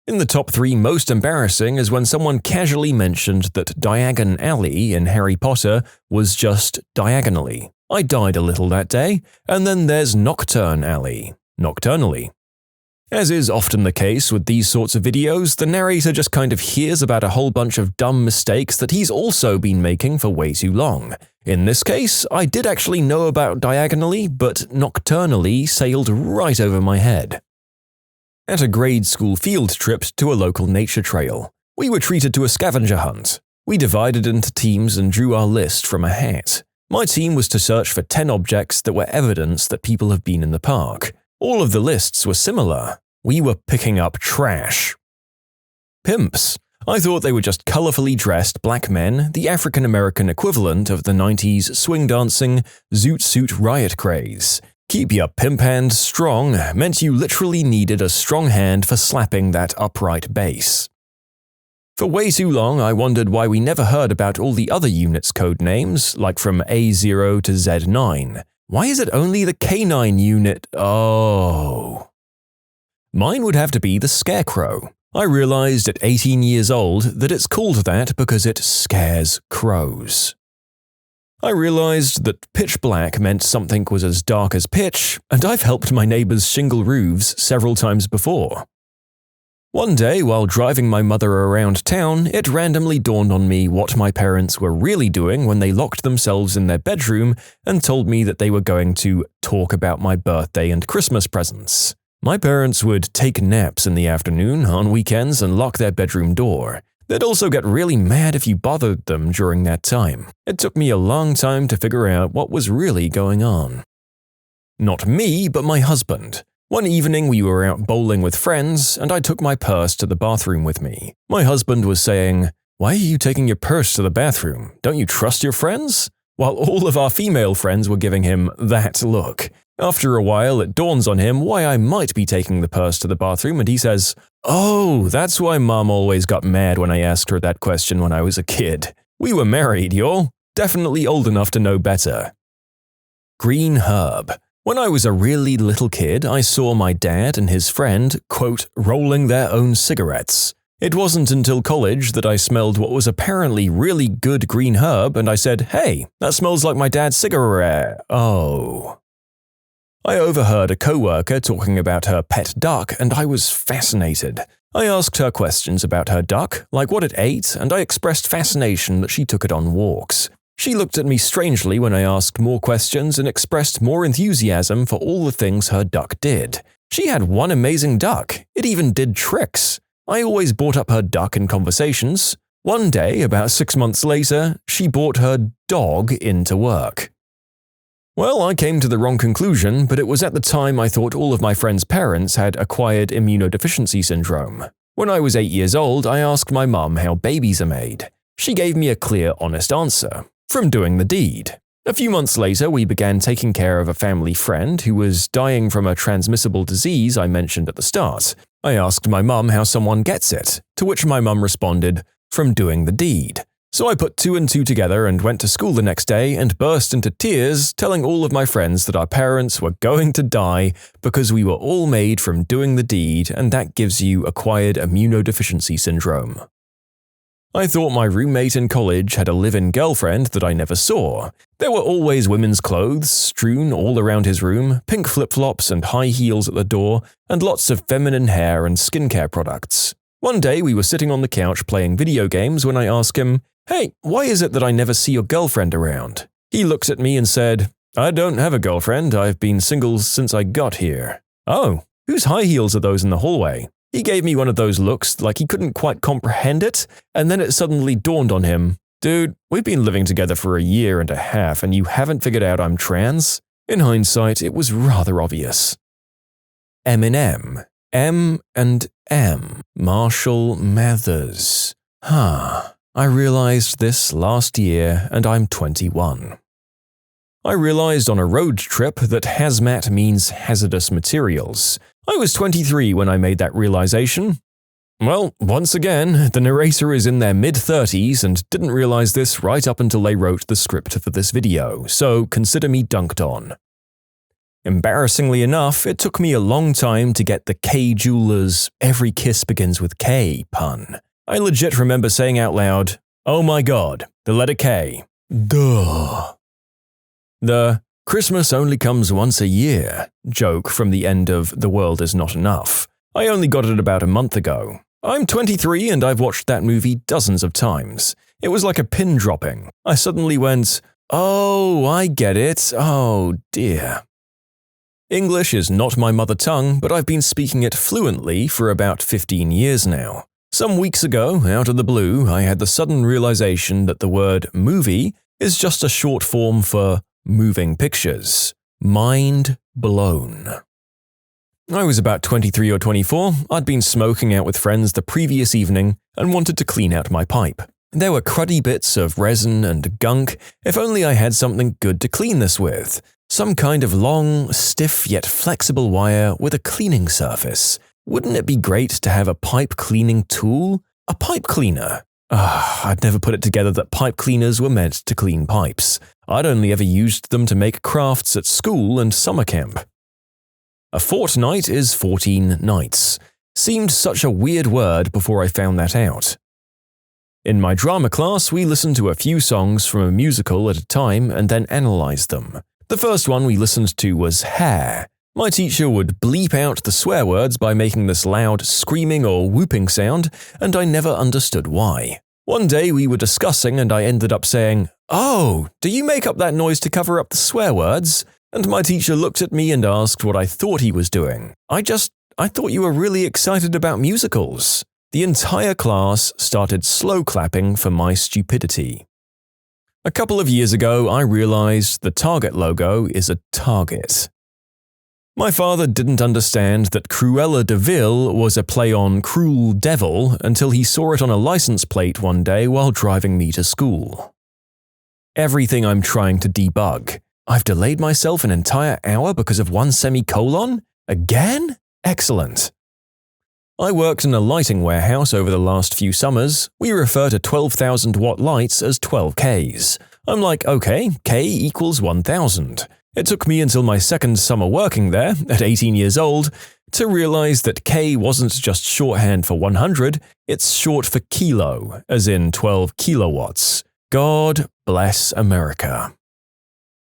In the top 3 most embarrassing is when someone casually mentioned that Diagon Alley in Harry Potter was just diagonally. I died a little that day. And then there's Nocturne Alley. Nocturnally. As is often the case with these sorts of videos, the narrator just kind of hears about a whole bunch of dumb mistakes that he's also been making for way too long. In this case, I did actually know about diagonally, but nocturnally sailed right over my head. At a grade school field trip to a local nature trail, we were treated to a scavenger hunt. We divided into teams and drew our list from a hat. My team was to search for 10 objects that were evidence that people have been in the park. All of the lists were similar. We were picking up trash. Pimps. I thought they were just colorfully dressed black men, the African-American equivalent of the 90s swing dancing, zoot suit riot craze. Keep your pimp hand strong meant you literally needed a strong hand for slapping that upright bass. For way too long, I wondered why we never heard about all the other units' code names, like from A0 to Z9. Why is it only the K9 unit? Oh. Mine would have to be the Scarecrow. I realized at 18 years old that it's called that because it scares crows. I realized that pitch black meant something was as dark as pitch, and I've helped my neighbors shingle roofs several times before. One day, while driving my mother around town, it randomly dawned on me what my parents were really doing when they locked themselves in their bedroom and told me that they were going to talk about my birthday and Christmas presents. My parents would take naps in the afternoon on weekends and lock their bedroom door. They'd also get really mad if you bothered them during that time. It took me a long time to figure out what was really going on. Not me, but my husband. One evening we were out bowling with friends, and I took my purse to the bathroom with me. My husband was saying, "Why are you taking your purse to the bathroom? Don't you trust your friends?" While all of our female friends were giving him that look. After a while, it dawns on him why I might be taking the purse to the bathroom, and he says, "Oh, that's why Mom always got mad when I asked her that question when I was a kid. We were married, y'all. Definitely old enough to know better." Green herb. When I was a really little kid, I saw my dad and his friend, quote, rolling their own cigarettes. It wasn't until college that I smelled what was apparently really good green herb, and I said, "Hey, that smells like my dad's cigarette." Oh. I I overheard a coworker talking about her pet duck and I was fascinated. I asked her questions about her duck, like what it ate, and I expressed fascination that she took it on walks. She looked at me strangely when I asked more questions and expressed more enthusiasm for all the things her duck did. She had one amazing duck. It even did tricks. I always brought up her duck in conversations. One day, about 6 months later, she brought her dog into work. Well, I came to the wrong conclusion, but it was at the time I thought all of my friends' parents had acquired immunodeficiency syndrome. When I was 8 years old, I asked my mum how babies are made. She gave me a clear, honest answer: from doing the deed. A few months later, we began taking care of a family friend who was dying from a transmissible disease I mentioned at the start. I asked my mum how someone gets it, to which my mum responded, from doing the deed. So I put 2 and 2 together and went to school the next day and burst into tears, telling all of my friends that our parents were going to die because we were all made from doing the deed, and that gives you acquired immunodeficiency syndrome. I thought my roommate in college had a live-in girlfriend that I never saw. There were always women's clothes strewn all around his room, pink flip-flops and high heels at the door, and lots of feminine hair and skincare products. One day we were sitting on the couch playing video games when I asked him, "Hey, why is it that I never see your girlfriend around?" He looked at me and said, "I don't have a girlfriend, I've been single since I got here." "Oh, whose high heels are those in the hallway?" He gave me one of those looks like he couldn't quite comprehend it, and then it suddenly dawned on him, "Dude, we've been living together for a year and a half and you haven't figured out I'm trans?" In hindsight, it was rather obvious. Eminem. M and M. Marshall Mathers. I realized this last year and I'm 21. I realized on a road trip that hazmat means hazardous materials. I was 23 when I made that realization. Well, once again, the narrator is in their mid-30s and didn't realize this right up until they wrote the script for this video, so consider me dunked on. Embarrassingly enough, it took me a long time to get the K Jewelers "every kiss begins with K" pun. I legit remember saying out loud, "Oh my god, the letter K. Duh." The "Christmas only comes once a year" joke from the end of The World Is Not Enough. I only got it about a month ago. I'm 23 and I've watched that movie dozens of times. It was like a pin dropping. I suddenly went, "Oh, I get it. Oh dear." English is not my mother tongue, but I've been speaking it fluently for about 15 years now. Some weeks ago, out of the blue, I had the sudden realization that the word movie is just a short form for moving pictures. Mind blown. I was about 23 or 24, I'd been smoking out with friends the previous evening and wanted to clean out my pipe. There were cruddy bits of resin and gunk, if only I had something good to clean this with. Some kind of long, stiff yet flexible wire with a cleaning surface. Wouldn't it be great to have a pipe cleaning tool? A pipe cleaner? I'd never put it together that pipe cleaners were meant to clean pipes. I'd only ever used them to make crafts at school and summer camp. A fortnight is 14 nights. Seemed such a weird word before I found that out. In my drama class, we listened to a few songs from a musical at a time and then analyzed them. The first one we listened to was Hair. My teacher would bleep out the swear words by making this loud screaming or whooping sound, and I never understood why. One day we were discussing and I ended up saying, "Oh, do you make up that noise to cover up the swear words?" And my teacher looked at me and asked what I thought he was doing. I thought you were really excited about musicals. The entire class started slow clapping for my stupidity. A couple of years ago, I realized the Target logo is a target. My father didn't understand that Cruella de Vil was a play on Cruel Devil until he saw it on a license plate one day while driving me to school. Everything I'm trying to debug. I've delayed myself an entire hour because of one semicolon? Again? Excellent. I worked in a lighting warehouse over the last few summers. We refer to 12,000 watt lights as 12Ks. I'm like, okay, K equals 1,000. It took me until my second summer working there, at 18 years old, to realize that K wasn't just shorthand for 100, it's short for kilo, as in 12 kilowatts. God bless America.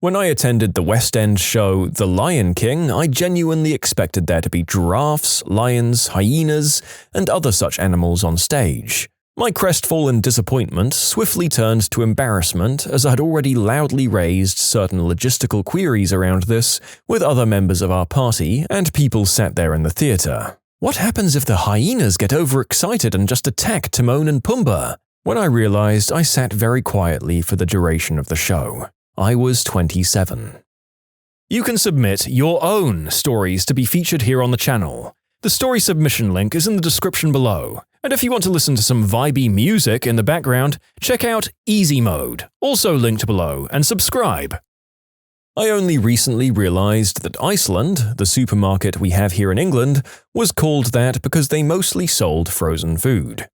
When I attended the West End show The Lion King, I genuinely expected there to be giraffes, lions, hyenas, and other such animals on stage. My crestfallen disappointment swiftly turned to embarrassment as I had already loudly raised certain logistical queries around this with other members of our party and people sat there in the theatre. What happens if the hyenas get overexcited and just attack Timon and Pumbaa? When I realized, I sat very quietly for the duration of the show. I was 27. You can submit your own stories to be featured here on the channel. The story submission link is in the description below. And if you want to listen to some vibey music in the background, check out easymode, also linked below, and subscribe. I only recently realized that Iceland, the supermarket we have here in England, was called that because they mostly sold frozen food.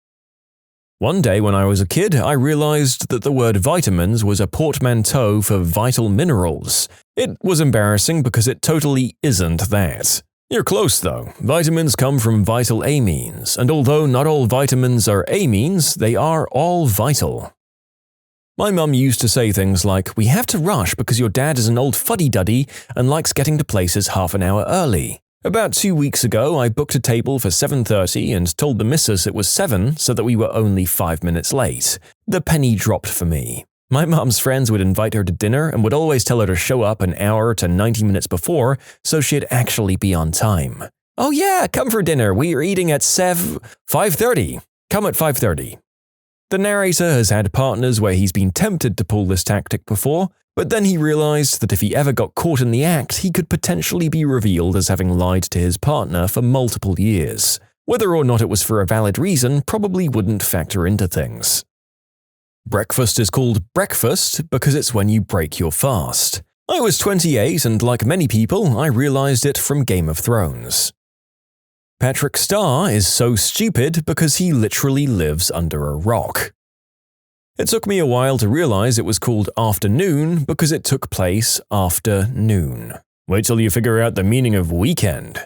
One day when I was a kid, I realized that the word vitamins was a portmanteau for vital minerals. It was embarrassing because it totally isn't that. You're close though. Vitamins come from vital amines, and although not all vitamins are amines, they are all vital. My mum used to say things like, "We have to rush because your dad is an old fuddy-duddy and likes getting to places half an hour early." About 2 weeks ago, I booked a table for 7:30 and told the missus it was 7 so that we were only 5 minutes late. The penny dropped for me. My mum's friends would invite her to dinner and would always tell her to show up an hour to 90 minutes before so she'd actually be on time. "Oh yeah, come for dinner. We are eating at 5:30. Come at 5:30. The narrator has had partners where he's been tempted to pull this tactic before, but then he realized that if he ever got caught in the act, he could potentially be revealed as having lied to his partner for multiple years. Whether or not it was for a valid reason probably wouldn't factor into things. Breakfast is called breakfast because it's when you break your fast. I was 28 and like many people, I realized it from Game of Thrones. Patrick Star is so stupid because he literally lives under a rock. It took me a while to realize it was called afternoon because it took place after noon. Wait till you figure out the meaning of weekend.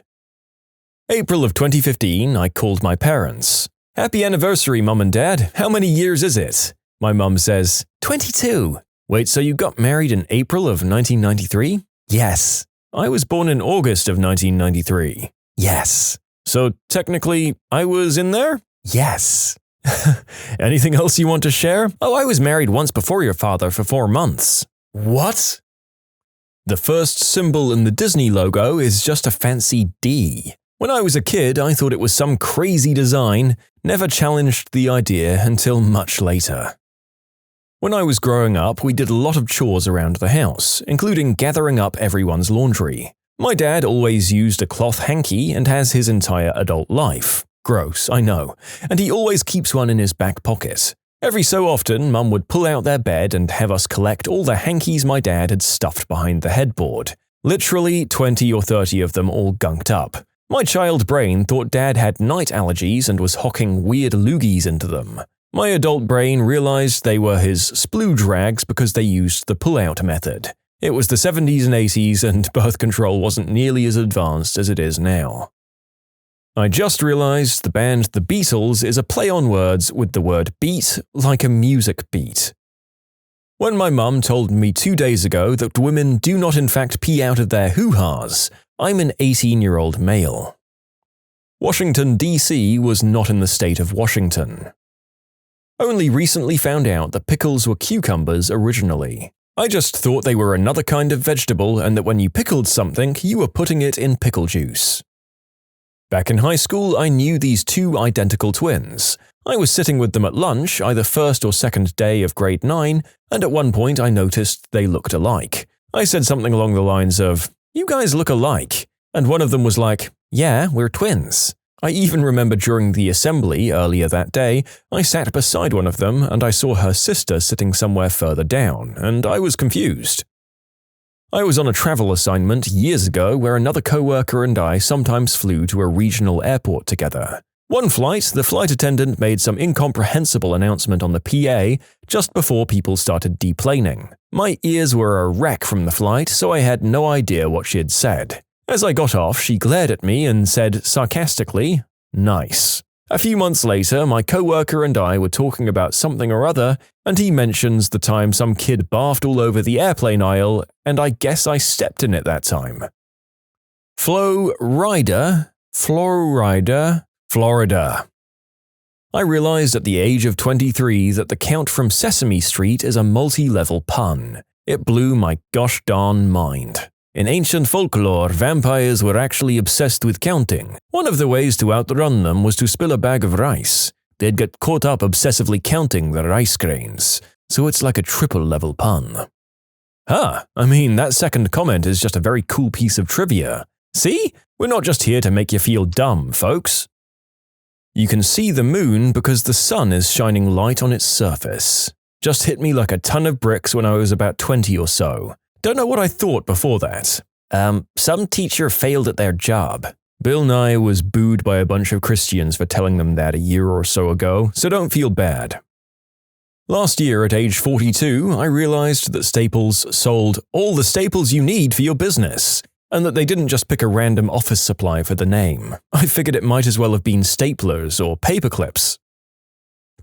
April of 2015, I called my parents. "Happy anniversary, Mum and Dad. How many years is it?" My mum says, 22. Wait, so you got married in April of 1993? Yes. I was born in August of 1993. Yes. So technically, I was in there? Yes. Anything else you want to share? Oh, I was married once before your father for 4 months. What? The first symbol in the Disney logo is just a fancy D. When I was a kid, I thought it was some crazy design, never challenged the idea until much later. When I was growing up, we did a lot of chores around the house, including gathering up everyone's laundry. My dad always used a cloth hanky and has his entire adult life. Gross, I know. And he always keeps one in his back pocket. Every so often, Mum would pull out their bed and have us collect all the hankies my dad had stuffed behind the headboard. Literally 20 or 30 of them all gunked up. My child brain thought Dad had night allergies and was hocking weird loogies into them. My adult brain realized they were his splooge rags because they used the pull-out method. It was the 70s and 80s and birth control wasn't nearly as advanced as it is now. I just realized the band The Beatles is a play on words with the word beat, like a music beat. When my mum told me 2 days ago that women do not in fact pee out of their hoo-has, I'm an 18-year-old male. Washington, D.C. was not in the state of Washington. Only recently found out that pickles were cucumbers originally. I just thought they were another kind of vegetable and that when you pickled something, you were putting it in pickle juice. Back in high school, I knew these 2 identical twins. I was sitting with them at lunch, either first or second day of grade 9, and at one point I noticed they looked alike. I said something along the lines of, "You guys look alike," and one of them was like, "Yeah, we're twins." I even remember during the assembly earlier that day, I sat beside one of them and I saw her sister sitting somewhere further down, and I was confused. I was on a travel assignment years ago where another coworker and I sometimes flew to a regional airport together. One flight, the flight attendant made some incomprehensible announcement on the PA just before people started deplaning. My ears were a wreck from the flight, so I had no idea what she had said. As I got off, she glared at me and said sarcastically, "Nice." A few months later, my coworker and I were talking about something or other, and he mentions the time some kid barfed all over the airplane aisle, and I guess I stepped in it that time. Florida. I realized at the age of 23 that the Count from Sesame Street is a multi-level pun. It blew my gosh darn mind. In ancient folklore, vampires were actually obsessed with counting. One of the ways to outrun them was to spill a bag of rice. They'd get caught up obsessively counting the rice grains, so it's like a triple-level pun. That second comment is just a very cool piece of trivia. See? We're not just here to make you feel dumb, folks. You can see the moon because the sun is shining light on its surface. Just hit me like a ton of bricks when I was about 20 or so. Don't know what I thought before that. Some teacher failed at their job. Bill Nye was booed by a bunch of Christians for telling them that a year or so ago, so don't feel bad. Last year at age 42, I realized that Staples sold all the staples you need for your business, and that they didn't just pick a random office supply for the name. I figured it might as well have been staplers or paper clips.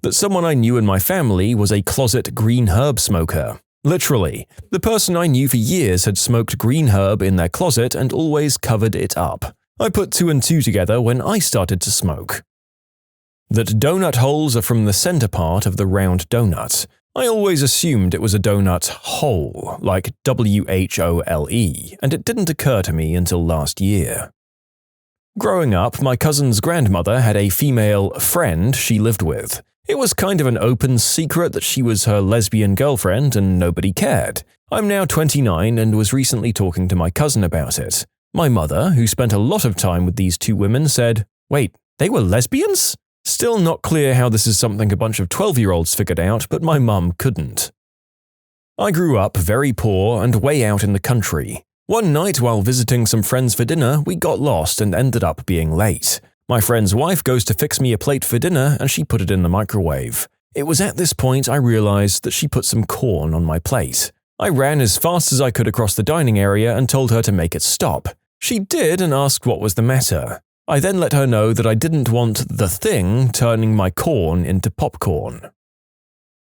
That someone I knew in my family was a closet green herb smoker. Literally, the person I knew for years had smoked green herb in their closet and always covered it up. I put two and two together when I started to smoke. That donut holes are from the center part of the round donut. I always assumed it was a donut hole, like WHOLE, and it didn't occur to me until last year. Growing up, my cousin's grandmother had a female friend she lived with. It was kind of an open secret that she was her lesbian girlfriend and nobody cared. I'm now 29 and was recently talking to my cousin about it. My mother, who spent a lot of time with these two women, said, "Wait, they were lesbians?" Still not clear how this is something a bunch of 12-year-olds figured out, but my mum couldn't. I grew up very poor and way out in the country. One night while visiting some friends for dinner, we got lost and ended up being late. My friend's wife goes to fix me a plate for dinner and she put it in the microwave. It was at this point I realized that she put some corn on my plate. I ran as fast as I could across the dining area and told her to make it stop. She did and asked what was the matter. I then let her know that I didn't want the thing turning my corn into popcorn.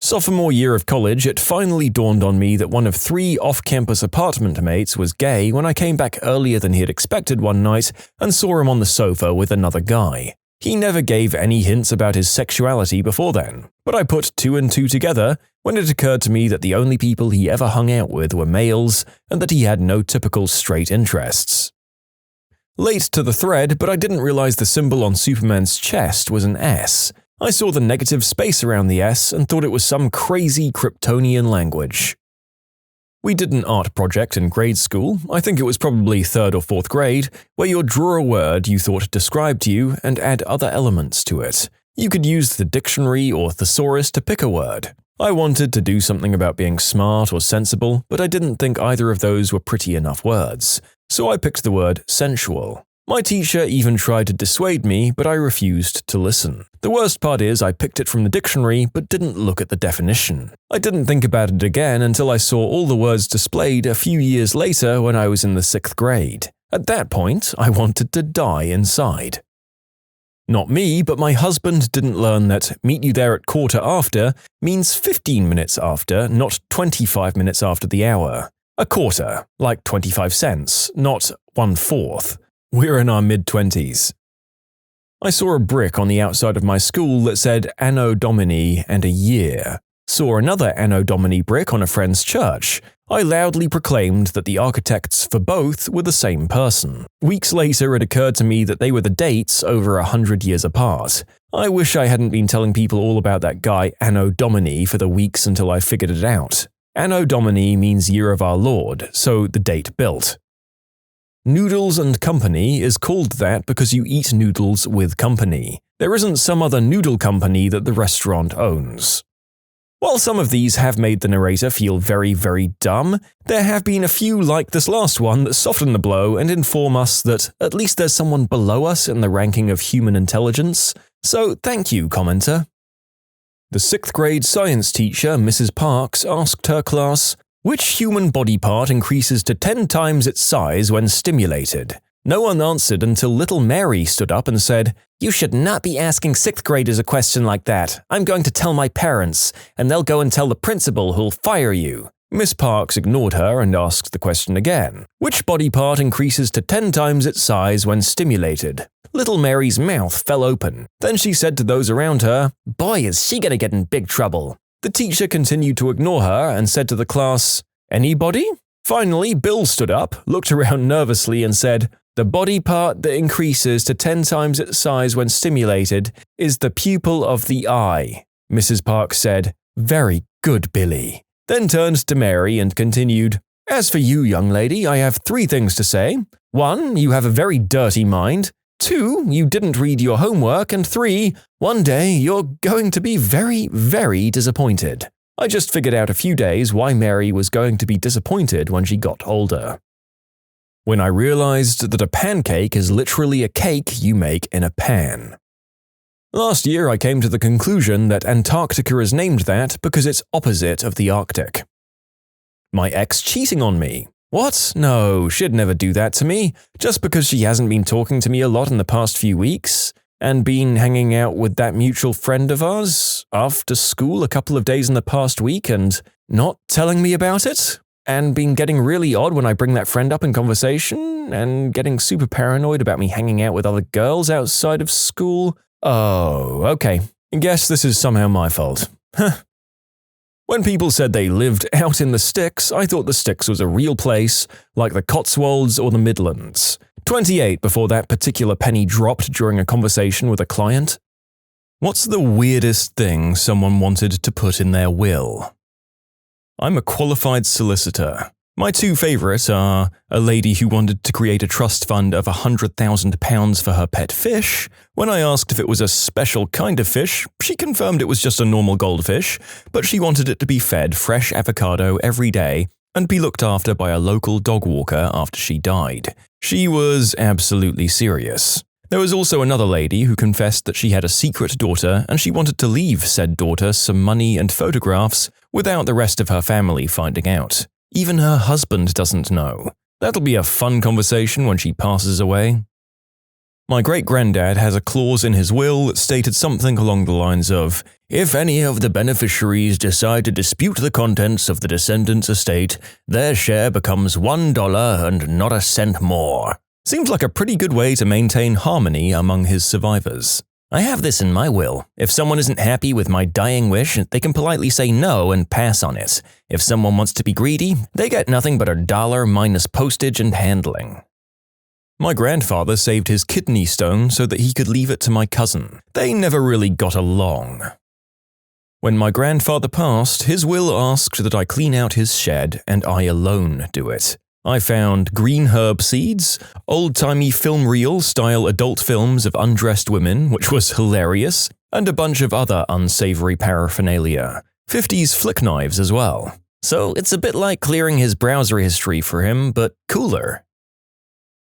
Sophomore year of college, it finally dawned on me that one of 3 off-campus apartment mates was gay when I came back earlier than he had expected one night and saw him on the sofa with another guy. He never gave any hints about his sexuality before then, but I put 2 and 2 together when it occurred to me that the only people he ever hung out with were males and that he had no typical straight interests. Late to the thread, but I didn't realize the symbol on Superman's chest was an S. I saw the negative space around the S and thought it was some crazy Kryptonian language. We did an art project in grade school, I think it was probably 3rd or 4th grade, where you'd draw a word you thought described you and add other elements to it. You could use the dictionary or thesaurus to pick a word. I wanted to do something about being smart or sensible, but I didn't think either of those were pretty enough words. So I picked the word sensual. My teacher even tried to dissuade me, but I refused to listen. The worst part is I picked it from the dictionary but didn't look at the definition. I didn't think about it again until I saw all the words displayed a few years later when I was in the 6th grade. At that point, I wanted to die inside. Not me, but my husband didn't learn that "meet you there at quarter after" means 15 minutes after, not 25 minutes after the hour. A quarter, like 25 cents, not 1/4. We're in our mid-20s. I saw a brick on the outside of my school that said Anno Domini and a year. Saw another Anno Domini brick on a friend's church. I loudly proclaimed that the architects for both were the same person. Weeks later, it occurred to me that they were the dates over 100 years apart. I wish I hadn't been telling people all about that guy Anno Domini for the weeks until I figured it out. Anno Domini means Year of Our Lord, so the date built. Noodles and Company is called that because you eat noodles with company. There isn't some other noodle company that the restaurant owns. While some of these have made the narrator feel very, very dumb, there have been a few like this last one that soften the blow and inform us that at least there's someone below us in the ranking of human intelligence. So thank you, commenter. The 6th grade science teacher, Mrs. Parks, asked her class, "Which human body part increases to 10 times its size when stimulated? No one answered until little Mary stood up and said, "You should not be asking 6th graders a question like that. I'm going to tell my parents, and they'll go and tell the principal who'll fire you." Miss Parks ignored her and asked the question again. Which body part increases to 10 times its size when stimulated? Little Mary's mouth fell open. Then she said to those around her, "Boy, is she going to get in big trouble." The teacher continued to ignore her and said to the class, "Anybody?" Finally, Bill stood up, looked around nervously and said, "The body part that increases to 10 times its size when stimulated is the pupil of the eye." Mrs. Parks said, "Very good, Billy." Then turned to Mary and continued, "As for you, young lady, I have 3 things to say. 1, you have a very dirty mind. 2, you didn't read your homework. And 3, one day you're going to be very, very disappointed." I just figured out a few days why Mary was going to be disappointed when she got older. When I realized that a pancake is literally a cake you make in a pan. Last year I came to the conclusion that Antarctica is named that because it's opposite of the Arctic. My ex cheating on me. What? No, she'd never do that to me, just because she hasn't been talking to me a lot in the past few weeks, and been hanging out with that mutual friend of ours after school a couple of days in the past week and not telling me about it, and been getting really odd when I bring that friend up in conversation, and getting super paranoid about me hanging out with other girls outside of school. Oh, okay. Guess this is somehow my fault. Huh. When people said they lived out in the sticks, I thought the sticks was a real place, like the Cotswolds or the Midlands. 28 before that particular penny dropped during a conversation with a client. What's the weirdest thing someone wanted to put in their will? I'm a qualified solicitor. My 2 favorites are a lady who wanted to create a trust fund of £100,000 for her pet fish. When I asked if it was a special kind of fish, she confirmed it was just a normal goldfish, but she wanted it to be fed fresh avocado every day and be looked after by a local dog walker after she died. She was absolutely serious. There was also another lady who confessed that she had a secret daughter and she wanted to leave said daughter some money and photographs without the rest of her family finding out. Even her husband doesn't know. That'll be a fun conversation when she passes away. My great-granddad has a clause in his will that stated something along the lines of, "If any of the beneficiaries decide to dispute the contents of the descendant's estate, their share becomes $1 and not a cent more." Seems like a pretty good way to maintain harmony among his survivors. I have this in my will. If someone isn't happy with my dying wish, they can politely say no and pass on it. If someone wants to be greedy, they get nothing but $1 minus postage and handling. My grandfather saved his kidney stone so that he could leave it to my cousin. They never really got along. When my grandfather passed, his will asked that I clean out his shed and I alone do it. I found green herb seeds, old-timey film reel-style adult films of undressed women, which was hilarious, and a bunch of other unsavory paraphernalia. 50s flick knives as well. So it's a bit like clearing his browser history for him, but cooler.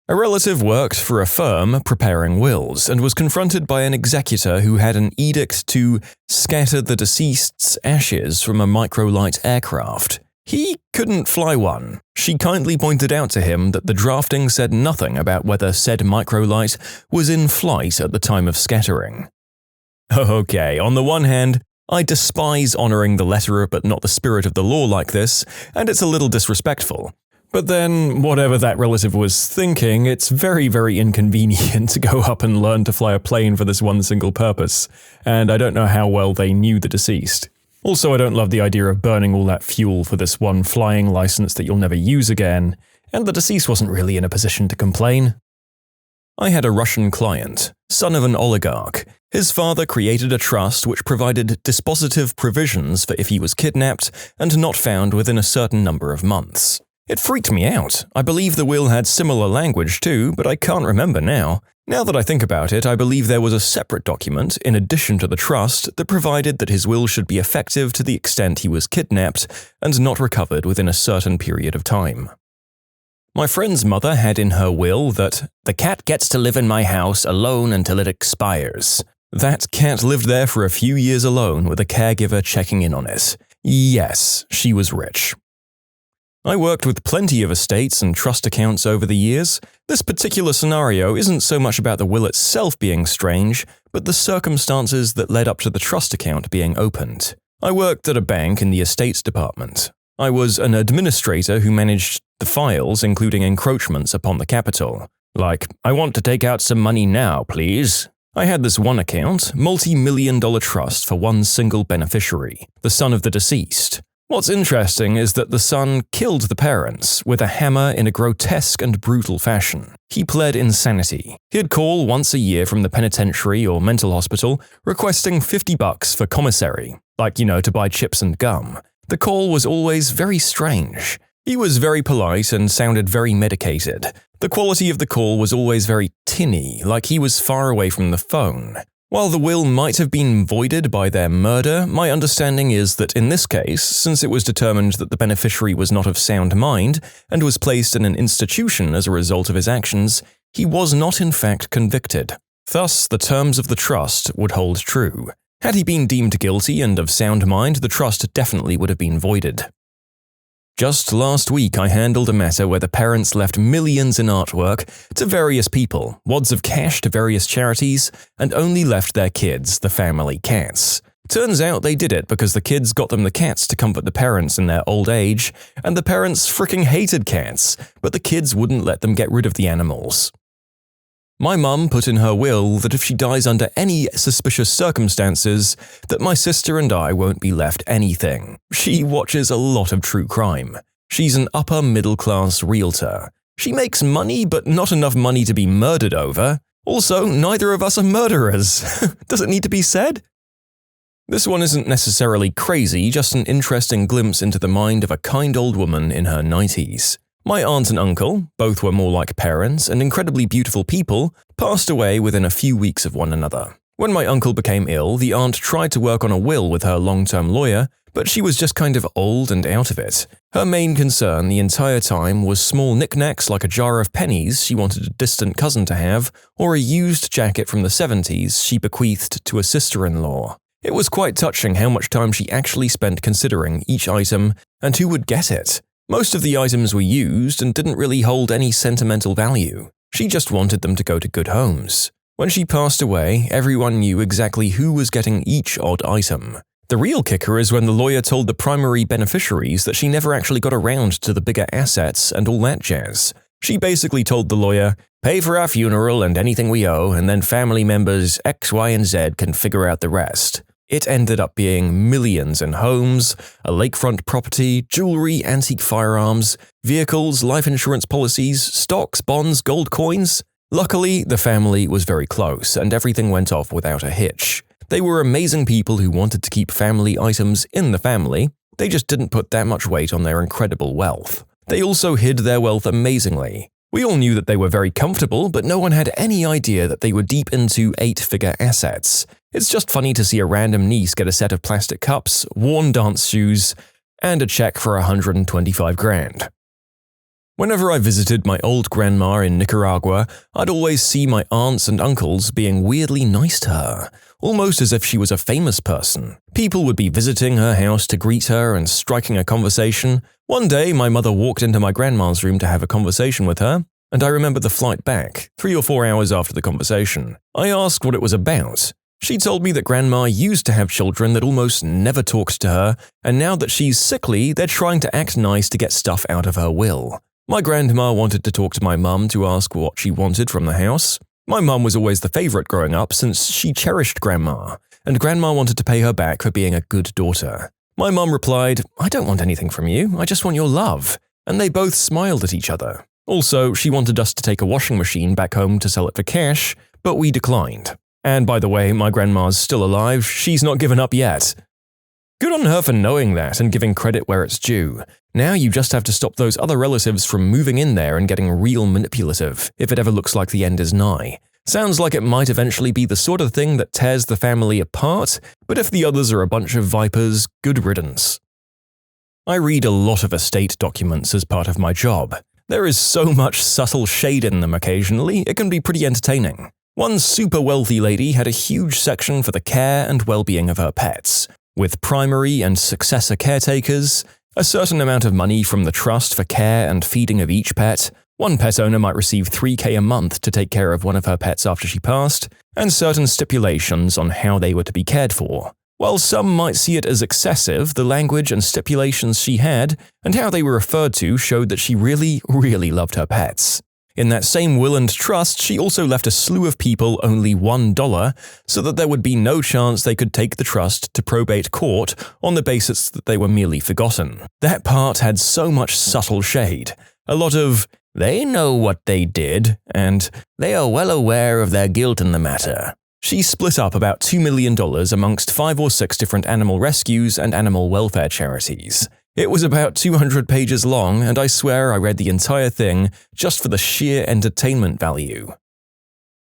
A relative worked for a firm preparing wills and was confronted by an executor who had an edict to scatter the deceased's ashes from a microlight aircraft. He couldn't fly one. She kindly pointed out to him that the drafting said nothing about whether said microlight was in flight at the time of scattering. Okay, on the one hand, I despise honoring the letter but not the spirit of the law like this, and it's a little disrespectful. But then, whatever that relative was thinking, it's very, very inconvenient to go up and learn to fly a plane for this one single purpose, and I don't know how well they knew the deceased. Also, I don't love the idea of burning all that fuel for this one flying license that you'll never use again, and the deceased wasn't really in a position to complain. I had a Russian client, son of an oligarch. His father created a trust which provided dispositive provisions for if he was kidnapped and not found within a certain number of months. It freaked me out. I believe the will had similar language too, but I can't remember now. Now that I think about it, I believe there was a separate document, in addition to the trust, that provided that his will should be effective to the extent he was kidnapped and not recovered within a certain period of time. My friend's mother had in her will that the cat gets to live in my house alone until it expires. That cat lived there for a few years alone with a caregiver checking in on it. Yes, she was rich. I worked with plenty of estates and trust accounts over the years. This particular scenario isn't so much about the will itself being strange, but the circumstances that led up to the trust account being opened. I worked at a bank in the estates department. I was an administrator who managed the files, including encroachments upon the capital. Like, I want to take out some money now, please. I had this one account, multi-million-dollar trust for one single beneficiary, the son of the deceased. What's interesting is that the son killed the parents with a hammer in a grotesque and brutal fashion. He pled insanity. He'd call once a year from the penitentiary or mental hospital, requesting $50 for commissary, to buy chips and gum. The call was always very strange. He was very polite and sounded very medicated. The quality of the call was always very tinny, like he was far away from the phone. While the will might have been voided by their murder, my understanding is that in this case, since it was determined that the beneficiary was not of sound mind and was placed in an institution as a result of his actions, he was not in fact convicted. Thus, the terms of the trust would hold true. Had he been deemed guilty and of sound mind, the trust definitely would have been voided. Just last week, I handled a matter where the parents left millions in artwork to various people, wads of cash to various charities, and only left their kids, the family cats. Turns out they did it because the kids got them the cats to comfort the parents in their old age, and the parents fricking hated cats, but the kids wouldn't let them get rid of the animals. My mum put in her will that if she dies under any suspicious circumstances, that my sister and I won't be left anything. She watches a lot of true crime. She's an upper-middle-class realtor. She makes money, but not enough money to be murdered over. Also, neither of us are murderers. Does it need to be said? This one isn't necessarily crazy, just an interesting glimpse into the mind of a kind old woman in her 90s. My aunt and uncle, both were more like parents and incredibly beautiful people, passed away within a few weeks of one another. When my uncle became ill, the aunt tried to work on a will with her long-term lawyer, but she was just kind of old and out of it. Her main concern the entire time was small knickknacks like a jar of pennies she wanted a distant cousin to have, or a used jacket from the 70s she bequeathed to a sister-in-law. It was quite touching how much time she actually spent considering each item and who would get it. Most of the items were used and didn't really hold any sentimental value. She just wanted them to go to good homes. When she passed away, everyone knew exactly who was getting each odd item. The real kicker is when the lawyer told the primary beneficiaries that she never actually got around to the bigger assets and all that jazz. She basically told the lawyer, "Pay for our funeral and anything we owe, and then family members X, Y, and Z can figure out the rest." It ended up being millions in homes, a lakefront property, jewelry, antique firearms, vehicles, life insurance policies, stocks, bonds, gold coins. Luckily, the family was very close and everything went off without a hitch. They were amazing people who wanted to keep family items in the family. They just didn't put that much weight on their incredible wealth. They also hid their wealth amazingly. We all knew that they were very comfortable, but no one had any idea that they were deep into 8-figure assets. It's just funny to see a random niece get a set of plastic cups, worn dance shoes, and a check for $125,000. Whenever I visited my old grandma in Nicaragua, I'd always see my aunts and uncles being weirdly nice to her, almost as if she was a famous person. People would be visiting her house to greet her and striking a conversation. One day, my mother walked into my grandma's room to have a conversation with her, and I remember the flight back, 3 or 4 hours after the conversation. I asked what it was about. She told me that Grandma used to have children that almost never talked to her, and now that she's sickly, they're trying to act nice to get stuff out of her will. My grandma wanted to talk to my mum to ask what she wanted from the house. My mum was always the favorite growing up since she cherished Grandma, and Grandma wanted to pay her back for being a good daughter. My mum replied, "I don't want anything from you, I just want your love," and they both smiled at each other. Also, she wanted us to take a washing machine back home to sell it for cash, but we declined. And by the way, my grandma's still alive, she's not given up yet. Good on her for knowing that and giving credit where it's due. Now you just have to stop those other relatives from moving in there and getting real manipulative if it ever looks like the end is nigh. Sounds like it might eventually be the sort of thing that tears the family apart, but if the others are a bunch of vipers, good riddance. I read a lot of estate documents as part of my job. There is so much subtle shade in them occasionally, it can be pretty entertaining. One super wealthy lady had a huge section for the care and well-being of her pets, with primary and successor caretakers, A certain amount of money from the trust for care and feeding of each pet. One pet owner might receive $3,000 a month to take care of one of her pets after she passed, and certain stipulations on how they were to be cared for. While some might see it as excessive, the language and stipulations she had and how they were referred to showed that she really, really loved her pets. In that same will and trust, she also left a slew of people only $1 so that there would be no chance they could take the trust to probate court on the basis that they were merely forgotten. That part had so much subtle shade. A lot of, "They know what they did," and "They are well aware of their guilt in the matter." She split up about $2 million amongst 5 or 6 different animal rescues and animal welfare charities. It was about 200 pages long, and I swear I read the entire thing just for the sheer entertainment value.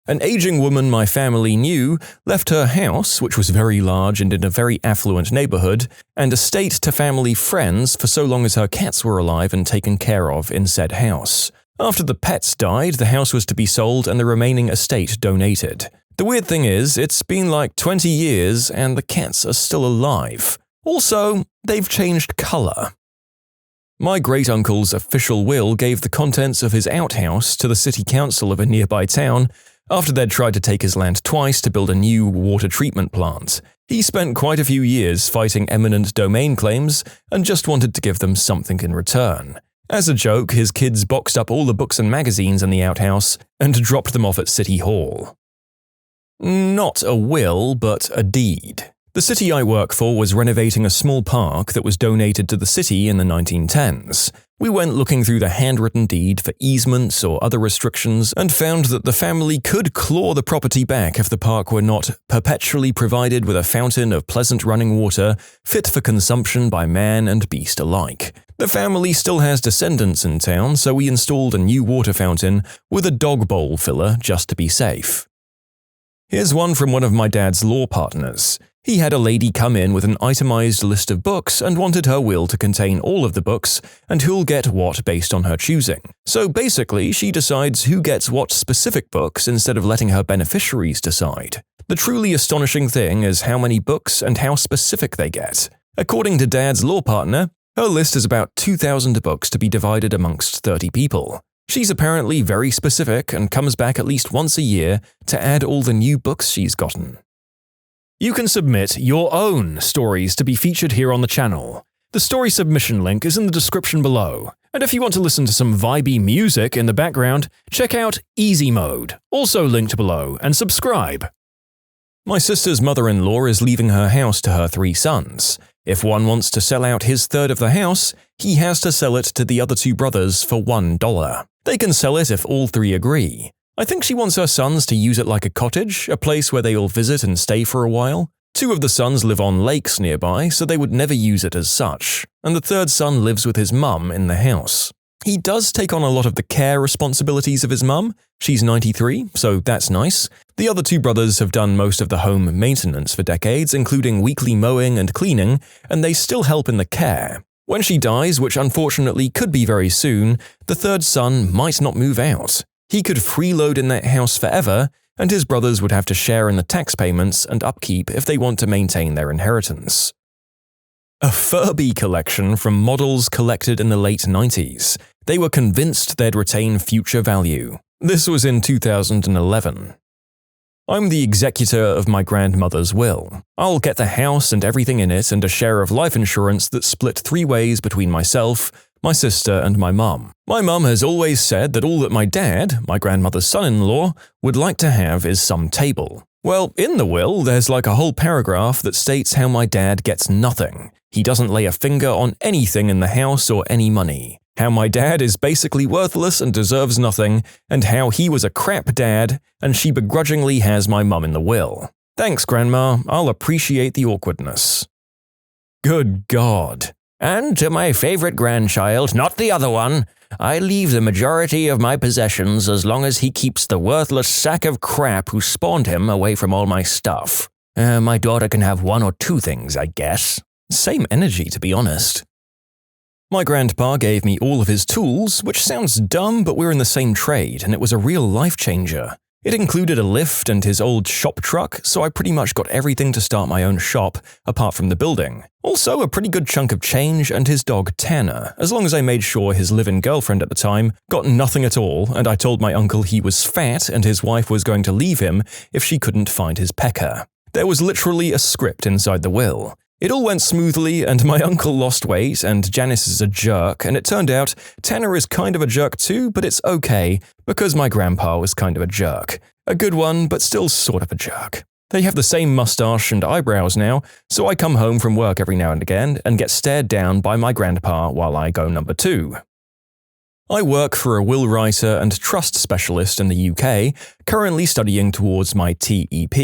An aging woman my family knew left her house, which was very large and in a very affluent neighborhood, and estate to family friends for so long as her cats were alive and taken care of in said house. After the pets died, the house was to be sold and the remaining estate donated. The weird thing is, it's been like 20 years and the cats are still alive. Also, they've changed color. My great-uncle's official will gave the contents of his outhouse to the city council of a nearby town after they'd tried to take his land twice to build a new water treatment plant. He spent quite a few years fighting eminent domain claims and just wanted to give them something in return. As a joke, his kids boxed up all the books and magazines in the outhouse and dropped them off at City Hall. Not a will, but a deed. The city I work for was renovating a small park that was donated to the city in the 1910s. We went looking through the handwritten deed for easements or other restrictions and found that the family could claw the property back if the park were not perpetually provided with a fountain of pleasant running water fit for consumption by man and beast alike. The family still has descendants in town, so we installed a new water fountain with a dog bowl filler just to be safe. Here's one from one of my dad's law partners. He had a lady come in with an itemized list of books and wanted her will to contain all of the books and who'll get what based on her choosing. So basically, she decides who gets what specific books instead of letting her beneficiaries decide. The truly astonishing thing is how many books and how specific they get. According to Dad's law partner, her list is about 2,000 books to be divided amongst 30 people. She's apparently very specific and comes back at least once a year to add all the new books she's gotten. You can submit your own stories to be featured here on the channel. The story submission link is in the description below. And if you want to listen to some vibey music in the background, check out easymode, also linked below, and subscribe. My sister's mother-in-law is leaving her house to her 3 sons. If one wants to sell out his third of the house, he has to sell it to the other 2 brothers for $1. They can sell it if all 3 agree. I think she wants her sons to use it like a cottage, a place where they all visit and stay for a while. 2 of the sons live on lakes nearby, so they would never use it as such, and the 3rd son lives with his mum in the house. He does take on a lot of the care responsibilities of his mum. She's 93, so that's nice. The other 2 brothers have done most of the home maintenance for decades, including weekly mowing and cleaning, and they still help in the care. When she dies, which unfortunately could be very soon, the 3rd son might not move out. He could freeload in that house forever, and his brothers would have to share in the tax payments and upkeep if they want to maintain their inheritance. A Furby collection from models collected in the late 90s. They were convinced they'd retain future value. This was in 2011. I'm the executor of my grandmother's will. I'll get the house and everything in it and a share of life insurance that's split 3 ways between myself, my sister, and my mum. My mum has always said that all that my dad, my grandmother's son-in-law, would like to have is some table. Well, in the will, there's like a whole paragraph that states how my dad gets nothing. He doesn't lay a finger on anything in the house or any money. How my dad is basically worthless and deserves nothing, and how he was a crap dad, and she begrudgingly has my mum in the will. Thanks, Grandma, I'll appreciate the awkwardness. Good God. And to my favorite grandchild, not the other one, I leave the majority of my possessions as long as he keeps the worthless sack of crap who spawned him away from all my stuff. My daughter can have 1 or 2 things, I guess. Same energy, to be honest. My grandpa gave me all of his tools, which sounds dumb, but we're in the same trade, and it was a real life changer. It included a lift and his old shop truck, so I pretty much got everything to start my own shop, apart from the building. Also, a pretty good chunk of change and his dog Tanner, as long as I made sure his live-in girlfriend at the time got nothing at all, and I told my uncle he was fat and his wife was going to leave him if she couldn't find his pecker. There was literally a script inside the will. It all went smoothly, and my uncle lost weight, and Janice is a jerk, and it turned out Tanner is kind of a jerk too, but it's okay, because my grandpa was kind of a jerk. A good one, but still sort of a jerk. They have the same mustache and eyebrows now, so I come home from work every now and again and get stared down by my grandpa while I go number 2. I work for a will writer and trust specialist in the UK, currently studying towards my TEP.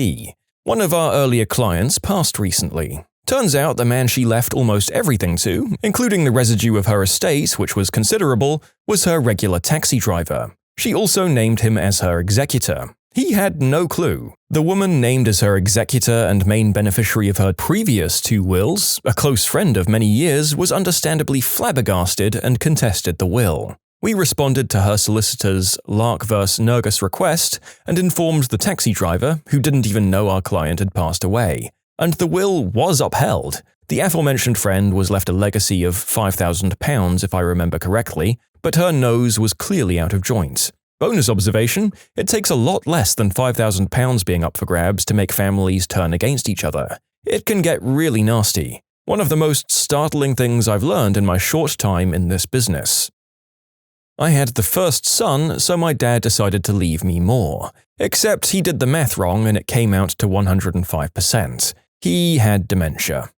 One of our earlier clients passed recently. Turns out the man she left almost everything to, including the residue of her estate, which was considerable, was her regular taxi driver. She also named him as her executor. He had no clue. The woman named as her executor and main beneficiary of her previous 2 wills, a close friend of many years, was understandably flabbergasted and contested the will. We responded to her solicitor's Lark vs. Nergus request and informed the taxi driver, who didn't even know our client had passed away. And the will was upheld. The aforementioned friend was left a legacy of £5,000 if I remember correctly, but her nose was clearly out of joint. Bonus observation, it takes a lot less than £5,000 being up for grabs to make families turn against each other. It can get really nasty. One of the most startling things I've learned in my short time in this business. I had the first son, so my dad decided to leave me more. Except he did the math wrong and it came out to 105%. He had dementia.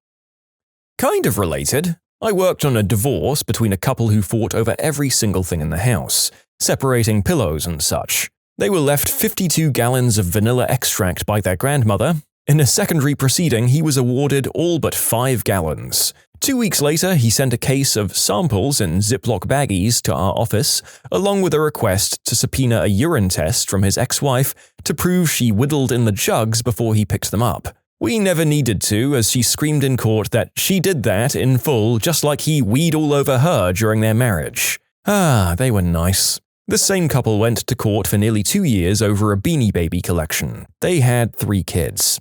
Kind of related, I worked on a divorce between a couple who fought over every single thing in the house, separating pillows and such. They were left 52 gallons of vanilla extract by their grandmother. In a secondary proceeding, he was awarded all but 5 gallons. 2 weeks later, he sent a case of samples in Ziploc baggies to our office, along with a request to subpoena a urine test from his ex-wife to prove she whittled in the jugs before he picked them up. We never needed to, as she screamed in court that she did that in full just like he weed all over her during their marriage. They were nice. The same couple went to court for nearly 2 years over a Beanie Baby collection. They had 3 kids.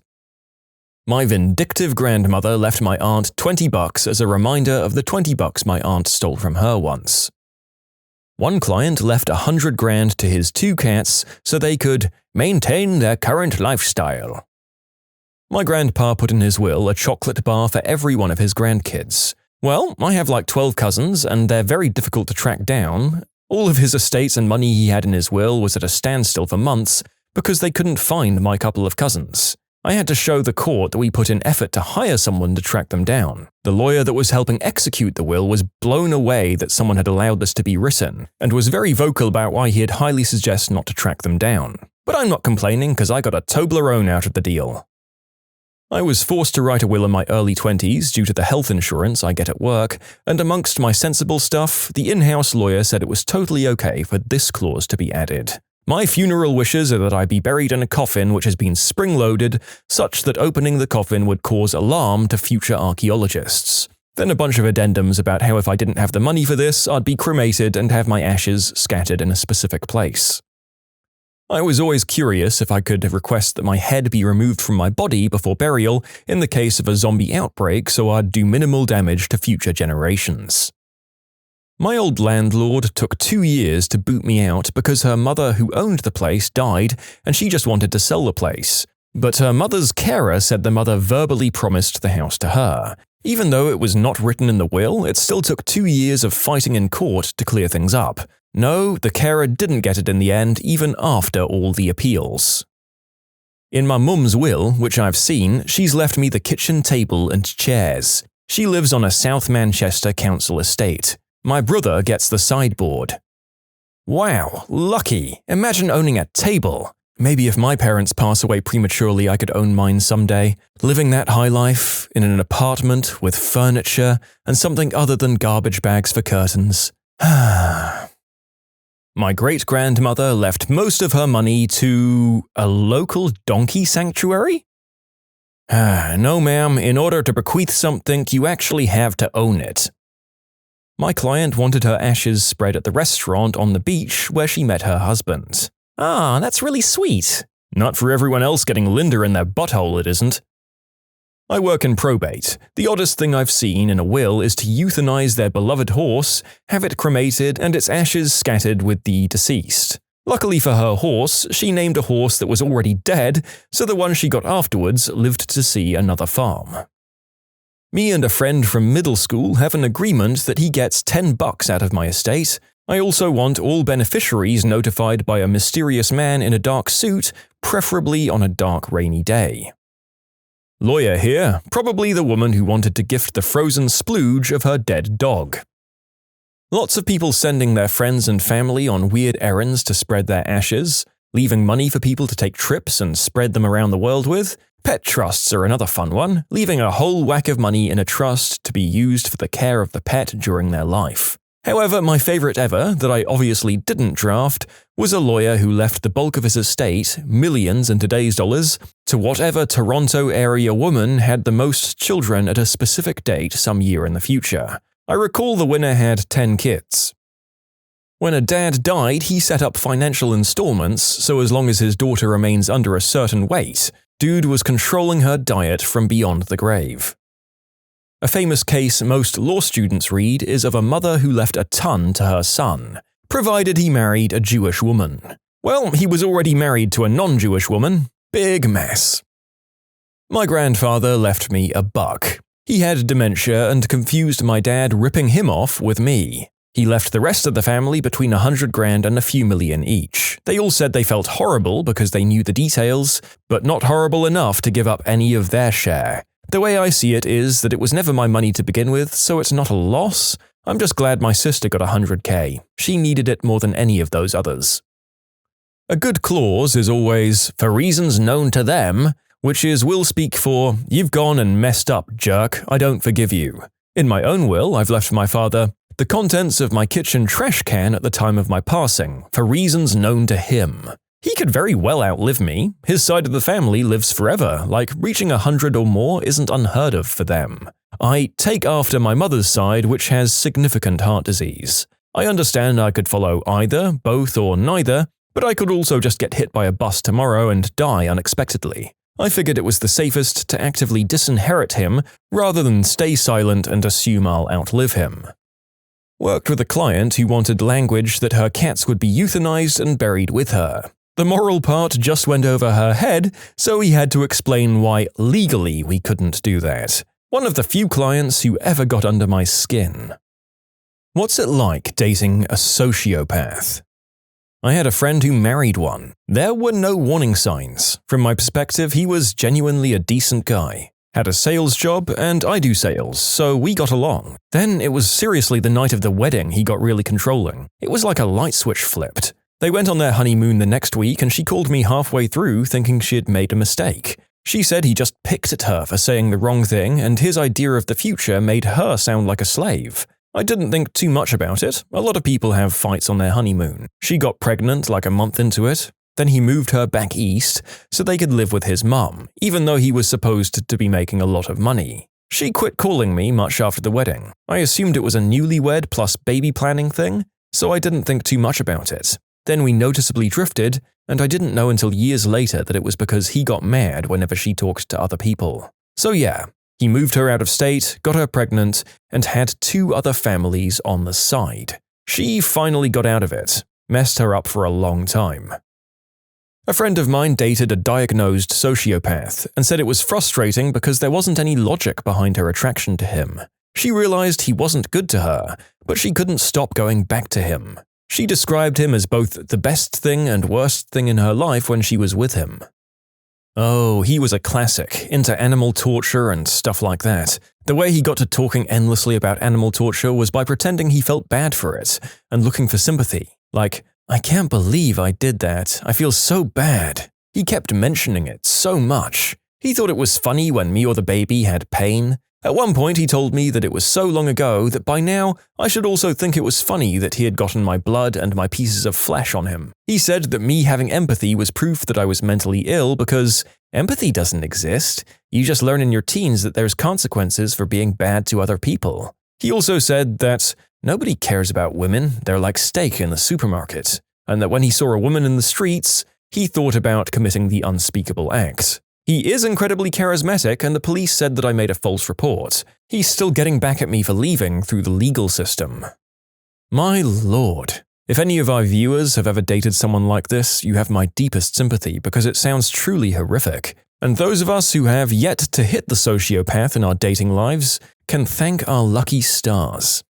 My vindictive grandmother left my aunt $20 as a reminder of the $20 my aunt stole from her once. One client left $100,000 to his 2 cats so they could maintain their current lifestyle. My grandpa put in his will a chocolate bar for every one of his grandkids. Well, I have like 12 cousins and they're very difficult to track down. All of his estates and money he had in his will was at a standstill for months because they couldn't find my couple of cousins. I had to show the court that we put in effort to hire someone to track them down. The lawyer that was helping execute the will was blown away that someone had allowed this to be written, and was very vocal about why he'd highly suggest not to track them down. But I'm not complaining because I got a Toblerone out of the deal. I was forced to write a will in my early 20s due to the health insurance I get at work, and amongst my sensible stuff, the in-house lawyer said it was totally okay for this clause to be added. My funeral wishes are that I be buried in a coffin which has been spring-loaded, such that opening the coffin would cause alarm to future archaeologists. Then a bunch of addendums about how if I didn't have the money for this, I'd be cremated and have my ashes scattered in a specific place. I was always curious if I could request that my head be removed from my body before burial in the case of a zombie outbreak so I'd do minimal damage to future generations. My old landlord took 2 years to boot me out because her mother who owned the place died and she just wanted to sell the place. But her mother's carer said the mother verbally promised the house to her. Even though it was not written in the will, it still took 2 years of fighting in court to clear things up. No, the carer didn't get it in the end, even after all the appeals. In my mum's will, which I've seen, she's left me the kitchen table and chairs. She lives on a South Manchester council estate. My brother gets the sideboard. Wow, lucky! Imagine owning a table! Maybe if my parents pass away prematurely I could own mine someday, living that high life in an apartment with furniture and something other than garbage bags for curtains. My great-grandmother left most of her money to a local donkey sanctuary? No ma'am, in order to bequeath something you actually have to own it. My client wanted her ashes spread at the restaurant on the beach where she met her husband. Ah, that's really sweet. Not for everyone else getting Linda in their butthole, it isn't. I work in probate. The oddest thing I've seen in a will is to euthanize their beloved horse, have it cremated, and its ashes scattered with the deceased. Luckily for her horse, she named a horse that was already dead, so the one she got afterwards lived to see another farm. Me and a friend from middle school have an agreement that he gets $10 out of my estate. I also want all beneficiaries notified by a mysterious man in a dark suit, preferably on a dark rainy day. Lawyer here, probably the woman who wanted to gift the frozen splooge of her dead dog. Lots of people sending their friends and family on weird errands to spread their ashes, leaving money for people to take trips and spread them around the world with. Pet trusts are another fun one, leaving a whole whack of money in a trust to be used for the care of the pet during their life. However, my favorite ever, that I obviously didn't draft, was a lawyer who left the bulk of his estate, millions in today's dollars, to whatever Toronto area woman had the most children at a specific date some year in the future. I recall the winner had 10 kids. When a dad died, he set up financial installments, so as long as his daughter remains under a certain weight, dude was controlling her diet from beyond the grave. A famous case most law students read is of a mother who left a ton to her son, provided he married a Jewish woman. Well, he was already married to a non-Jewish woman. Big mess. My grandfather left me a buck. He had dementia and confused my dad ripping him off with me. He left the rest of the family between $100,000 and a few million each. They all said they felt horrible because they knew the details, but not horrible enough to give up any of their share. The way I see it is that it was never my money to begin with, so it's not a loss. I'm just glad my sister got $100K. She needed it more than any of those others. A good clause is always, for reasons known to them, which is will speak for, you've gone and messed up, jerk, I don't forgive you. In my own will, I've left my father the contents of my kitchen trash can at the time of my passing, for reasons known to him. He could very well outlive me. His side of the family lives forever, like reaching 100 or more isn't unheard of for them. I take after my mother's side, which has significant heart disease. I understand I could follow either, both, or neither, but I could also just get hit by a bus tomorrow and die unexpectedly. I figured it was the safest to actively disinherit him rather than stay silent and assume I'll outlive him. Worked with a client who wanted language that her cats would be euthanized and buried with her. The moral part just went over her head, so he had to explain why legally we couldn't do that. One of the few clients who ever got under my skin. What's it like dating a sociopath? I had a friend who married one. There were no warning signs. From my perspective, he was genuinely a decent guy. Had a sales job, and I do sales, so we got along. Then it was seriously the night of the wedding he got really controlling. It was like a light switch flipped. They went on their honeymoon the next week and she called me halfway through thinking she had made a mistake. She said he just picked at her for saying the wrong thing and his idea of the future made her sound like a slave. I didn't think too much about it. A lot of people have fights on their honeymoon. She got pregnant like a month into it. Then he moved her back east so they could live with his mum, even though he was supposed to be making a lot of money. She quit calling me much after the wedding. I assumed it was a newlywed plus baby planning thing, so I didn't think too much about it. Then we noticeably drifted, and I didn't know until years later that it was because he got mad whenever she talked to other people. So yeah, he moved her out of state, got her pregnant, and had 2 other families on the side. She finally got out of it, messed her up for a long time. A friend of mine dated a diagnosed sociopath and said it was frustrating because there wasn't any logic behind her attraction to him. She realized he wasn't good to her, but she couldn't stop going back to him. She described him as both the best thing and worst thing in her life when she was with him. Oh, he was a classic, into animal torture and stuff like that. The way he got to talking endlessly about animal torture was by pretending he felt bad for it and looking for sympathy. Like, I can't believe I did that. I feel so bad. He kept mentioning it so much. He thought it was funny when me or the baby had pain. At one point, he told me that it was so long ago that by now, I should also think it was funny that he had gotten my blood and my pieces of flesh on him. He said that me having empathy was proof that I was mentally ill because empathy doesn't exist. You just learn in your teens that there's consequences for being bad to other people. He also said that nobody cares about women, they're like steak in the supermarket. and that when he saw a woman in the streets, he thought about committing the unspeakable act. He is incredibly charismatic, and the police said that I made a false report. He's still getting back at me for leaving through the legal system. My lord. If any of our viewers have ever dated someone like this, you have my deepest sympathy because it sounds truly horrific. And those of us who have yet to hit the sociopath in our dating lives can thank our lucky stars.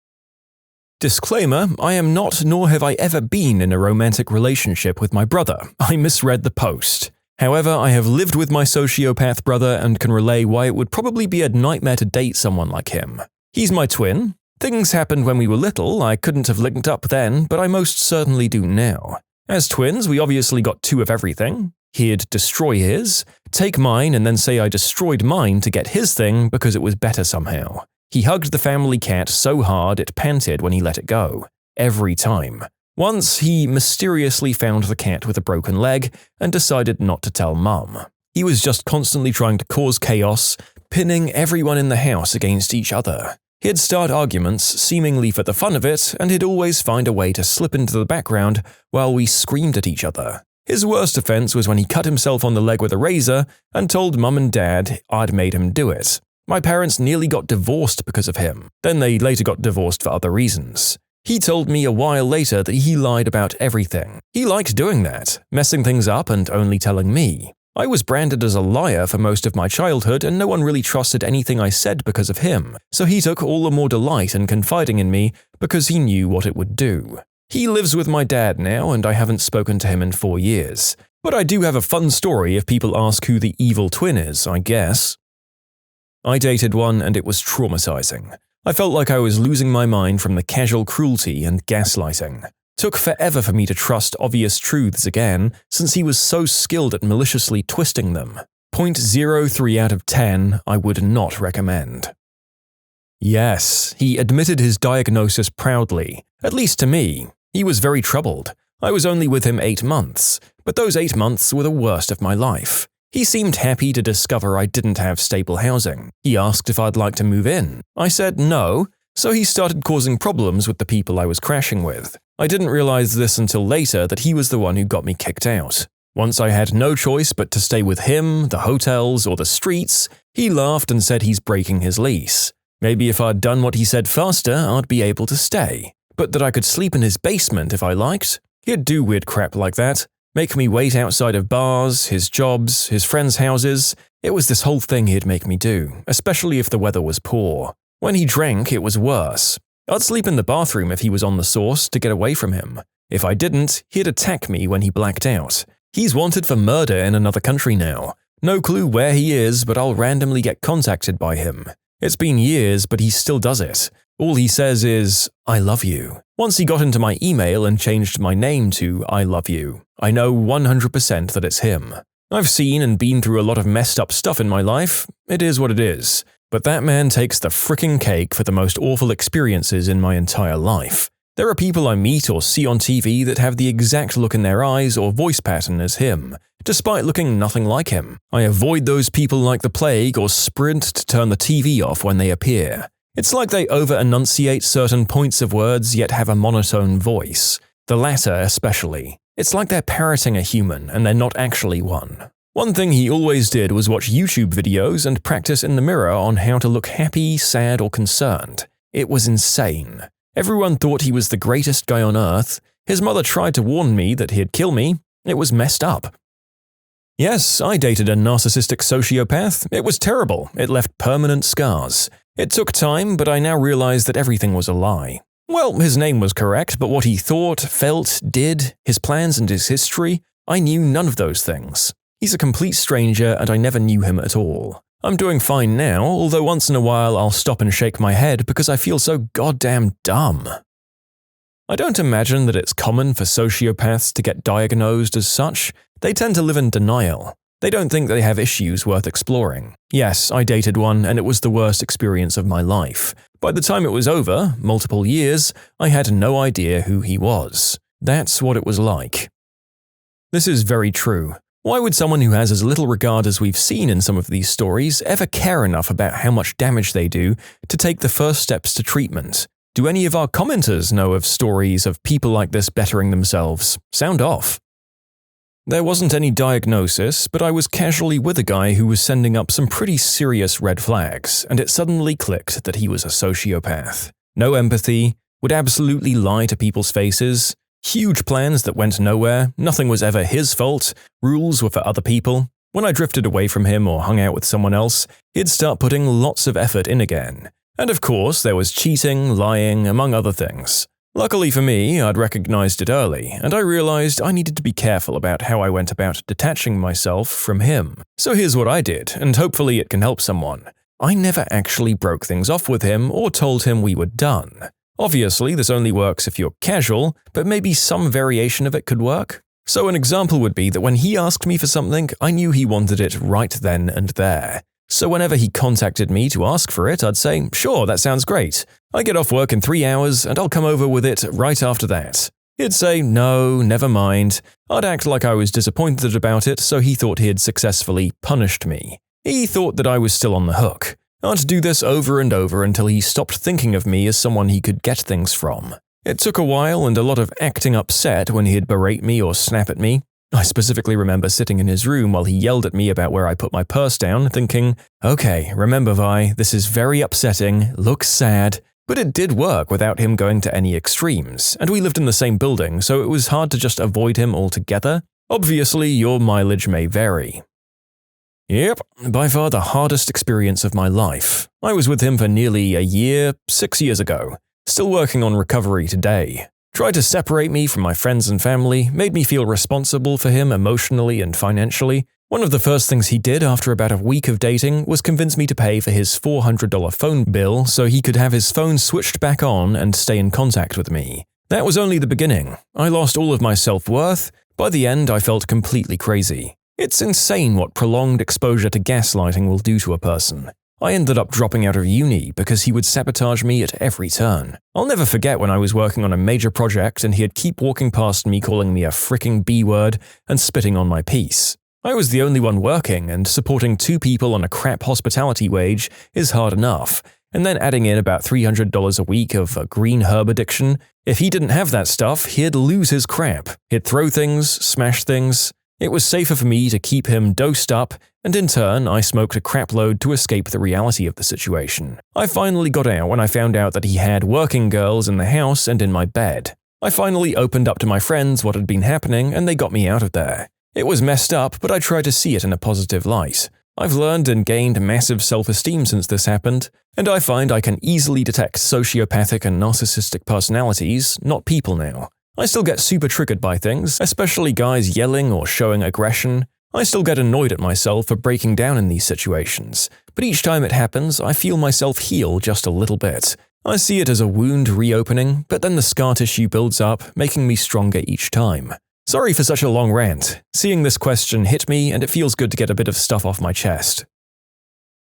Disclaimer, I am not nor have I ever been in a romantic relationship with my brother. I misread the post. However, I have lived with my sociopath brother and can relay why it would probably be a nightmare to date someone like him. He's my twin. Things happened when we were little, I couldn't have linked up then, but I most certainly do now. As twins, we obviously got two of everything. He'd destroy his, take mine and then say I destroyed mine to get his thing because it was better somehow. He hugged the family cat so hard it panted when he let it go. Every time. Once, he mysteriously found the cat with a broken leg and decided not to tell Mum. He was just constantly trying to cause chaos, pinning everyone in the house against each other. He'd start arguments, seemingly for the fun of it, and he'd always find a way to slip into the background while we screamed at each other. His worst offense was when he cut himself on the leg with a razor and told Mum and Dad I'd made him do it. My parents nearly got divorced because of him. Then they later got divorced for other reasons. He told me a while later that he lied about everything. He liked doing that, messing things up and only telling me. I was branded as a liar for most of my childhood and no one really trusted anything I said because of him, so he took all the more delight in confiding in me because he knew what it would do. He lives with my dad now and I haven't spoken to him in 4 years. But I do have a fun story if people ask who the evil twin is, I guess. I dated one and it was traumatizing. I felt like I was losing my mind from the casual cruelty and gaslighting. Took forever for me to trust obvious truths again, since he was so skilled at maliciously twisting them. 0.03 out of 10 I would not recommend. Yes, he admitted his diagnosis proudly, at least to me. He was very troubled. I was only with him 8 months, but those 8 months were the worst of my life. He seemed happy to discover I didn't have stable housing. He asked if I'd like to move in. I said no, so he started causing problems with the people I was crashing with. I didn't realize this until later that he was the one who got me kicked out. Once I had no choice but to stay with him, the hotels, or the streets, he laughed and said he's breaking his lease. Maybe if I'd done what he said faster, I'd be able to stay. But that I could sleep in his basement if I liked? He'd do weird crap like that. Make me wait outside of bars, his jobs, his friends' houses. It was this whole thing he'd make me do, especially if the weather was poor. When he drank, it was worse. I'd sleep in the bathroom if he was on the sauce to get away from him. If I didn't, he'd attack me when he blacked out. He's wanted for murder in another country now. No clue where he is, but I'll randomly get contacted by him. It's been years, but he still does it. All he says is, "I love you." Once he got into my email and changed my name to I love you. I know 100% that it's him. I've seen and been through a lot of messed up stuff in my life. It is what it is. But that man takes the frickin' cake for the most awful experiences in my entire life. There are people I meet or see on TV that have the exact look in their eyes or voice pattern as him, despite looking nothing like him. I avoid those people like the plague or sprint to turn the TV off when they appear. It's like they over-enunciate certain points of words yet have a monotone voice. The latter especially. It's like they're parroting a human and they're not actually one. One thing he always did was watch YouTube videos and practice in the mirror on how to look happy, sad, or concerned. It was insane. Everyone thought he was the greatest guy on earth. His mother tried to warn me that he'd kill me. It was messed up. Yes, I dated a narcissistic sociopath. It was terrible. It left permanent scars. It took time, but I now realize that everything was a lie. Well, his name was correct, but what he thought, felt, did, his plans and his history, I knew none of those things. He's a complete stranger and I never knew him at all. I'm doing fine now, although once in a while I'll stop and shake my head because I feel so goddamn dumb. I don't imagine that it's common for sociopaths to get diagnosed as such. They tend to live in denial. They don't think they have issues worth exploring. Yes, I dated one and it was the worst experience of my life. By the time it was over, multiple years, I had no idea who he was. That's what it was like. This is very true. Why would someone who has as little regard as we've seen in some of these stories ever care enough about how much damage they do to take the first steps to treatment? Do any of our commenters know of stories of people like this bettering themselves? Sound off. There wasn't any diagnosis, but I was casually with a guy who was sending up some pretty serious red flags, and it suddenly clicked that he was a sociopath. No empathy, would absolutely lie to people's faces, huge plans that went nowhere, nothing was ever his fault, rules were for other people. When I drifted away from him or hung out with someone else, he'd start putting lots of effort in again. And of course, there was cheating, lying, among other things. Luckily for me, I'd recognized it early, and I realized I needed to be careful about how I went about detaching myself from him. So here's what I did, and hopefully it can help someone. I never actually broke things off with him or told him we were done. Obviously, this only works if you're casual, but maybe some variation of it could work. So an example would be that when he asked me for something, I knew he wanted it right then and there. So whenever he contacted me to ask for it, I'd say, sure, that sounds great. I get off work in 3 hours and I'll come over with it right after that. He'd say, no, never mind. I'd act like I was disappointed about it, so he thought he had successfully punished me. He thought that I was still on the hook. I'd do this over and over until he stopped thinking of me as someone he could get things from. It took a while and a lot of acting upset when he'd berate me or snap at me. I specifically remember sitting in his room while he yelled at me about where I put my purse down, thinking, okay, remember Vi, this is very upsetting, looks sad, but it did work without him going to any extremes, and we lived in the same building, so it was hard to just avoid him altogether. Obviously, your mileage may vary. Yep, by far the hardest experience of my life. I was with him for nearly a year, 6 years ago. Still working on recovery today. Tried to separate me from my friends and family, made me feel responsible for him emotionally and financially. One of the first things he did after about a week of dating was convince me to pay for his $400 phone bill so he could have his phone switched back on and stay in contact with me. That was only the beginning. I lost all of my self-worth. By the end, I felt completely crazy. It's insane what prolonged exposure to gaslighting will do to a person. I ended up dropping out of uni because he would sabotage me at every turn. I'll never forget when I was working on a major project and he'd keep walking past me calling me a fricking B-word and spitting on my piece. I was the only one working, and supporting 2 people on a crap hospitality wage is hard enough, and then adding in about $300 a week of a green herb addiction. If he didn't have that stuff, he'd lose his crap. He'd throw things, smash things. It was safer for me to keep him dosed up, and in turn, I smoked a crap load to escape the reality of the situation. I finally got out when I found out that he had working girls in the house and in my bed. I finally opened up to my friends what had been happening, and they got me out of there. It was messed up, but I tried to see it in a positive light. I've learned and gained massive self-esteem since this happened, and I find I can easily detect sociopathic and narcissistic personalities, not people now. I still get super triggered by things, especially guys yelling or showing aggression. I still get annoyed at myself for breaking down in these situations, but each time it happens, I feel myself heal just a little bit. I see it as a wound reopening, but then the scar tissue builds up, making me stronger each time. Sorry for such a long rant. Seeing this question hit me, and it feels good to get a bit of stuff off my chest.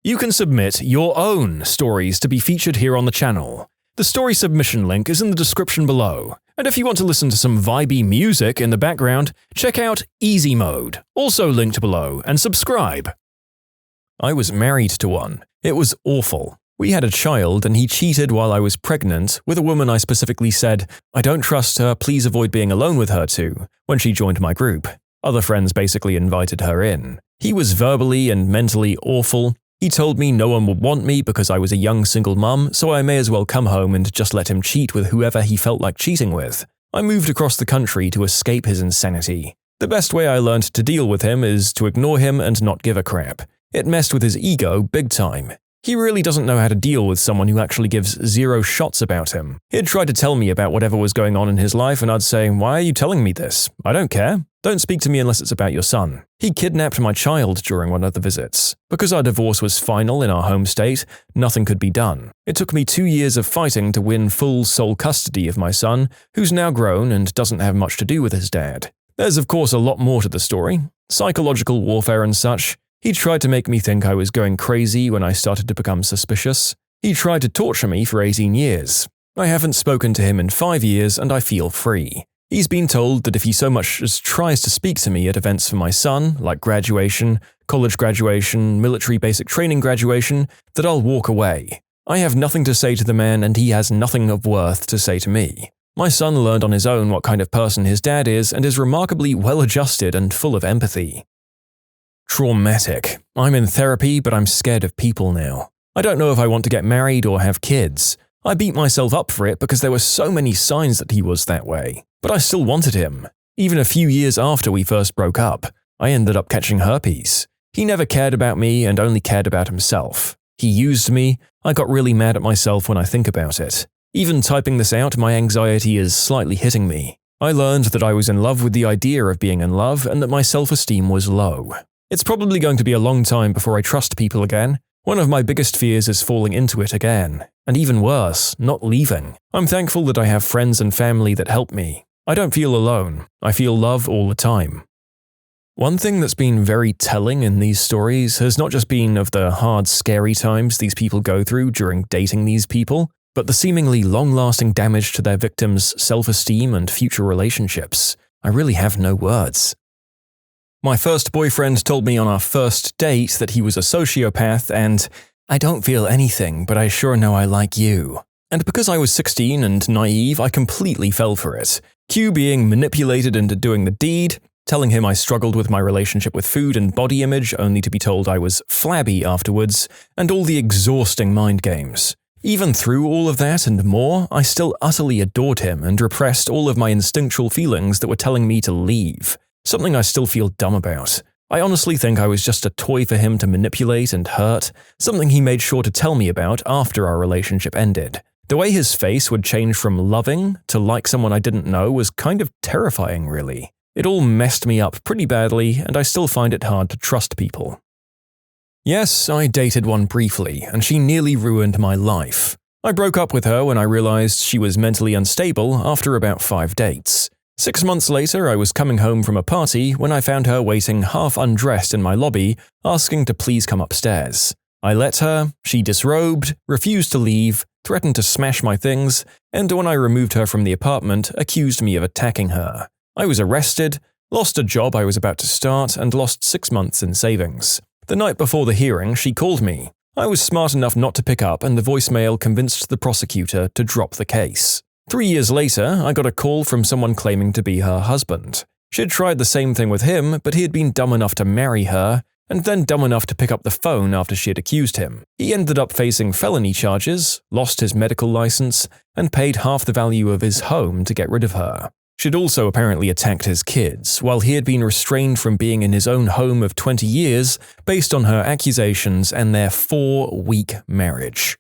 You can submit your own stories to be featured here on the channel. The story submission link is in the description below. And if you want to listen to some vibey music in the background, check out easymode, also linked below, and subscribe. I was married to one. It was awful. We had a child and he cheated while I was pregnant with a woman I specifically said, I don't trust her, please avoid being alone with her too, when she joined my group. Other friends basically invited her in. He was verbally and mentally awful. He told me no one would want me because I was a young single mum, so I may as well come home and just let him cheat with whoever he felt like cheating with. I moved across the country to escape his insanity. The best way I learned to deal with him is to ignore him and not give a crap. It messed with his ego big time. He really doesn't know how to deal with someone who actually gives 0 shots about him. He'd try to tell me about whatever was going on in his life and I'd say, why are you telling me this? I don't care. Don't speak to me unless it's about your son. He kidnapped my child during one of the visits. Because our divorce was final in our home state, nothing could be done. It took me 2 years of fighting to win full sole custody of my son, who's now grown and doesn't have much to do with his dad. There's of course a lot more to the story. Psychological warfare and such. He tried to make me think I was going crazy when I started to become suspicious. He tried to torture me for 18 years. I haven't spoken to him in 5 years and I feel free. He's been told that if he so much as tries to speak to me at events for my son, like graduation, college graduation, military basic training graduation, that I'll walk away. I have nothing to say to the man and he has nothing of worth to say to me. My son learned on his own what kind of person his dad is and is remarkably well-adjusted and full of empathy. Traumatic. I'm in therapy, but I'm scared of people now. I don't know if I want to get married or have kids. I beat myself up for it because there were so many signs that he was that way. But I still wanted him. Even a few years after we first broke up, I ended up catching herpes. He never cared about me and only cared about himself. He used me. I got really mad at myself when I think about it. Even typing this out, my anxiety is slightly hitting me. I learned that I was in love with the idea of being in love and that my self-esteem was low. It's probably going to be a long time before I trust people again. One of my biggest fears is falling into it again. And even worse, not leaving. I'm thankful that I have friends and family that help me. I don't feel alone. I feel love all the time. One thing that's been very telling in these stories has not just been of the hard, scary times these people go through during dating these people, but the seemingly long-lasting damage to their victims' self-esteem and future relationships. I really have no words. My first boyfriend told me on our first date that he was a sociopath and, "I don't feel anything, but I sure know I like you." And because I was 16 and naive, I completely fell for it. Q being manipulated into doing the deed, telling him I struggled with my relationship with food and body image only to be told I was flabby afterwards, and all the exhausting mind games. Even through all of that and more, I still utterly adored him and repressed all of my instinctual feelings that were telling me to leave. Something I still feel dumb about. I honestly think I was just a toy for him to manipulate and hurt, something he made sure to tell me about after our relationship ended. The way his face would change from loving to like someone I didn't know was kind of terrifying, really. It all messed me up pretty badly, and I still find it hard to trust people. Yes, I dated one briefly, and she nearly ruined my life. I broke up with her when I realized she was mentally unstable after about 5 dates. 6 months later, I was coming home from a party when I found her waiting half undressed in my lobby, asking to please come upstairs. I let her, she disrobed, refused to leave, threatened to smash my things, and when I removed her from the apartment, accused me of attacking her. I was arrested, lost a job I was about to start, and lost 6 months in savings. The night before the hearing, she called me. I was smart enough not to pick up, and the voicemail convinced the prosecutor to drop the case. 3 years later, I got a call from someone claiming to be her husband. She'd tried the same thing with him, but he had been dumb enough to marry her, and then dumb enough to pick up the phone after she had accused him. He ended up facing felony charges, lost his medical license, and paid half the value of his home to get rid of her. She'd also apparently attacked his kids, while he had been restrained from being in his own home of 20 years based on her accusations and their 4-week marriage.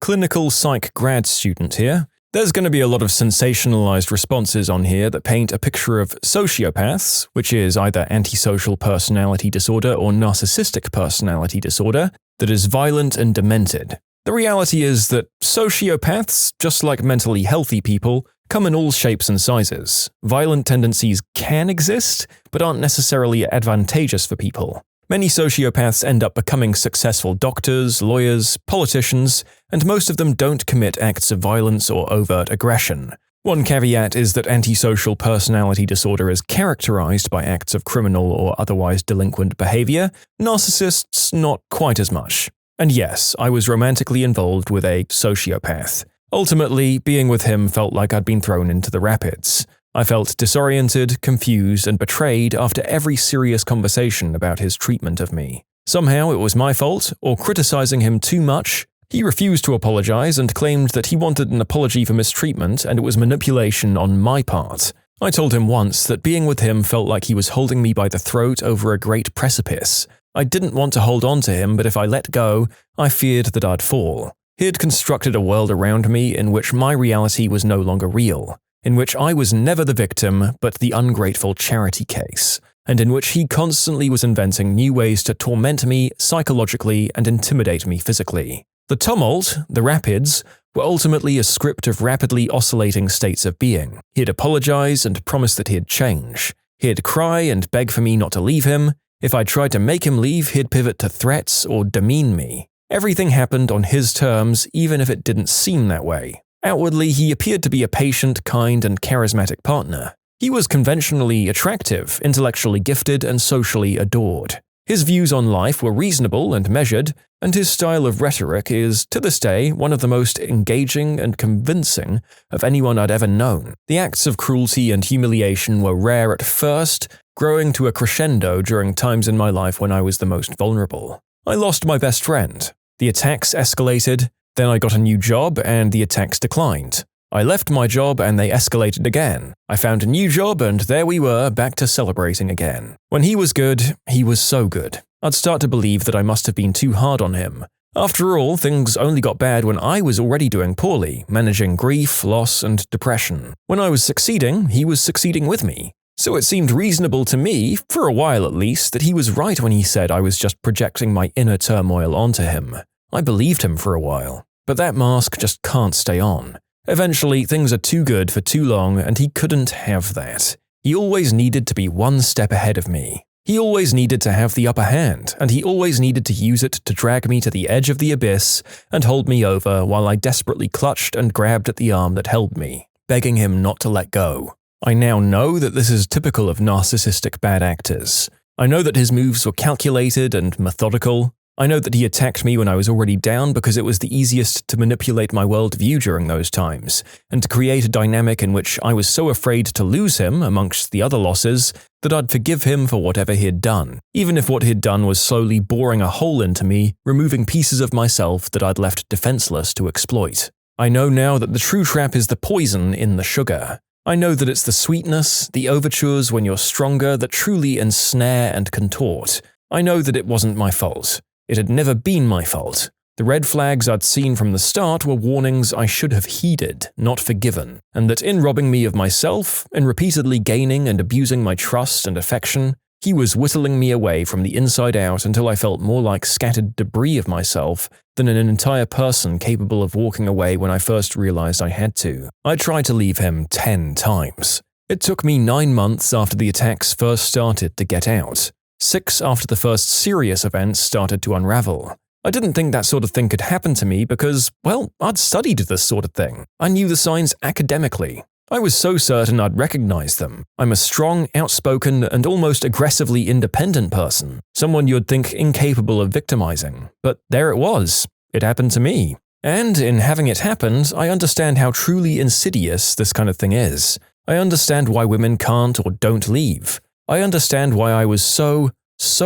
Clinical psych grad student here. There's going to be a lot of sensationalized responses on here that paint a picture of sociopaths, which is either antisocial personality disorder or narcissistic personality disorder, that is violent and demented. The reality is that sociopaths, just like mentally healthy people, come in all shapes and sizes. Violent tendencies can exist, but aren't necessarily advantageous for people. Many sociopaths end up becoming successful doctors, lawyers, politicians, and most of them don't commit acts of violence or overt aggression. One caveat is that antisocial personality disorder is characterized by acts of criminal or otherwise delinquent behavior, narcissists not quite as much. And yes, I was romantically involved with a sociopath. Ultimately, being with him felt like I'd been thrown into the rapids. I felt disoriented, confused, and betrayed after every serious conversation about his treatment of me. Somehow it was my fault, or criticizing him too much. He refused to apologize and claimed that he wanted an apology for mistreatment and it was manipulation on my part. I told him once that being with him felt like he was holding me by the throat over a great precipice. I didn't want to hold on to him, but if I let go, I feared that I'd fall. He had constructed a world around me in which my reality was no longer real, in which I was never the victim but the ungrateful charity case, and in which he constantly was inventing new ways to torment me psychologically and intimidate me physically. The tumult, the rapids, were ultimately a script of rapidly oscillating states of being. He'd apologize and promise that he'd change. He'd cry and beg for me not to leave him. If I tried to make him leave, he'd pivot to threats or demean me. Everything happened on his terms, even if it didn't seem that way. Outwardly, he appeared to be a patient, kind, and charismatic partner. He was conventionally attractive, intellectually gifted, and socially adored. His views on life were reasonable and measured, and his style of rhetoric is, to this day, one of the most engaging and convincing of anyone I'd ever known. The acts of cruelty and humiliation were rare at first, growing to a crescendo during times in my life when I was the most vulnerable. I lost my best friend. The attacks escalated, then I got a new job and the attacks declined. I left my job and they escalated again. I found a new job and there we were, back to celebrating again. When he was good, he was so good. I'd start to believe that I must have been too hard on him. After all, things only got bad when I was already doing poorly, managing grief, loss, and depression. When I was succeeding, he was succeeding with me. So it seemed reasonable to me, for a while at least, that he was right when he said I was just projecting my inner turmoil onto him. I believed him for a while. But that mask just can't stay on. Eventually, things are too good for too long and he couldn't have that. He always needed to be one step ahead of me. He always needed to have the upper hand, and he always needed to use it to drag me to the edge of the abyss and hold me over while I desperately clutched and grabbed at the arm that held me, begging him not to let go. I now know that this is typical of narcissistic bad actors. I know that his moves were calculated and methodical. I know that he attacked me when I was already down because it was the easiest to manipulate my worldview during those times, and to create a dynamic in which I was so afraid to lose him amongst the other losses that I'd forgive him for whatever he'd done, even if what he'd done was slowly boring a hole into me, removing pieces of myself that I'd left defenseless to exploit. I know now that the true trap is the poison in the sugar. I know that it's the sweetness, the overtures when you're stronger that truly ensnare and contort. I know that it wasn't my fault. It had never been my fault. The red flags I'd seen from the start were warnings I should have heeded, not forgiven, and that in robbing me of myself, in repeatedly gaining and abusing my trust and affection, he was whittling me away from the inside out until I felt more like scattered debris of myself than an entire person capable of walking away when I first realized I had to. I tried to leave him 10 times. It took me 9 months after the attacks first started to get out. 6 after the first serious events started to unravel. I didn't think that sort of thing could happen to me because, well, I'd studied this sort of thing. I knew the signs academically. I was so certain I'd recognize them. I'm a strong, outspoken, and almost aggressively independent person, someone you'd think incapable of victimizing. But there it was. It happened to me. And in having it happened, I understand how truly insidious this kind of thing is. I understand why women can't or don't leave. I understand why I was so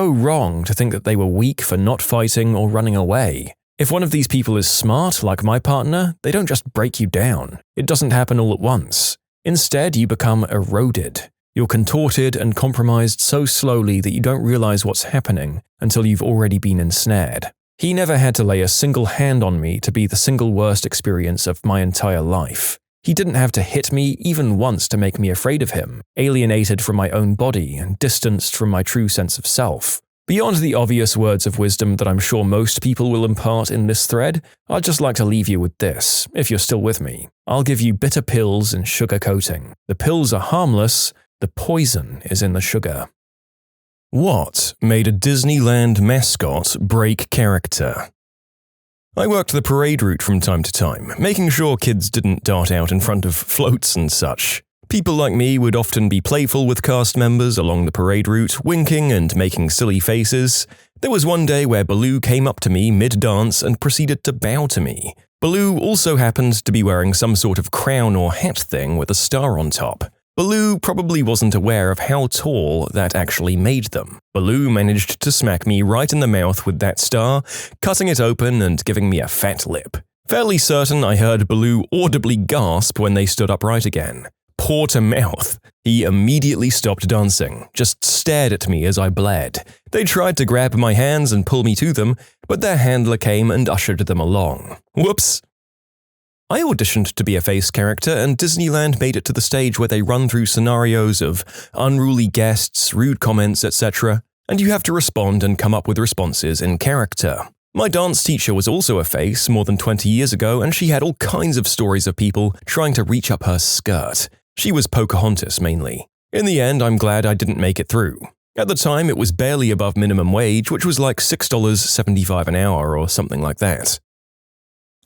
wrong to think that they were weak for not fighting or running away. If one of these people is smart, like my partner, they don't just break you down. It doesn't happen all at once. Instead, you become eroded. You're contorted and compromised so slowly that you don't realize what's happening until you've already been ensnared. He never had to lay a single hand on me to be the single worst experience of my entire life. He didn't have to hit me even once to make me afraid of him, alienated from my own body and distanced from my true sense of self. Beyond the obvious words of wisdom that I'm sure most people will impart in this thread, I'd just like to leave you with this, if you're still with me. I'll give you bitter pills and sugar coating. The pills are harmless, the poison is in the sugar. What made a Disneyland mascot break character? I worked the parade route from time to time, making sure kids didn't dart out in front of floats and such. People like me would often be playful with cast members along the parade route, winking and making silly faces. There was one day where Baloo came up to me mid-dance and proceeded to bow to me. Baloo also happened to be wearing some sort of crown or hat thing with a star on top. Baloo probably wasn't aware of how tall that actually made them. Baloo managed to smack me right in the mouth with that star, cutting it open and giving me a fat lip. Fairly certain I heard Baloo audibly gasp when they stood upright again. Paw to mouth. He immediately stopped dancing, just stared at me as I bled. They tried to grab my hands and pull me to them, but their handler came and ushered them along. Whoops! I auditioned to be a face character, and Disneyland made it to the stage where they run through scenarios of unruly guests, rude comments, etc., and you have to respond and come up with responses in character. My dance teacher was also a face more than 20 years ago, and she had all kinds of stories of people trying to reach up her skirt. She was Pocahontas mainly. In the end, I'm glad I didn't make it through. At the time, it was barely above minimum wage, which was like $6.75 an hour or something like that.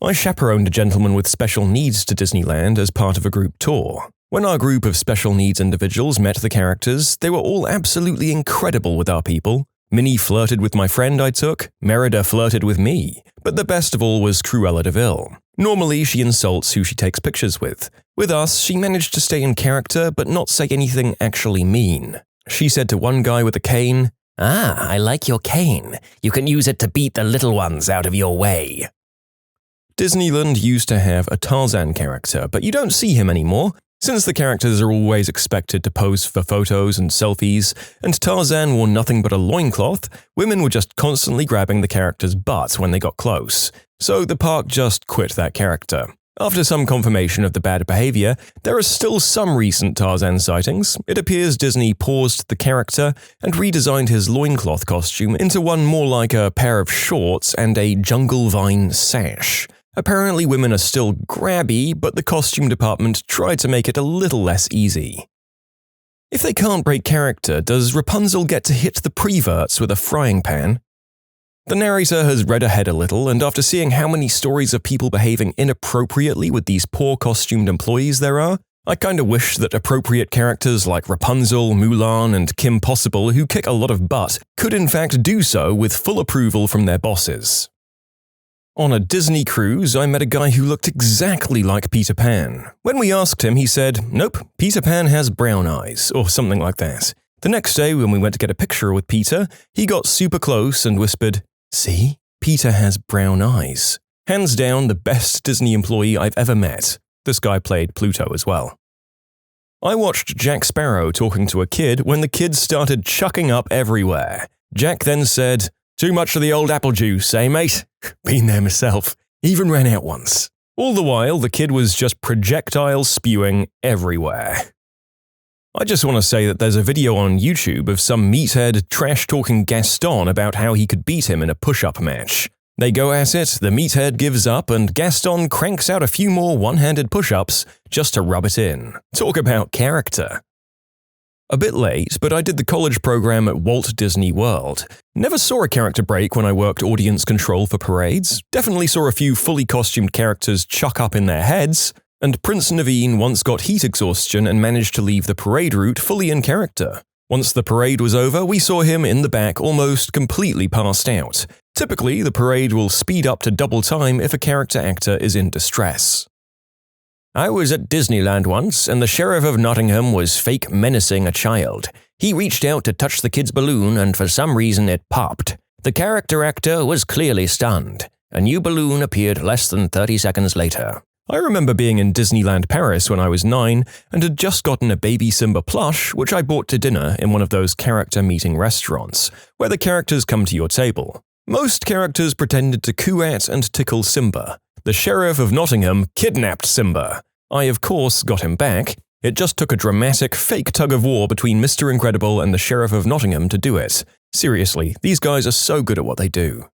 I chaperoned a gentleman with special needs to Disneyland as part of a group tour. When our group of special needs individuals met the characters, they were all absolutely incredible with our people. Minnie flirted with my friend I took, Merida flirted with me, but the best of all was Cruella de Vil. Normally, she insults who she takes pictures with. With us, she managed to stay in character but not say anything actually mean. She said to one guy with a cane, "Ah, I like your cane. You can use it to beat the little ones out of your way." Disneyland used to have a Tarzan character, but you don't see him anymore. Since the characters are always expected to pose for photos and selfies, and Tarzan wore nothing but a loincloth, women were just constantly grabbing the character's butt when they got close. So the park just quit that character. After some confirmation of the bad behavior, there are still some recent Tarzan sightings. It appears Disney paused the character and redesigned his loincloth costume into one more like a pair of shorts and a jungle vine sash. Apparently women are still grabby, but the costume department tried to make it a little less easy. If they can't break character, does Rapunzel get to hit the preverts with a frying pan? The narrator has read ahead a little, and after seeing how many stories of people behaving inappropriately with these poor costumed employees there are, I kinda wish that appropriate characters like Rapunzel, Mulan, and Kim Possible, who kick a lot of butt, could in fact do so with full approval from their bosses. On a Disney cruise, I met a guy who looked exactly like Peter Pan. When we asked him, he said, "Nope, Peter Pan has brown eyes," or something like that. The next day, when we went to get a picture with Peter, he got super close and whispered, "See? Peter has brown eyes." Hands down, the best Disney employee I've ever met. This guy played Pluto as well. I watched Jack Sparrow talking to a kid when the kids started chucking up everywhere. Jack then said, "Too much of the old apple juice, eh, mate?" Been there myself. Even ran out once. All the while, the kid was just projectile spewing everywhere. I just want to say that there's a video on YouTube of some meathead trash-talking Gaston about how he could beat him in a push-up match. They go at it, the meathead gives up, and Gaston cranks out a few more one-handed push-ups just to rub it in. Talk about character. A bit late, but I did the college program at Walt Disney World. Never saw a character break when I worked audience control for parades. Definitely saw a few fully costumed characters chuck up in their heads. And Prince Naveen once got heat exhaustion and managed to leave the parade route fully in character. Once the parade was over, we saw him in the back almost completely passed out. Typically, the parade will speed up to double time if a character actor is in distress. I was at Disneyland once, and the Sheriff of Nottingham was fake menacing a child. He reached out to touch the kid's balloon, and for some reason it popped. The character actor was clearly stunned. A new balloon appeared less than 30 seconds later. I remember being in Disneyland Paris when I was 9 and had just gotten a baby Simba plush, which I bought to dinner in one of those character meeting restaurants, where the characters come to your table. Most characters pretended to coo at and tickle Simba. The Sheriff of Nottingham kidnapped Simba. I, of course, got him back. It just took a dramatic fake tug-of-war between Mr. Incredible and the Sheriff of Nottingham to do it. Seriously, these guys are so good at what they do.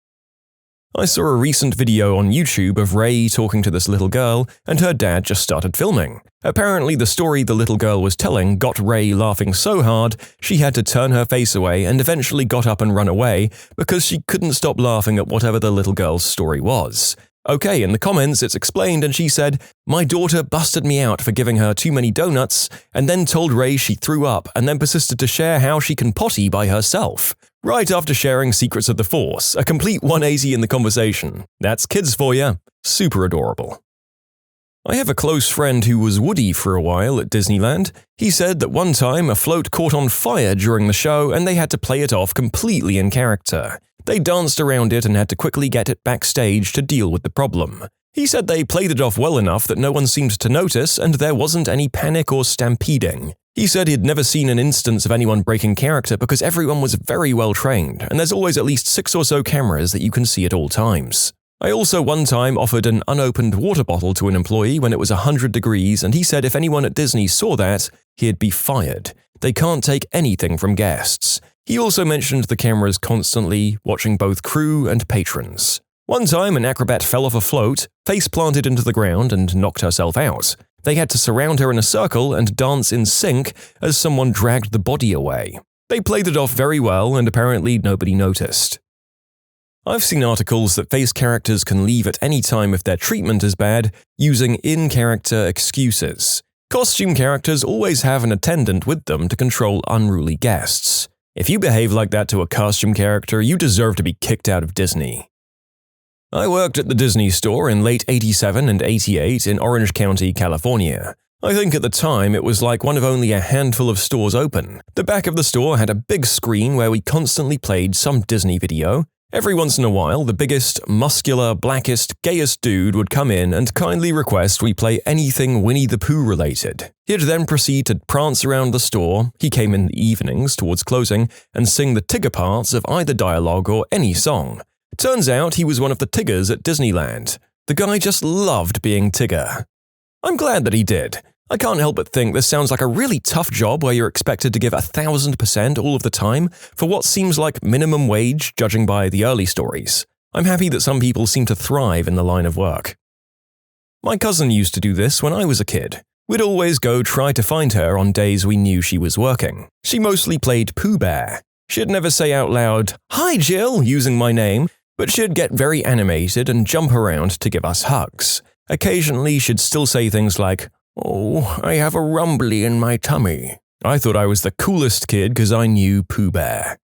I saw a recent video on YouTube of Ray talking to this little girl, and her dad just started filming. Apparently, the story the little girl was telling got Ray laughing so hard she had to turn her face away and eventually got up and run away because she couldn't stop laughing at whatever the little girl's story was. Okay, in the comments it's explained and she said, "My daughter busted me out for giving her too many donuts and then told Ray she threw up and then persisted to share how she can potty by herself. Right after sharing Secrets of the Force, a complete 180 in the conversation. That's kids for ya. Super adorable." I have a close friend who was Woody for a while at Disneyland. He said that one time a float caught on fire during the show and they had to play it off completely in character. They danced around it and had to quickly get it backstage to deal with the problem. He said they played it off well enough that no one seemed to notice and there wasn't any panic or stampeding. He said he'd never seen an instance of anyone breaking character because everyone was very well trained, and there's always at least 6 or so cameras that you can see at all times. I also one time offered an unopened water bottle to an employee when it was 100 degrees, and he said if anyone at Disney saw that, he'd be fired. They can't take anything from guests. He also mentioned the cameras constantly, watching both crew and patrons. One time, an acrobat fell off a float, face-planted into the ground, and knocked herself out. They had to surround her in a circle and dance in sync as someone dragged the body away. They played it off very well, and apparently nobody noticed. I've seen articles that face characters can leave at any time if their treatment is bad, using in-character excuses. Costume characters always have an attendant with them to control unruly guests. If you behave like that to a costume character, you deserve to be kicked out of Disney. I worked at the Disney store in late '87 and '88 in Orange County, California. I think at the time it was like one of only a handful of stores open. The back of the store had a big screen where we constantly played some Disney video. Every once in a while, the biggest, muscular, blackest, gayest dude would come in and kindly request we play anything Winnie the Pooh related. He'd then proceed to prance around the store. He came in the evenings towards closing and sing the Tigger parts of either dialogue or any song. Turns out he was one of the Tiggers at Disneyland. The guy just loved being Tigger. I'm glad that he did. I can't help but think this sounds like a really tough job where you're expected to give 1,000% all of the time for what seems like minimum wage, judging by the early stories. I'm happy that some people seem to thrive in the line of work. My cousin used to do this when I was a kid. We'd always go try to find her on days we knew she was working. She mostly played Pooh Bear. She'd never say out loud, "Hi Jill," using my name, but she'd get very animated and jump around to give us hugs. Occasionally she'd still say things like, "Oh, I have a rumbly in my tummy." I thought I was the coolest kid because I knew Pooh Bear.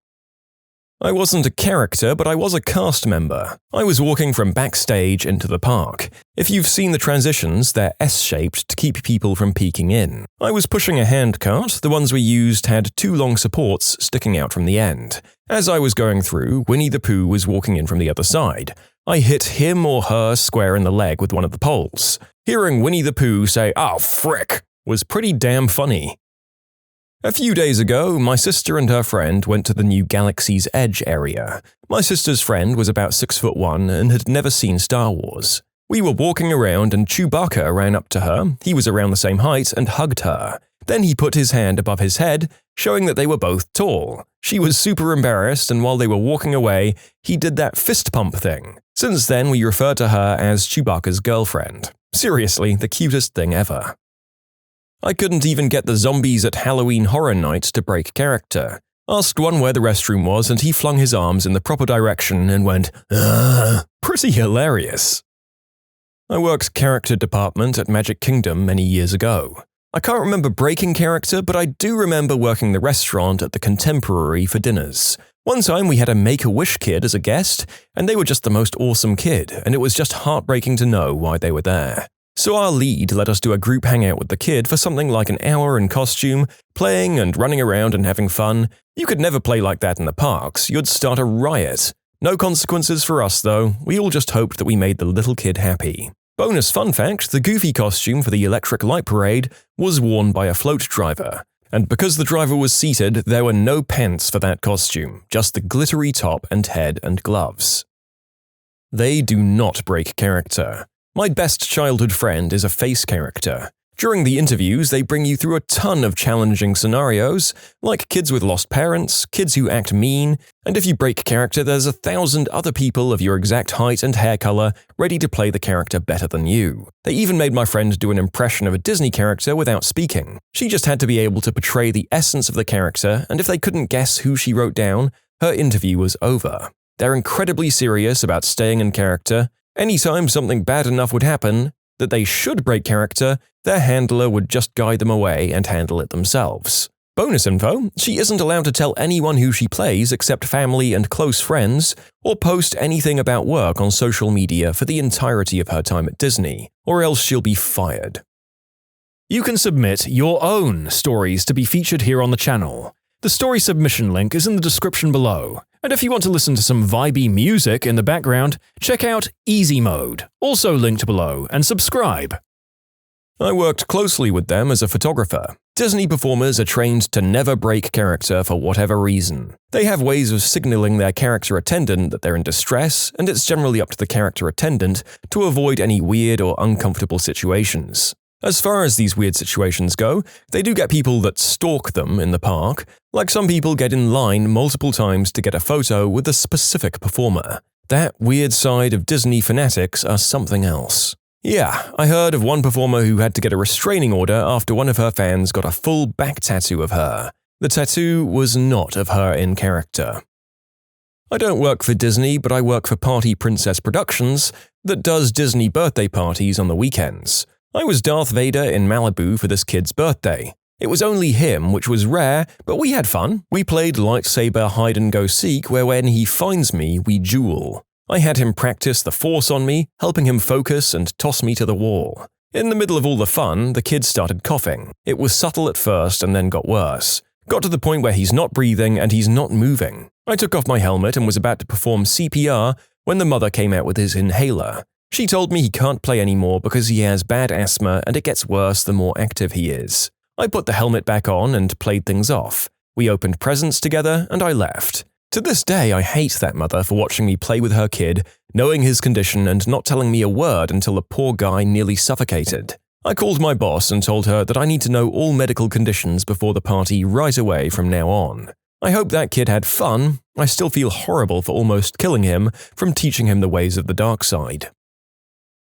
I wasn't a character, but I was a cast member. I was walking from backstage into the park. If you've seen the transitions, they're S-shaped to keep people from peeking in. I was pushing a handcart. The ones we used had 2 long supports sticking out from the end. As I was going through, Winnie the Pooh was walking in from the other side. I hit him or her square in the leg with one of the poles. Hearing Winnie the Pooh say, "Oh, frick," was pretty damn funny. A few days ago, my sister and her friend went to the new Galaxy's Edge area. My sister's friend was about 6'1" and had never seen Star Wars. We were walking around and Chewbacca ran up to her. He was around the same height and hugged her. Then he put his hand above his head, showing that they were both tall. She was super embarrassed, and while they were walking away, he did that fist pump thing. Since then, we refer to her as Chewbacca's girlfriend. Seriously, the cutest thing ever. I couldn't even get the zombies at Halloween Horror Nights to break character. Asked one where the restroom was and he flung his arms in the proper direction and went, "Ugh." Pretty hilarious. I worked character department at Magic Kingdom many years ago. I can't remember breaking character, but I do remember working the restaurant at the Contemporary for dinners. One time we had a Make-A-Wish kid as a guest, and they were just the most awesome kid, and it was just heartbreaking to know why they were there. So our lead let us do a group hangout with the kid for something like an hour in costume, playing and running around and having fun. You could never play like that in the parks, you'd start a riot. No consequences for us though, we all just hoped that we made the little kid happy. Bonus fun fact, the Goofy costume for the Electric Light Parade was worn by a float driver. And because the driver was seated, there were no pants for that costume, just the glittery top and head and gloves. They do not break character. My best childhood friend is a face character. During the interviews, they bring you through a ton of challenging scenarios, like kids with lost parents, kids who act mean, and if you break character, there's 1,000 other people of your exact height and hair color ready to play the character better than you. They even made my friend do an impression of a Disney character without speaking. She just had to be able to portray the essence of the character, and if they couldn't guess who she wrote down, her interview was over. They're incredibly serious about staying in character. Anytime something bad enough would happen that they should break character, their handler would just guide them away and handle it themselves. Bonus info, she isn't allowed to tell anyone who she plays except family and close friends, or post anything about work on social media for the entirety of her time at Disney, or else she'll be fired. You can submit your own stories to be featured here on the channel. The story submission link is in the description below. And if you want to listen to some vibey music in the background, check out easymode, also linked below, and subscribe. I worked closely with them as a photographer. Disney performers are trained to never break character for whatever reason. They have ways of signaling their character attendant that they're in distress, and it's generally up to the character attendant to avoid any weird or uncomfortable situations. As far as these weird situations go, they do get people that stalk them in the park, like some people get in line multiple times to get a photo with a specific performer. That weird side of Disney fanatics are something else. Yeah, I heard of one performer who had to get a restraining order after one of her fans got a full back tattoo of her. The tattoo was not of her in character. I don't work for Disney, but I work for Party Princess Productions that does Disney birthday parties on the weekends. I was Darth Vader in Malibu for this kid's birthday. It was only him, which was rare, but we had fun. We played lightsaber hide-and-go-seek, where when he finds me, we duel. I had him practice the Force on me, helping him focus and toss me to the wall. In the middle of all the fun, the kid started coughing. It was subtle at first and then got worse. Got to the point where he's not breathing and he's not moving. I took off my helmet and was about to perform CPR when the mother came out with his inhaler. She told me he can't play anymore because he has bad asthma and it gets worse the more active he is. I put the helmet back on and played things off. We opened presents together and I left. To this day, I hate that mother for watching me play with her kid, knowing his condition and not telling me a word until the poor guy nearly suffocated. I called my boss and told her that I need to know all medical conditions before the party right away from now on. I hope that kid had fun. I still feel horrible for almost killing him from teaching him the ways of the dark side.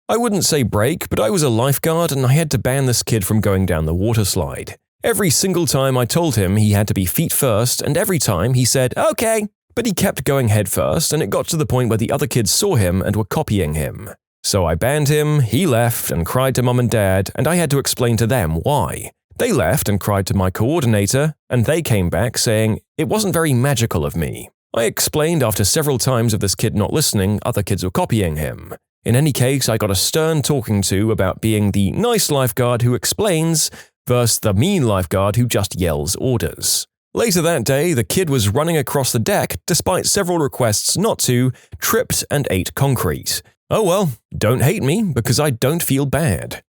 I wouldn't say break, but I was a lifeguard and I had to ban this kid from going down the water slide. Every single time I told him he had to be feet first, and every time he said, "Okay," but he kept going head first, and it got to the point where the other kids saw him and were copying him. So I banned him, he left and cried to mum and dad, and I had to explain to them why. They left and cried to my coordinator, and they came back saying it wasn't very magical of me. I explained after several times of this kid not listening, other kids were copying him. In any case, I got a stern talking to about being the nice lifeguard who explains versus the mean lifeguard who just yells orders. Later that day, the kid was running across the deck despite several requests not to, tripped and ate concrete. Oh well, don't hate me because I don't feel bad.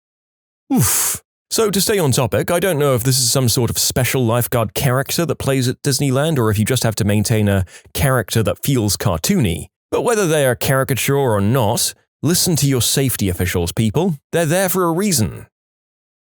Oof. So to stay on topic, I don't know if this is some sort of special lifeguard character that plays at Disneyland or if you just have to maintain a character that feels cartoony. But whether they are caricature or not, listen to your safety officials, people. They're there for a reason.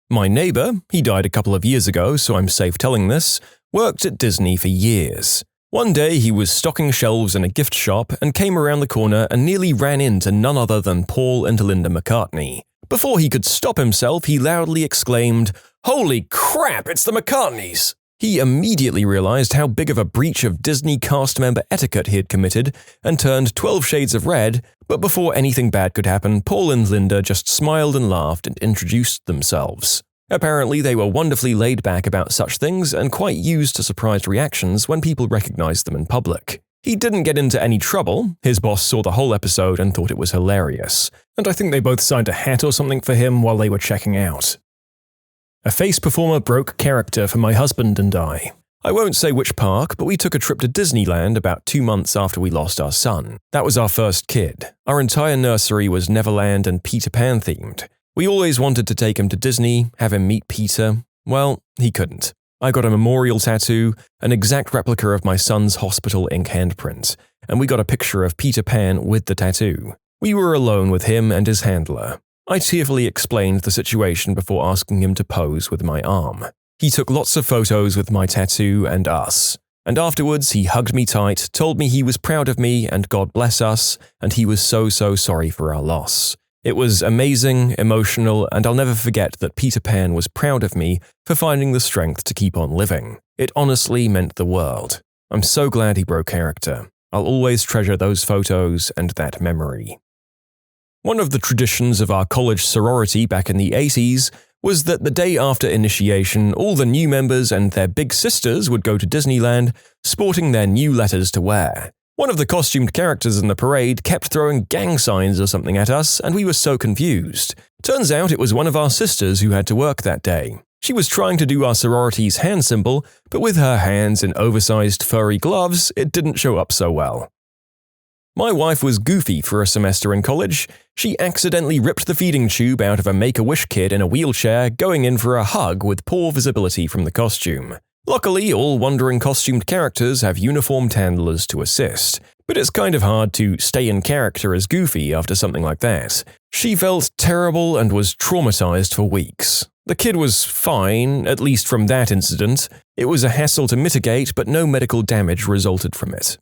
My neighbor, he died a couple of years ago, so I'm safe telling this, worked at Disney for years. One day he was stocking shelves in a gift shop and came around the corner and nearly ran into none other than Paul and Linda McCartney. Before he could stop himself, he loudly exclaimed, "Holy crap, it's the McCartneys!" He immediately realized how big of a breach of Disney cast member etiquette he had committed and turned 12 shades of red, but before anything bad could happen, Paul and Linda just smiled and laughed and introduced themselves. Apparently, they were wonderfully laid back about such things and quite used to surprised reactions when people recognized them in public. He didn't get into any trouble. His boss saw the whole episode and thought it was hilarious. And I think they both signed a hat or something for him while they were checking out. A face performer broke character for my husband and I. I won't say which park, but we took a trip to Disneyland about 2 months after we lost our son. That was our first kid. Our entire nursery was Neverland and Peter Pan themed. We always wanted to take him to Disney, have him meet Peter. Well, he couldn't. I got a memorial tattoo, an exact replica of my son's hospital ink handprint, and we got a picture of Peter Pan with the tattoo. We were alone with him and his handler. I tearfully explained the situation before asking him to pose with my arm. He took lots of photos with my tattoo and us. And afterwards, he hugged me tight, told me he was proud of me and God bless us, and he was so sorry for our loss. It was amazing, emotional, and I'll never forget that Peter Pan was proud of me for finding the strength to keep on living. It honestly meant the world. I'm so glad he broke character. I'll always treasure those photos and that memory. One of the traditions of our college sorority back in the 80s was that the day after initiation, all the new members and their big sisters would go to Disneyland, sporting their new letters to wear. One of the costumed characters in the parade kept throwing gang signs or something at us, and we were so confused. Turns out it was one of our sisters who had to work that day. She was trying to do our sorority's hand symbol, but with her hands in oversized furry gloves, it didn't show up so well. My wife was goofy for a semester in college. She accidentally ripped the feeding tube out of a Make-A-Wish kid in a wheelchair, going in for a hug with poor visibility from the costume. Luckily, all wandering costumed characters have uniformed handlers to assist, but it's kind of hard to stay in character as Goofy after something like that. She felt terrible and was traumatized for weeks. The kid was fine, at least from that incident. It was a hassle to mitigate, but no medical damage resulted from it.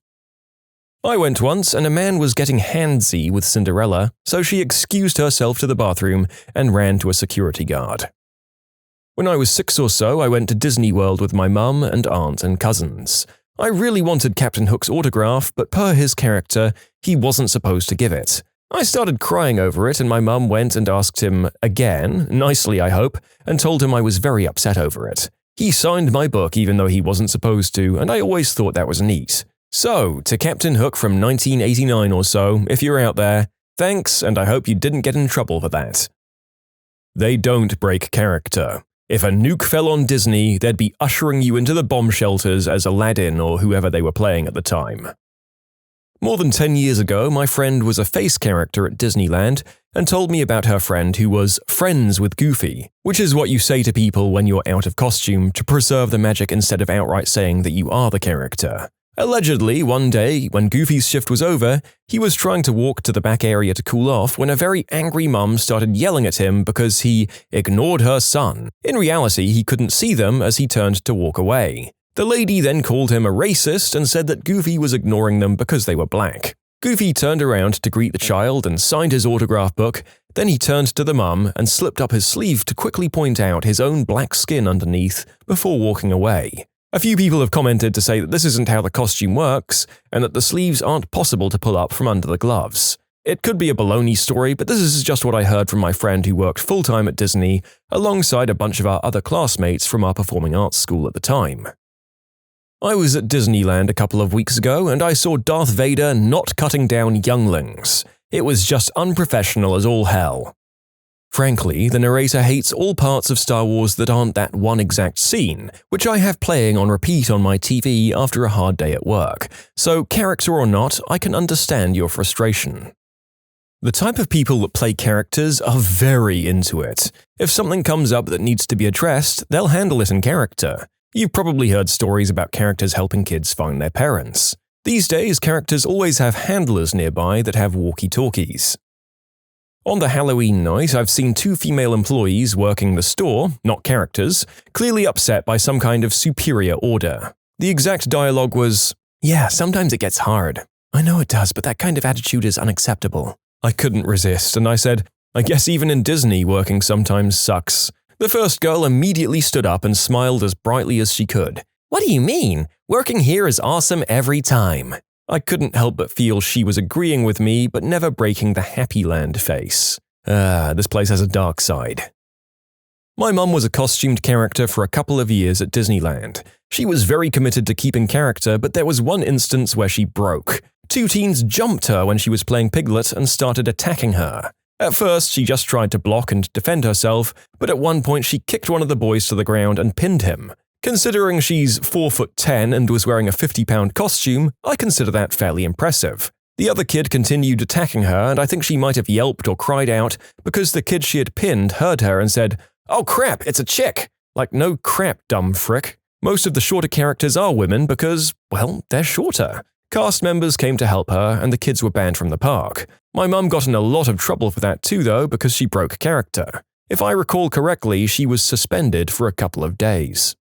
I went once and a man was getting handsy with Cinderella, so she excused herself to the bathroom and ran to a security guard. When I was 6 or so, I went to Disney World with my mum and aunt and cousins. I really wanted Captain Hook's autograph, but per his character, he wasn't supposed to give it. I started crying over it and my mum went and asked him again, nicely I hope, and told him I was very upset over it. He signed my book even though he wasn't supposed to, and I always thought that was neat. So, to Captain Hook from 1989 or so, if you're out there, thanks, and I hope you didn't get in trouble for that. They don't break character. If a nuke fell on Disney, they'd be ushering you into the bomb shelters as Aladdin or whoever they were playing at the time. More than 10 years ago, my friend was a face character at Disneyland and told me about her friend who was friends with Goofy, which is what you say to people when you're out of costume to preserve the magic instead of outright saying that you are the character. Allegedly, one day, when Goofy's shift was over, he was trying to walk to the back area to cool off when a very angry mum started yelling at him because he ignored her son. In reality, he couldn't see them as he turned to walk away. The lady then called him a racist and said that Goofy was ignoring them because they were black. Goofy turned around to greet the child and signed his autograph book, then he turned to the mum and slipped up his sleeve to quickly point out his own black skin underneath before walking away. A few people have commented to say that this isn't how the costume works, and that the sleeves aren't possible to pull up from under the gloves. It could be a baloney story, but this is just what I heard from my friend who worked full-time at Disney, alongside a bunch of our other classmates from our performing arts school at the time. I was at Disneyland a couple of weeks ago, and I saw Darth Vader not cutting down younglings. It was just unprofessional as all hell. Frankly, the narrator hates all parts of Star Wars that aren't that one exact scene, which I have playing on repeat on my TV after a hard day at work, so character or not, I can understand your frustration. The type of people that play characters are very into it. If something comes up that needs to be addressed, they'll handle it in character. You've probably heard stories about characters helping kids find their parents. These days, characters always have handlers nearby that have walkie-talkies. On the Halloween night, I've seen 2 female employees working the store, not characters, clearly upset by some kind of superior order. The exact dialogue was, "Yeah, sometimes it gets hard. I know it does, but that kind of attitude is unacceptable." I couldn't resist, and I said, "I guess even in Disney, working sometimes sucks." The first girl immediately stood up and smiled as brightly as she could. "What do you mean? Working here is awesome every time." I couldn't help but feel she was agreeing with me, but never breaking the Happy Land face. This place has a dark side. My mum was a costumed character for a couple of years at Disneyland. She was very committed to keeping character, but there was one instance where she broke. 2 teens jumped her when she was playing Piglet and started attacking her. At first, she just tried to block and defend herself, but at one point she kicked one of the boys to the ground and pinned him. Considering she's 4'10" and was wearing a 50-pound costume, I consider that fairly impressive. The other kid continued attacking her, and I think she might have yelped or cried out because the kid she had pinned heard her and said, "Oh crap, it's a chick!" Like, no crap, dumb frick. Most of the shorter characters are women because, well, they're shorter. Cast members came to help her, and the kids were banned from the park. My mum got in a lot of trouble for that too, though, because she broke character. If I recall correctly, she was suspended for a couple of days.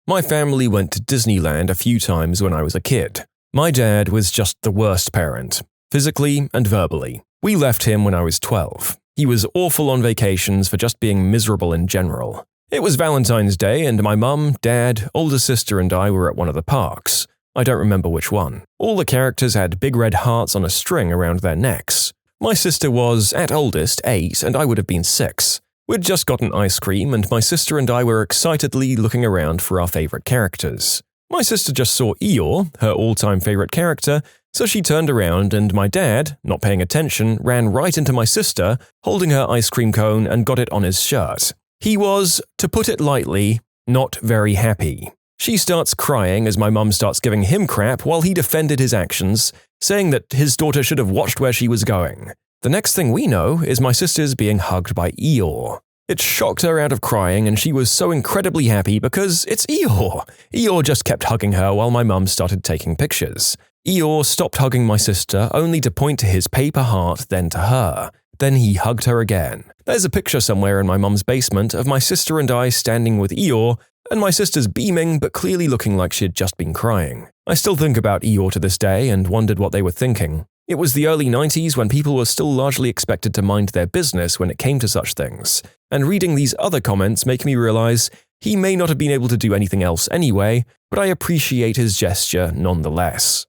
My family went to Disneyland a few times when I was a kid. My dad was just the worst parent, physically and verbally. We left him when I was 12. He was awful on vacations for just being miserable in general. It was Valentine's Day, and my mum, dad, older sister, and I were at one of the parks. I don't remember which one. All the characters had big red hearts on a string around their necks. My sister was, at oldest, 8, and I would have been 6. We'd just gotten ice cream, and my sister and I were excitedly looking around for our favorite characters. My sister just saw Eeyore, her all-time favorite character, so she turned around, and my dad, not paying attention, ran right into my sister, holding her ice cream cone, and got it on his shirt. He was, to put it lightly, not very happy. She starts crying as my mum starts giving him crap while he defended his actions, saying that his daughter should have watched where she was going. The next thing we know is my sister's being hugged by Eeyore. It shocked her out of crying, and she was so incredibly happy because it's Eeyore. Eeyore just kept hugging her while my mum started taking pictures. Eeyore stopped hugging my sister only to point to his paper heart, then to her. Then he hugged her again. There's a picture somewhere in my mum's basement of my sister and I standing with Eeyore, and my sister's beaming but clearly looking like she had just been crying. I still think about Eeyore to this day and wondered what they were thinking. It was the early 90s when people were still largely expected to mind their business when it came to such things, and reading these other comments make me realize he may not have been able to do anything else anyway, but I appreciate his gesture nonetheless.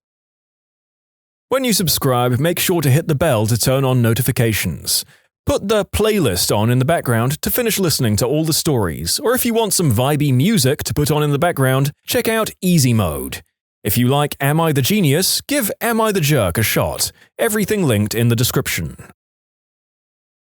When you subscribe, make sure to hit the bell to turn on notifications. Put the playlist on in the background to finish listening to all the stories, or if you want some vibey music to put on in the background, check out easymode. If you like Am I the Genius, give Am I the Jerk a shot. Everything linked in the description.